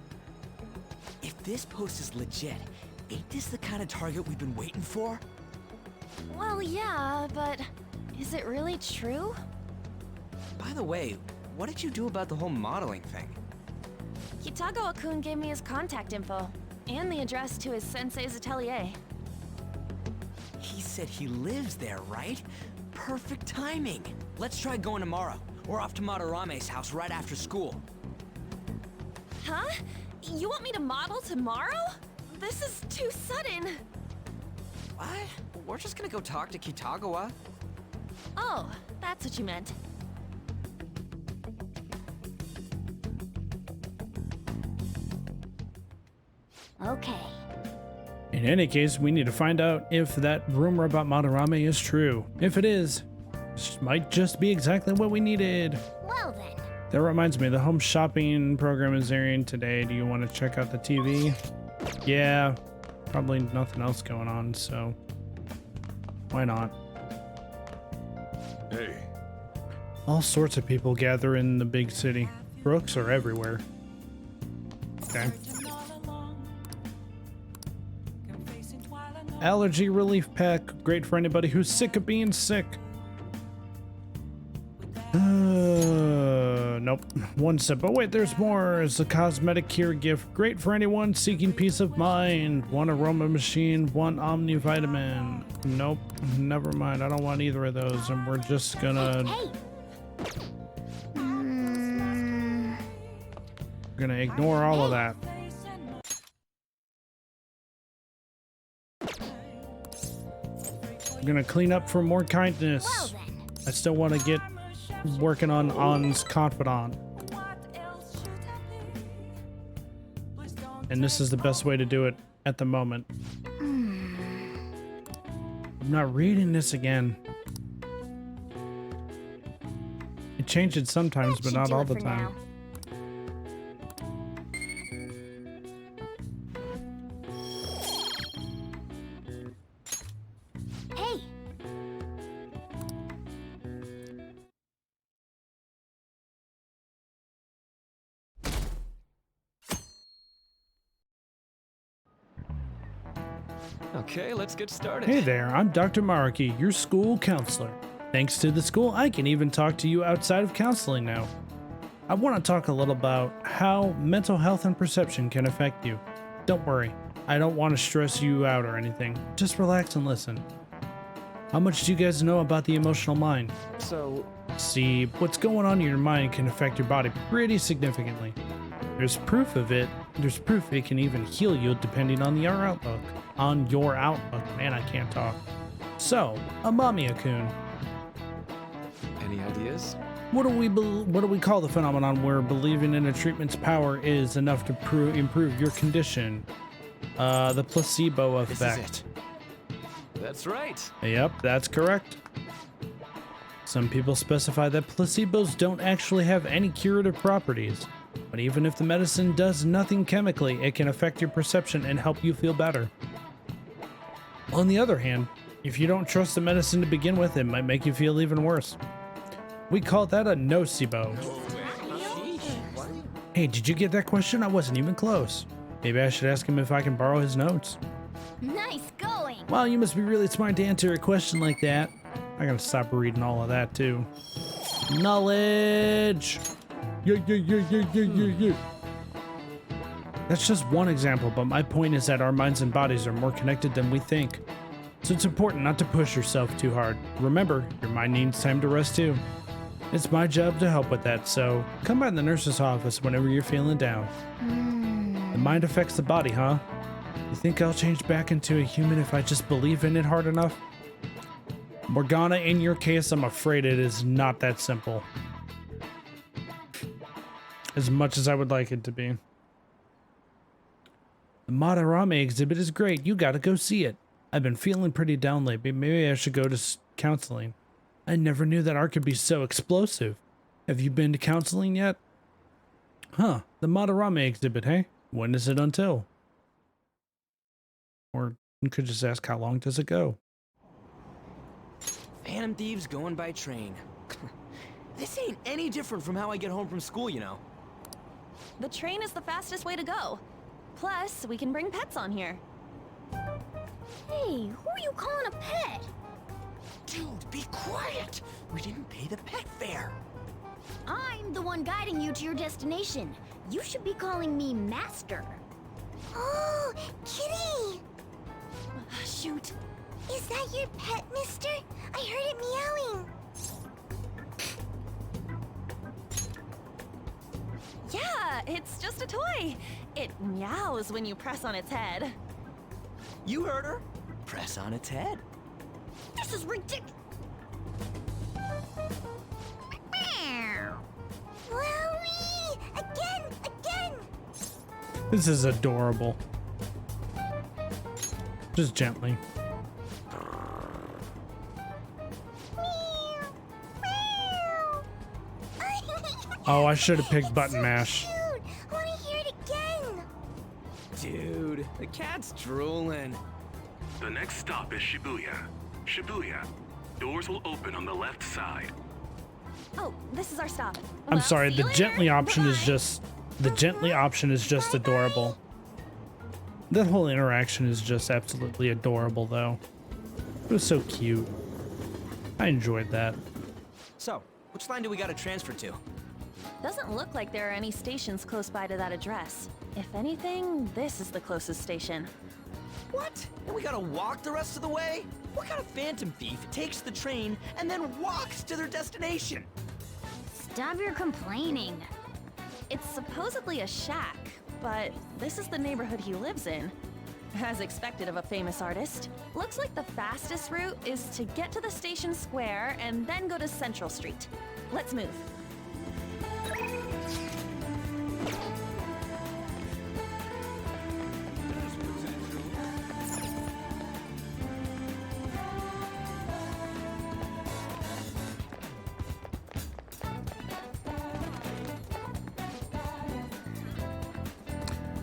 If this post is legit, ain't this the kind of target we've been waiting for?
Well, yeah, but is it really true?
By the way, what did you do about the whole modeling thing?
Kitagawa-kun gave me his contact info, and the address to his sensei's atelier.
He said he lives there, right? Perfect timing. Let's try going tomorrow. We're off to Madarame's house right after school.
Huh? You want me to model tomorrow? This is too sudden.
What? We're just gonna go talk to Kitagawa.
Oh, that's what you meant.
Okay.
In any case, we need to find out if that rumor about Madarame is true. If it is, this might just be exactly what we needed.
Well then.
That reminds me, the home shopping program is airing today. Do you want to check out the TV? Yeah, probably nothing else going on, so why not?
Hey,
All sorts of people gather in the big city. Brooks are everywhere. Okay. Allergy relief pack, great for anybody who's sick of being sick. Nope. One sip. Oh wait, there's more. It's a cosmetic cure gift, great for anyone seeking peace of mind. One aroma machine, one omnivitamin. Nope. Never mind. I don't want either of those, and we're just gonna.
Hey.
We're gonna ignore all of that. I'm gonna clean up for more kindness.
Well then.
I still want to get working on On's confidant. And this is the best way to do it at the moment. I'm not reading this again. It changes sometimes, but not all the time.
Hey.
Okay, let's get started.
Hey there, I'm Dr. Maraki, your school counselor. Thanks to the school, I can even talk to you outside of counseling now. I want to talk a little about how mental health and perception can affect you. Don't worry, I don't want to stress you out or anything. Just relax and listen. How much do you guys know about the emotional mind?
So,
See, what's going on in your mind can affect your body pretty significantly. There's proof of it. There's proof it can even heal you depending on your outlook. Man, I can't talk. So, Amamiya-kun,
any ideas?
what do we call the phenomenon where believing in a treatment's power is enough to improve your condition? The placebo
This
effect.
is it.
That's right.
Yep, that's correct. Some people specify that placebos don't actually have any curative properties, but even if the medicine does nothing chemically, it can affect your perception and help you feel better. On the other hand, if you don't trust the medicine to begin with, it might make you feel even worse. We call that a nocebo. Hey, did you get that question? I wasn't even close. Maybe I should ask him if I can borrow his notes.
Nice going.
Wow, you must be really smart to answer a question like that. I gotta stop reading all of that too. Knowledge! Yeah. That's just one example, but my point is that our minds and bodies are more connected than we think. So it's important not to push yourself too hard. Remember, your mind needs time to rest too. It's my job to help with that, so come by the nurse's office whenever you're feeling down. The mind affects the body, huh? You think I'll change back into a human if I just believe in it hard enough? Morgana, in your case, I'm afraid it is not that simple. As much as I would like it to be. The Madarame exhibit is great. You gotta go see it. I've been feeling pretty down lately. Maybe I should go to counseling. I never knew that art could be so explosive. Have you been to counseling yet? Huh, the Madarame exhibit, hey? When is it until? Or you could just ask, how long does it go?
Phantom Thieves going by train. This ain't any different from how I get home from school, you know.
The train is the fastest way to go. Plus, we can bring pets on here.
Hey, who are you calling a pet?
Dude, be quiet! We didn't pay the pet fare.
I'm the one guiding you to your destination. You should be calling me Master. Oh, Kitty!
Shoot.
Is that your pet, mister? I heard it meowing.
Yeah, it's just a toy. It meows when you press on its head.
You heard her. Press on its head.
This is ridiculous. Wowie! Again!
This is adorable. Just gently. Oh, I should have picked button mash.
I want to hear it again.
Dude, the cat's drooling.
The next stop is Shibuya. Shibuya. Doors will open on the left side.
Oh, this is our stop.
I'm
Well,
sorry,
see
the
you later.
gently option is
Bye-bye.
just adorable. That whole interaction is just absolutely adorable though. It was so cute. I enjoyed that.
So, which line do we gotta transfer to?
Doesn't look like there are any stations close by to that address. If anything, this is the closest station.
What? And we gotta walk the rest of the way? What kind of phantom thief takes the train and then walks to their destination?
Stop your complaining.
It's supposedly a shack, but this is the neighborhood he lives in. As expected of a famous artist. Looks like the fastest route is to get to the station square and then go to Central Street. Let's move.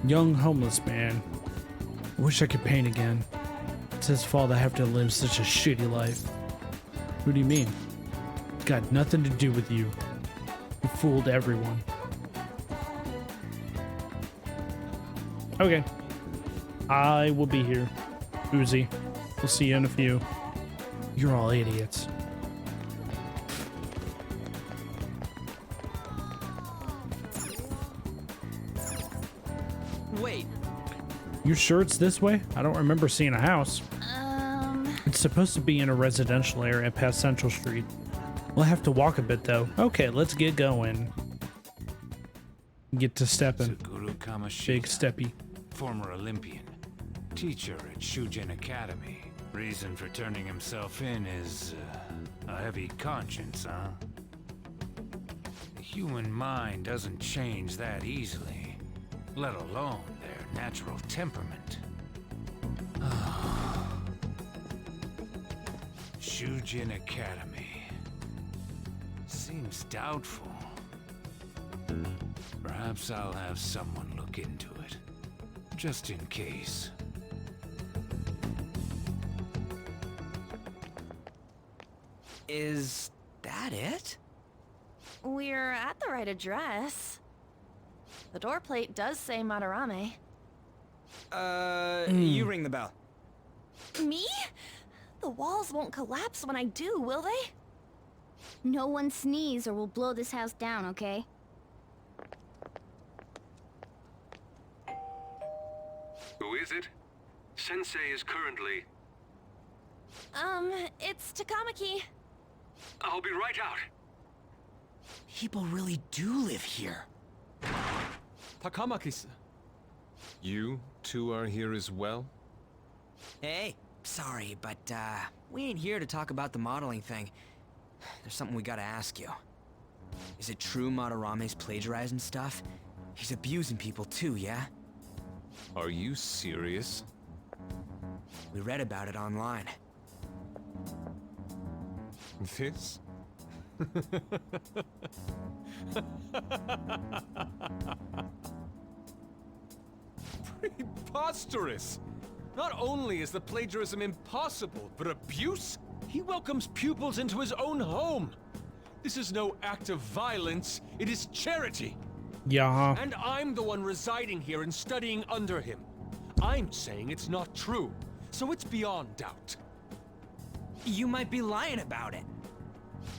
Young homeless man. I wish I could paint again. It's his fault I have to live such a shitty life. What do you mean? Got nothing to do with you. You fooled everyone. Okay. I will be here. Uzi. We'll see you in a few. You're all idiots.
Wait.
You sure it's this way? I don't remember seeing a house. It's supposed to be in a residential area past Central Street. We'll have to walk a bit though. Okay, let's get going. Get to stepping.
Suguru Kamoshida,
Big steppy.
former Olympian, teacher at Shujin Academy. Reason for turning himself in is a heavy conscience, huh? The human mind doesn't change that easily, let alone their natural temperament. Shujin Academy. Seems doubtful. Perhaps I'll have someone look into it. Just in case.
Is that it?
We're at the right address. The door plate does say Madarame.
You ring the bell.
Me? The walls won't collapse when I do, will they?
No one sneeze or we'll blow this house down, okay?
Who is it? Sensei is currently...
It's Takamaki.
I'll be right out.
People really do live here.
Takamaki-san. You two are here as well?
Hey, sorry, but, we ain't here to talk about the modeling thing. There's something we gotta ask you. Is it true Madarame's plagiarizing stuff? He's abusing people too, yeah?
Are you serious?
We read about it online.
This? Preposterous! Not only is the plagiarism impossible, but abuse? He welcomes pupils into his own home! This is no act of violence, it is charity!
Yeah.
And I'm the one residing here and studying under him. I'm saying it's not true, so it's beyond doubt.
You might be lying about it.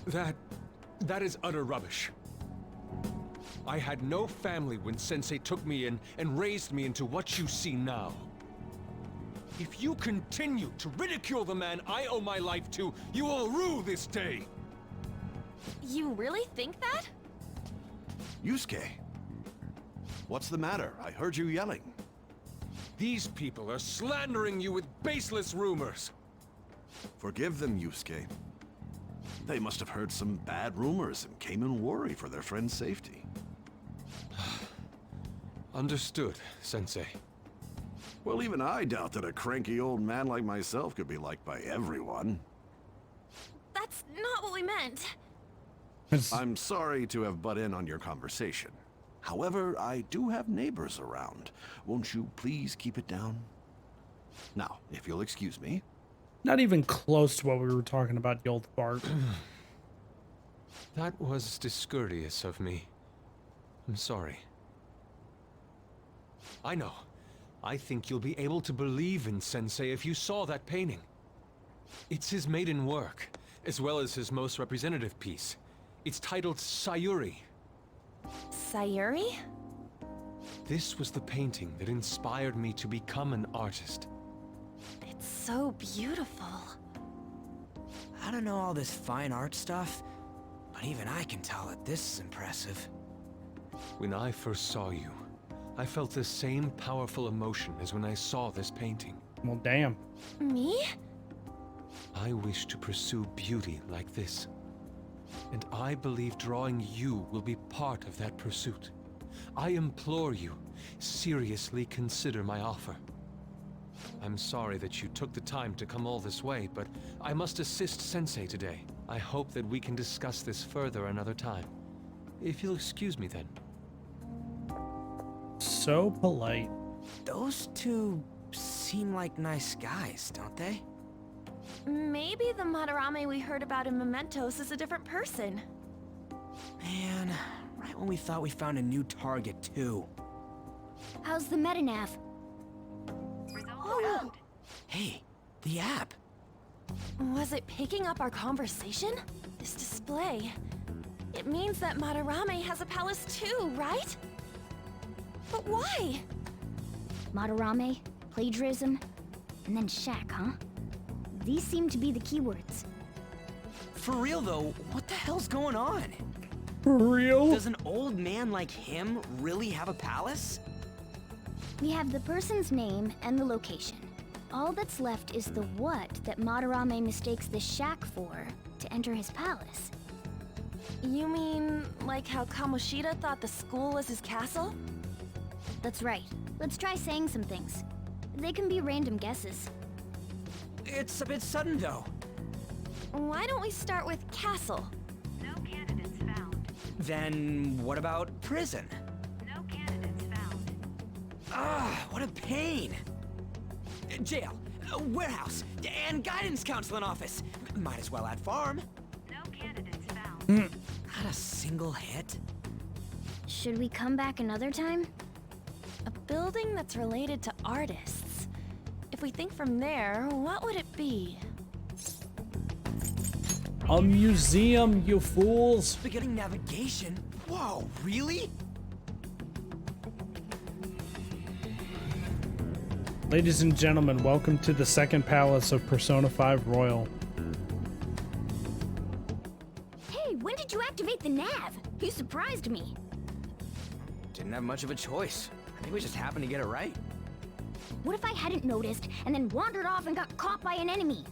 That is utter rubbish. I had no family when Sensei took me in and raised me into what you see now. If you continue to ridicule the man I owe my life to, you will rue this day!
You really think that?
Yusuke, what's the matter? I heard you yelling.
These people are slandering you with baseless rumors.
Forgive them, Yusuke. They must have heard some bad rumors and came in worry for their friend's safety.
Understood, Sensei.
Well, even I doubt that a cranky old man like myself could be liked by everyone.
That's not what we meant.
I'm sorry to have butt in on your conversation. However, I do have neighbors around. Won't you please keep it down? Now, if you'll excuse me.
Not even close to what we were talking about, the old fart.
That was discourteous of me. I'm sorry. I know. I think you'll be able to believe in Sensei if you saw that painting. It's his maiden work, as well as his most representative piece. It's titled Sayuri.
Sayuri?
This was the painting that inspired me to become an artist.
It's so beautiful.
I don't know all this fine art stuff, but even I can tell that this is impressive.
When I first saw you, I felt the same powerful emotion as when I saw this painting.
Well, damn.
Me?
I wish to pursue beauty like this. And I believe drawing you will be part of that pursuit. I implore you, seriously consider my offer. I'm sorry that you took the time to come all this way, but I must assist Sensei today. I hope that we can discuss this further another time. If you'll excuse me then.
So polite.
Those two seem like nice guys, don't they?
Maybe the Madarame we heard about in Mementos is a different person.
Man, right when we thought we found a new target, too.
How's the Metanav?
Oh,
Hey, the app.
was it picking up our conversation? This display. It means that Madarame has a palace too, right? But why?
Madarame, plagiarism, and then Shaq, huh? These seem to be the keywords.
For real, though, what the hell's going on?
For real?
Does an old man like him really have a palace?
We have the person's name and the location. All that's left is the what that Madarame mistakes the shack for to enter his palace.
You mean, like how Kamoshida thought the school was his castle?
That's right. Let's try saying some things. They can be random guesses.
It's a bit sudden, though.
Why don't we start with castle?
No candidates found.
Then what about prison?
No candidates found.
Ah, what a pain. Jail, warehouse, and guidance counseling office. Might as well add farm.
No candidates found.
Not a single hit.
Should we come back another time?
A building that's related to artists. If we think from there, what would it be?
A museum, you fools!
Beginning navigation? Whoa, really?
Ladies and gentlemen, welcome to the second palace of Persona 5 Royal.
Hey, when did you activate the nav? You surprised me.
Didn't have much of a choice. I think we just happened to get it right.
What if I hadn't noticed and then wandered off and got caught by an enemy?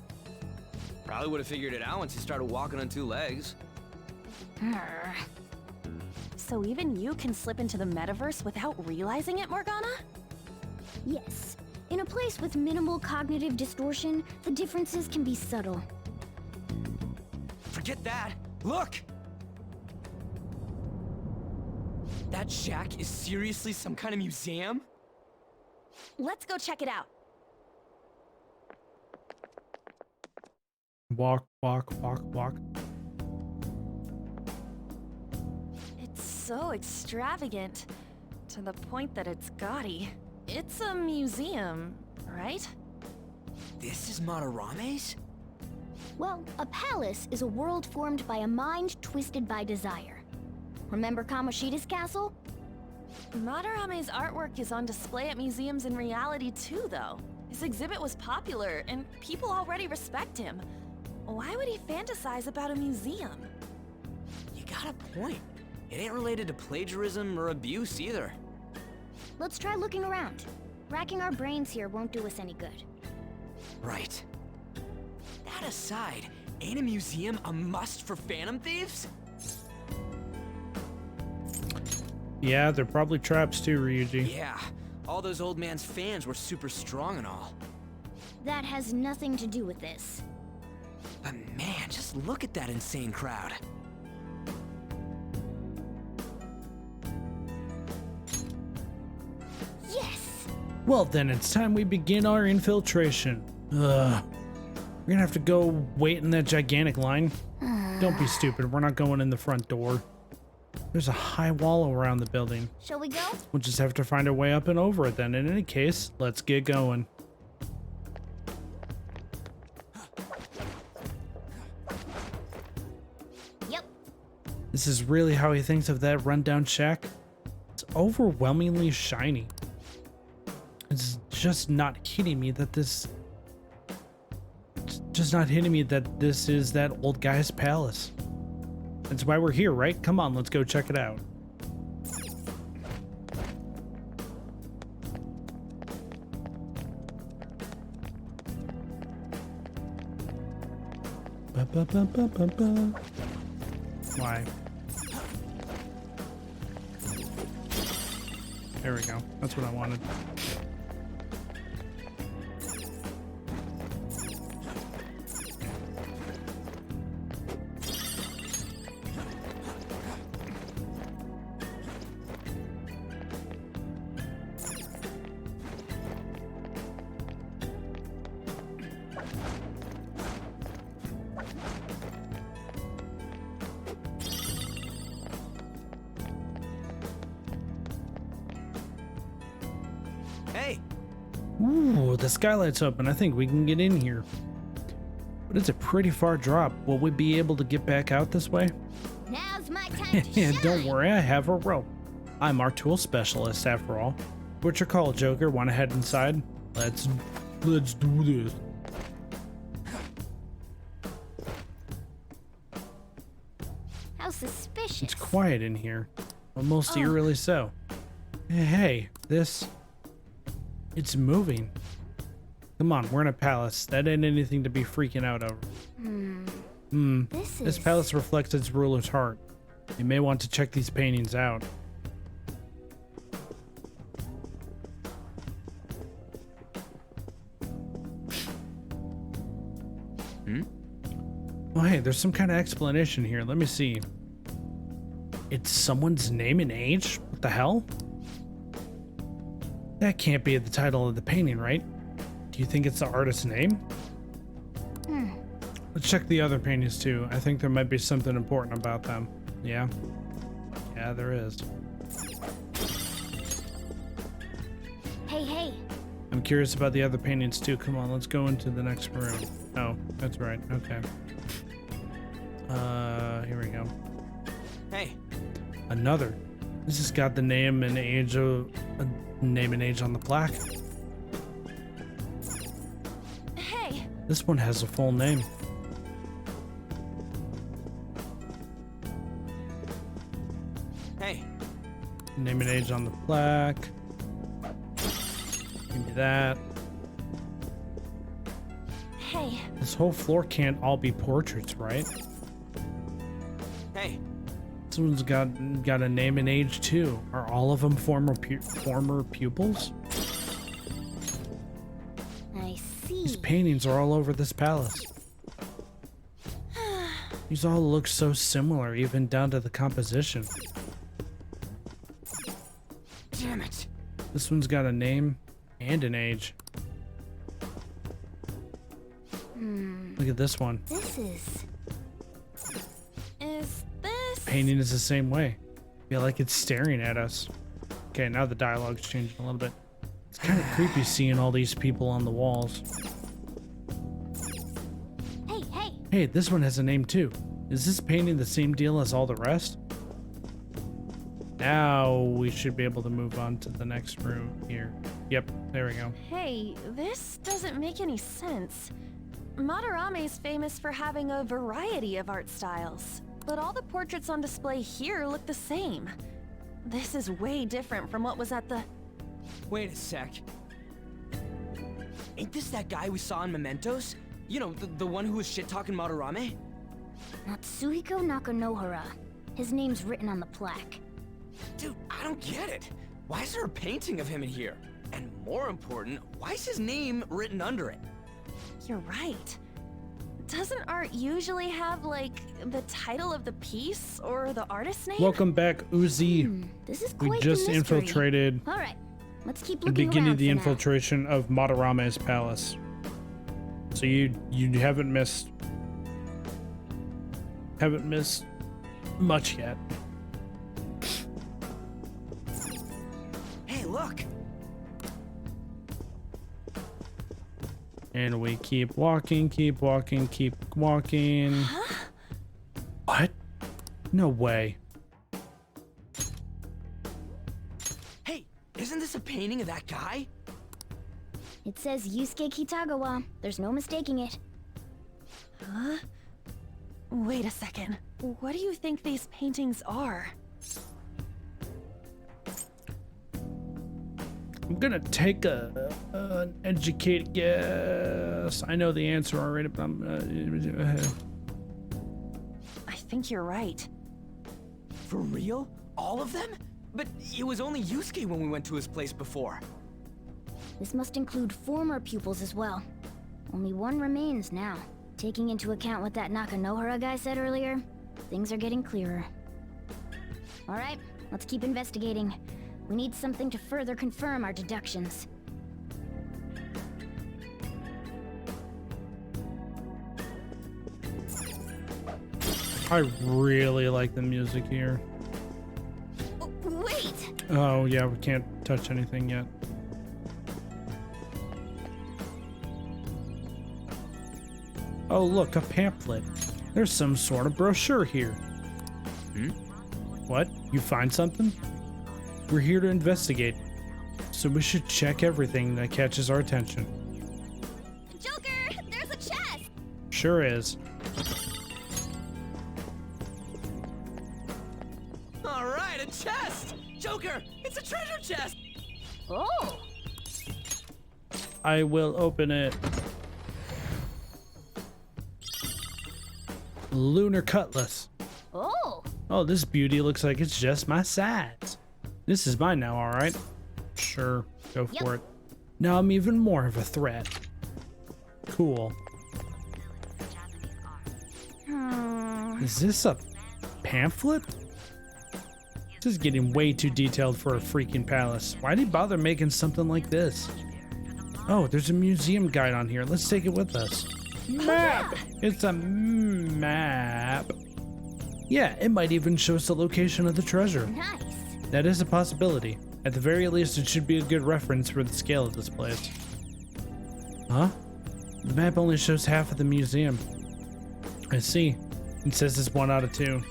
Probably would have figured it out once you started walking on two legs.
Arr.
So even you can slip into the metaverse without realizing it, Morgana?
Yes. In a place with minimal cognitive distortion, the differences can be subtle.
Forget that. Look! That shack is seriously some kind of museum?
Let's go check it out.
Walk, walk, walk, walk.
It's so extravagant, to the point that it's gaudy. It's a museum, right?
This is Madarame's?
Well, a palace is a world formed by a mind twisted by desire. Remember Kamoshida's castle?
Madarame's artwork is on display at museums in reality too, though. His exhibit was popular, and people already respect him. Why would he fantasize about a museum?
You got a point. It ain't related to plagiarism or abuse either.
Let's try looking around. Racking our brains here won't do us any good.
Right. That aside, ain't a museum a must for Phantom Thieves?
Yeah, they're probably traps too, Ryuji.
Yeah, all those old man's fans were super strong and all.
That has nothing to do with this.
But man, just look at that insane crowd.
Yes!
Well then, it's time we begin our infiltration. Ugh. We're gonna have to go wait in that gigantic line. Don't be stupid, we're not going in the front door. There's a high wall around the building.
Shall we go?
We'll just have to find our way up and over it then. In any case, let's get going.
Yep.
This is really how he thinks of that rundown shack? It's overwhelmingly shiny. It's just not hitting me that this... It's just not hitting me that this is that old guy's palace. That's why we're here, right? Come on, let's go check it out. Ba, ba, ba, ba, ba, ba. Why? There we go. That's what I wanted.
Hey!
Ooh, the skylight's open. I think we can get in here. But it's a pretty far drop. Will we be able to get back out this way?
Now's my time to shine.
Don't worry, I have a rope. I'm our tool specialist after all. What's your call, Joker? Wanna head inside? Let's do this.
How suspicious.
It's quiet in here. Almost eerily so. Hey, this... It's moving. Come on, we're in a palace. That ain't anything to be freaking out over. This palace reflects its ruler's heart. You may want to check these paintings out. Oh, hey, there's some kind of explanation here. Let me see. It's someone's name and age? What the hell? That can't be the title of the painting, right? Do you think it's the artist's name? Let's check the other paintings too. I think there might be something important about them. Yeah? Yeah, there is.
Hey.
I'm curious about the other paintings too. Come on, let's go into the next room. Oh, that's right. Okay. Here we go.
Hey.
Another. This has got the name and age of name and age on the plaque.
Hey.
This one has a full name.
Hey.
Name and age on the plaque. Give me that.
Hey.
This whole floor can't all be portraits, right?
Hey.
This one's got a name and age too. Are all of them former pupils?
I see.
These paintings are all over this palace. These all look so similar, even down to the composition.
Damn it.
This one's got a name and an age. Look at this one.
This is
this?
Painting is the same way. Feel like it's staring at us. Okay, now the dialogue's changing a little bit. It's kind of creepy seeing all these people on the walls.
Hey.
Hey, this one has a name too. Is this painting the same deal as all the rest? Now we should be able to move on to the next room here. Yep, there we go.
Hey, this doesn't make any sense. Madarame is famous for having a variety of art styles, but all the portraits on display here look the same. This is way different from what was at the...
Wait a sec. Ain't this that guy we saw in Mementos? You know, the one who was shit-talking Madarame?
Natsuhiko Nakanohara. His name's written on the plaque.
Dude, I don't get it. Why is there a painting of him in here? And more important, why is his name written under it?
You're right. Doesn't art usually have, like, the title of the piece or the artist's name?
Welcome back, Uzi.
This is
We
quite
just
the mystery.
infiltrated
All right, let's keep
the
looking
beginning
around
of the
for now.
infiltration of Madarame's palace. So you haven't missed much yet.
Hey, look!
And we keep walking, keep walking, keep walking.
Huh?
What? No way.
Hey, isn't this a painting of that guy?
It says Yusuke Kitagawa. There's no mistaking it.
Huh? Wait a second. What do you think these paintings are?
I'm gonna take an educated guess. I know the answer already, but
I think you're right.
For real? All of them? But it was only Yusuke when we went to his place before.
This must include former pupils as well. Only one remains now. Taking into account what that Nakanohara guy said earlier, things are getting clearer. All right, let's keep investigating. We need something to further confirm our deductions.
I really like the music here.
Wait!
Oh yeah, we can't touch anything yet. Oh look, a pamphlet. There's some sort of brochure here. What? You find something? We're here to investigate, so we should check everything that catches our attention.
Joker! There's a chest!
Sure is.
Alright, a chest! Joker, it's a treasure chest!
Oh!
I will open it. Lunar Cutlass.
Oh!
Oh, this beauty looks like it's just my size. This is mine now, alright? Sure, go for it. Now I'm even more of a threat. Cool. Is this a pamphlet? This is getting way too detailed for a freaking palace. Why'd he bother making something like this? Oh, there's a museum guide on here. Let's take it with us. Map! It's a map. Yeah, it might even show us the location of the treasure.
Nice.
That is a possibility. At the very least, it should be a good reference for the scale of this place. Huh? The map only shows half of the museum. I see. It says it's 1 out of 2.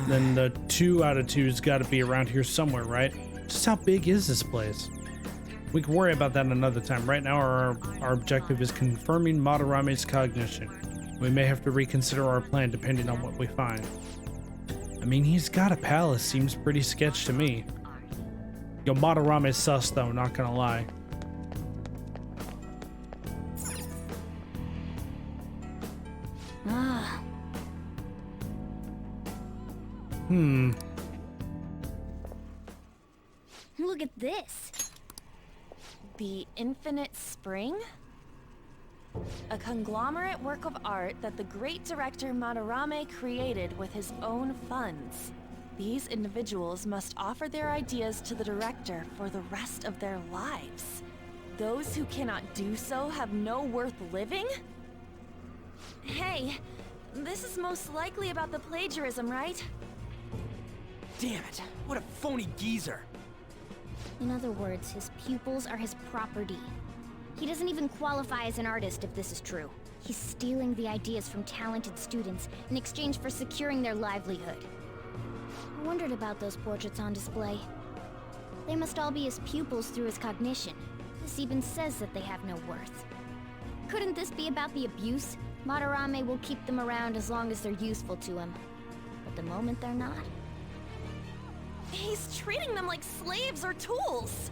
Then the 2 out of 2's got to be around here somewhere, right? Just how big is this place? We can worry about that another time. Right now, our objective is confirming Madarame's cognition. We may have to reconsider our plan depending on what we find. I mean, he's got a palace. Seems pretty sketch to me. Yo, Madarame's sus though, not gonna lie.
Ah. Look at this.
The Infinite Spring? A conglomerate work of art that the great director Madarame created with his own funds. These individuals must offer their ideas to the director for the rest of their lives. Those who cannot do so have no worth living? Hey, this is most likely about the plagiarism, right?
Damn it, what a phony geezer.
In other words, his pupils are his property. He doesn't even qualify as an artist if this is true. He's stealing the ideas from talented students in exchange for securing their livelihood. I wondered about those portraits on display. They must all be his pupils through his cognition. This even says that they have no worth. Couldn't this be about the abuse? Madarame will keep them around as long as they're useful to him. But the moment they're not...
He's treating them like slaves or tools!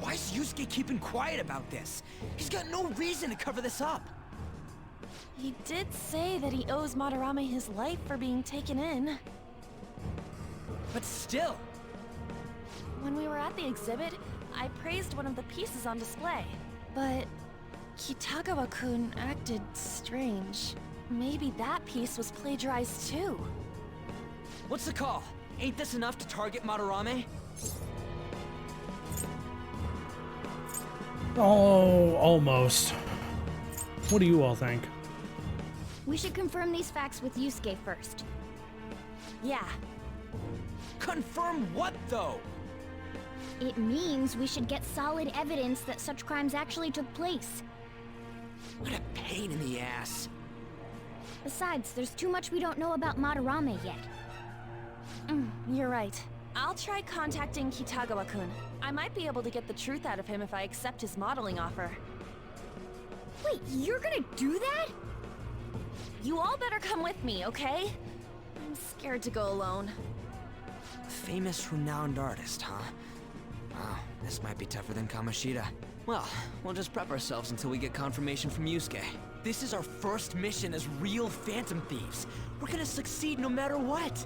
Why is Yusuke keeping quiet about this? He's got no reason to cover this up.
He did say that he owes Madarame his life for being taken in.
But still...
When we were at the exhibit, I praised one of the pieces on display. But Kitagawa-kun acted strange. Maybe that piece was plagiarized too.
What's the call? Ain't this enough to target Madarame?
Oh, almost. What do you all think?
We should confirm these facts with Yusuke first.
Yeah.
Confirm what, though?
It means we should get solid evidence that such crimes actually took place.
What a pain in the ass.
Besides, there's too much we don't know about Madarame yet.
You're right. I'll try contacting Kitagawa-kun. I might be able to get the truth out of him if I accept his modeling offer.
Wait, you're gonna do that?
You all better come with me, okay? I'm scared to go alone.
Famous, renowned artist, huh? Wow, this might be tougher than Kamoshida. Well, we'll just prep ourselves until we get confirmation from Yusuke. This is our first mission as real Phantom Thieves. We're gonna succeed no matter what.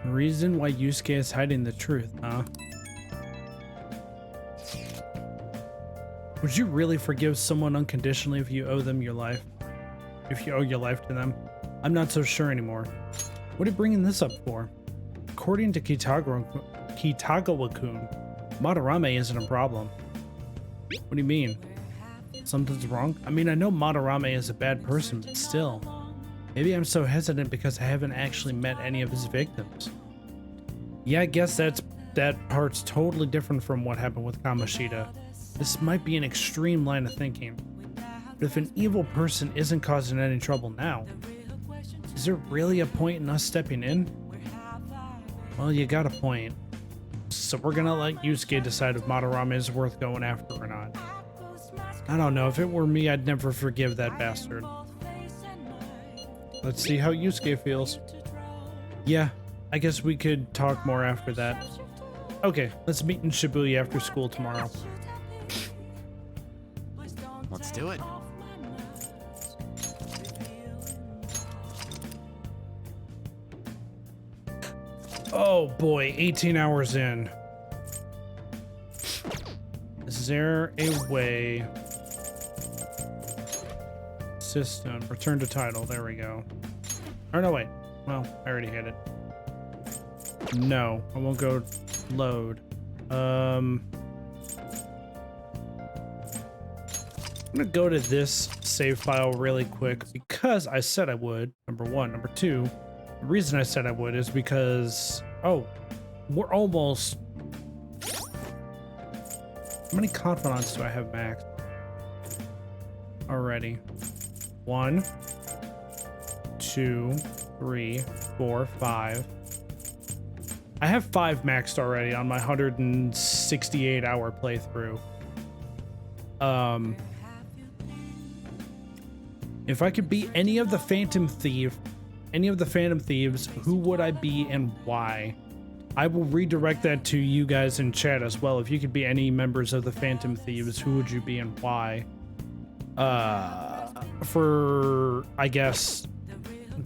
Reason why Yusuke is hiding the truth, huh? Would you really forgive someone unconditionally if you owe them your life? If you owe your life to them? I'm not so sure anymore. What are you bringing this up for? According to Kitagawa-kun, Madarame isn't a problem. What do you mean? Something's wrong? I mean, I know Madarame is a bad person, but still. Maybe I'm so hesitant because I haven't actually met any of his victims. Yeah, I guess that part's totally different from what happened with Kamoshida. This might be an extreme line of thinking. But if an evil person isn't causing any trouble now, is there really a point in us stepping in? Well, you got a point. So we're gonna let Yusuke decide if Madarame is worth going after or not. I don't know, if it were me, I'd never forgive that bastard. Let's see how Yusuke feels. Yeah, I guess we could talk more after that. Okay, let's meet in Shibuya after school tomorrow.
Let's do it.
Oh, Oh boy, 18 hours in. Is there a way? System, return to title, there we go. Oh no, wait. Well, I already hit it. No, I won't go load. I'm gonna go to this save file really quick because I said I would, number one. Number two, the reason I said I would is because, oh, we're almost... How many confidants do I have max? Already. 1, 2, 3, 4, 5. I have 5 maxed already on my 168 hour playthrough. If I could be any of the Phantom Thieves, who would I be and why? I will redirect that to you guys in chat as well. If you could be any members of the Phantom Thieves, who would you be and why? For, I guess,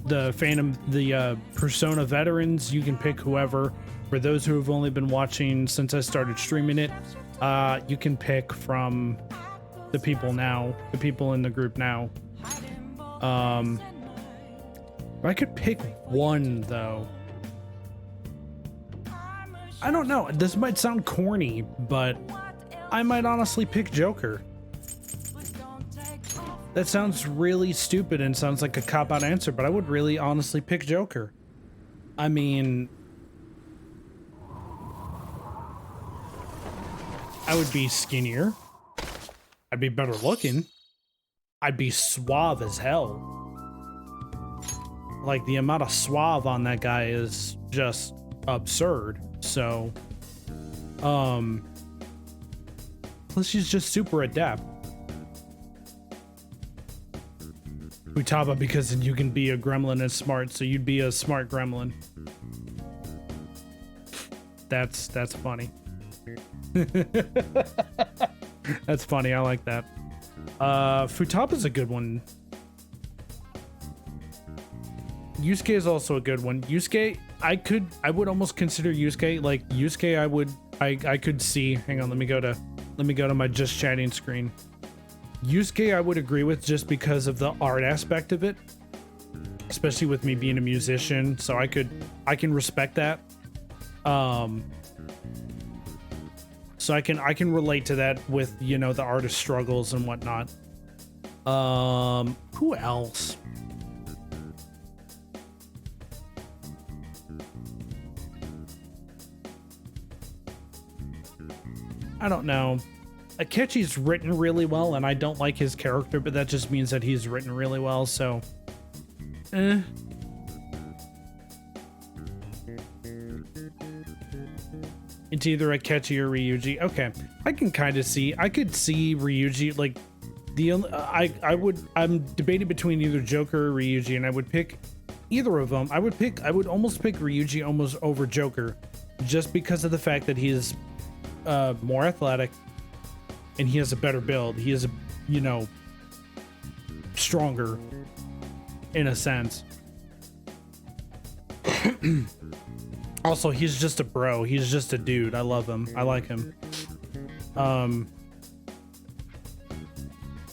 the Persona veterans, you can pick whoever. For those who have only been watching since I started streaming it, you can pick from the people in the group now. I could pick one though. I don't know. This might sound corny, but I might honestly pick Joker. That sounds really stupid and sounds like a cop-out answer, but I would really honestly pick Joker. I mean, I would be skinnier. I'd be better looking. I'd be suave as hell. Like, the amount of suave on that guy is just absurd. So, plus she's just super adept. Futaba, because you can be a gremlin and smart, so you'd be a smart gremlin. That's funny. That's funny. I like that. Futaba's a good one. Yusuke is also a good one. Yusuke, I would almost consider Yusuke, like Yusuke I could see. Hang on, let me go to my just chatting screen. Yusuke I would agree with just because of the art aspect of it, especially with me being a musician, so I can respect that. So I can relate to that with, you know, the artist struggles and whatnot. Who else? I don't know. Akechi's written really well, and I don't like his character, but that just means that he's written really well, so... It's either Akechi or Ryuji. Okay, I can kind of see. I could see Ryuji, like, I'm debating between either Joker or Ryuji, and I would pick either of them. I would almost pick Ryuji almost over Joker, just because of the fact that he is more athletic, and he has a better build. He is, you know, stronger in a sense. Also, he's just a bro. He's just a dude. I love him. I like him.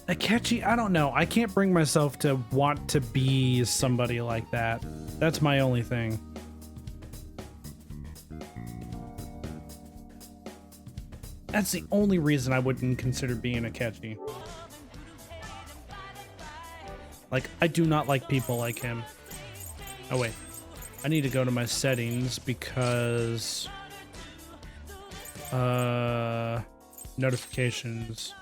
Akechi, I don't know. I can't bring myself to want to be somebody like that. That's my only thing. That's the only reason I wouldn't consider being Akechi. Like, I do not like people like him. Oh, wait. I need to go to my settings because... notifications.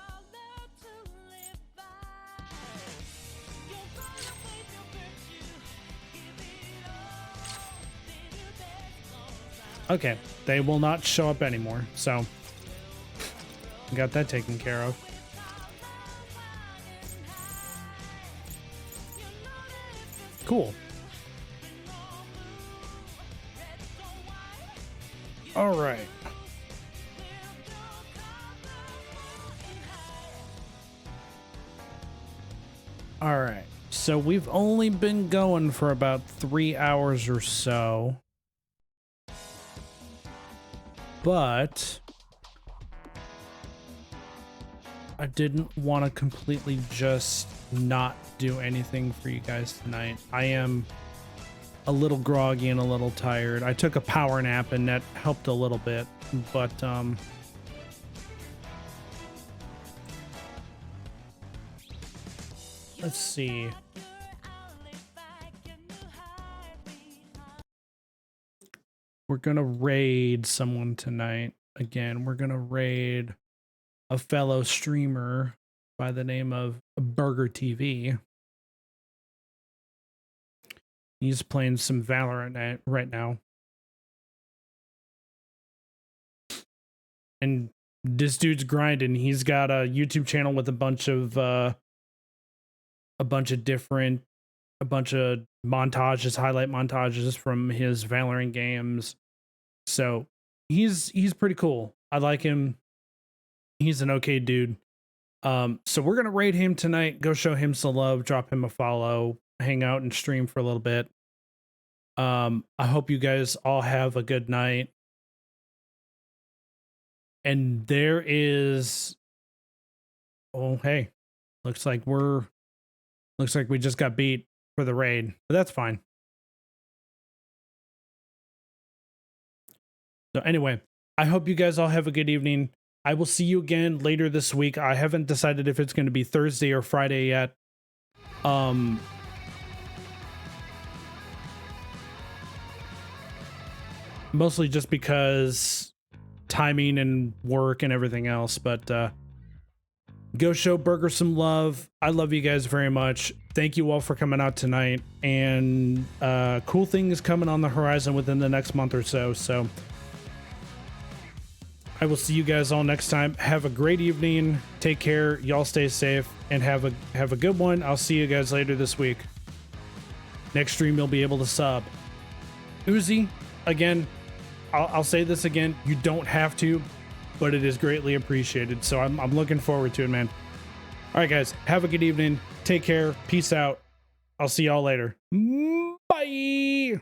Okay, they will not show up anymore, so... got that taken care of. Cool. All right. All right. So we've only been going for about 3 hours or so. but I didn't want to completely just not do anything for you guys tonight. I am a little groggy and a little tired. I took a power nap and that helped a little bit, but let's see. We're gonna raid someone tonight. Again, we're gonna raid a fellow streamer by the name of Burger TV. He's playing some Valorant right now. And this dude's grinding. He's got a YouTube channel with a bunch of montages, highlight montages from his Valorant games. So he's pretty cool. I like him. He's an okay dude. So we're gonna raid him tonight. Go show him some love. Drop him a follow. Hang out and stream for a little bit. I hope you guys all have a good night. And there is, oh hey, looks like we just got beat for the raid, but that's fine. So anyway, I hope you guys all have a good evening. I will see you again later this week. I haven't decided if it's going to be Thursday or Friday yet. Mostly just because timing and work and everything else, but go show Burger some love. I love you guys very much. Thank you all for coming out tonight, and cool things coming on the horizon within the next month or so. So I will see you guys all next time. Have a great evening. Take care. Y'all stay safe and have a good one. I'll see you guys later this week. Next stream you'll be able to sub. Uzi, again, I'll say this again. You don't have to, but it is greatly appreciated. So I'm looking forward to it, man. All right, guys. Have a good evening. Take care. Peace out. I'll see y'all later. Bye.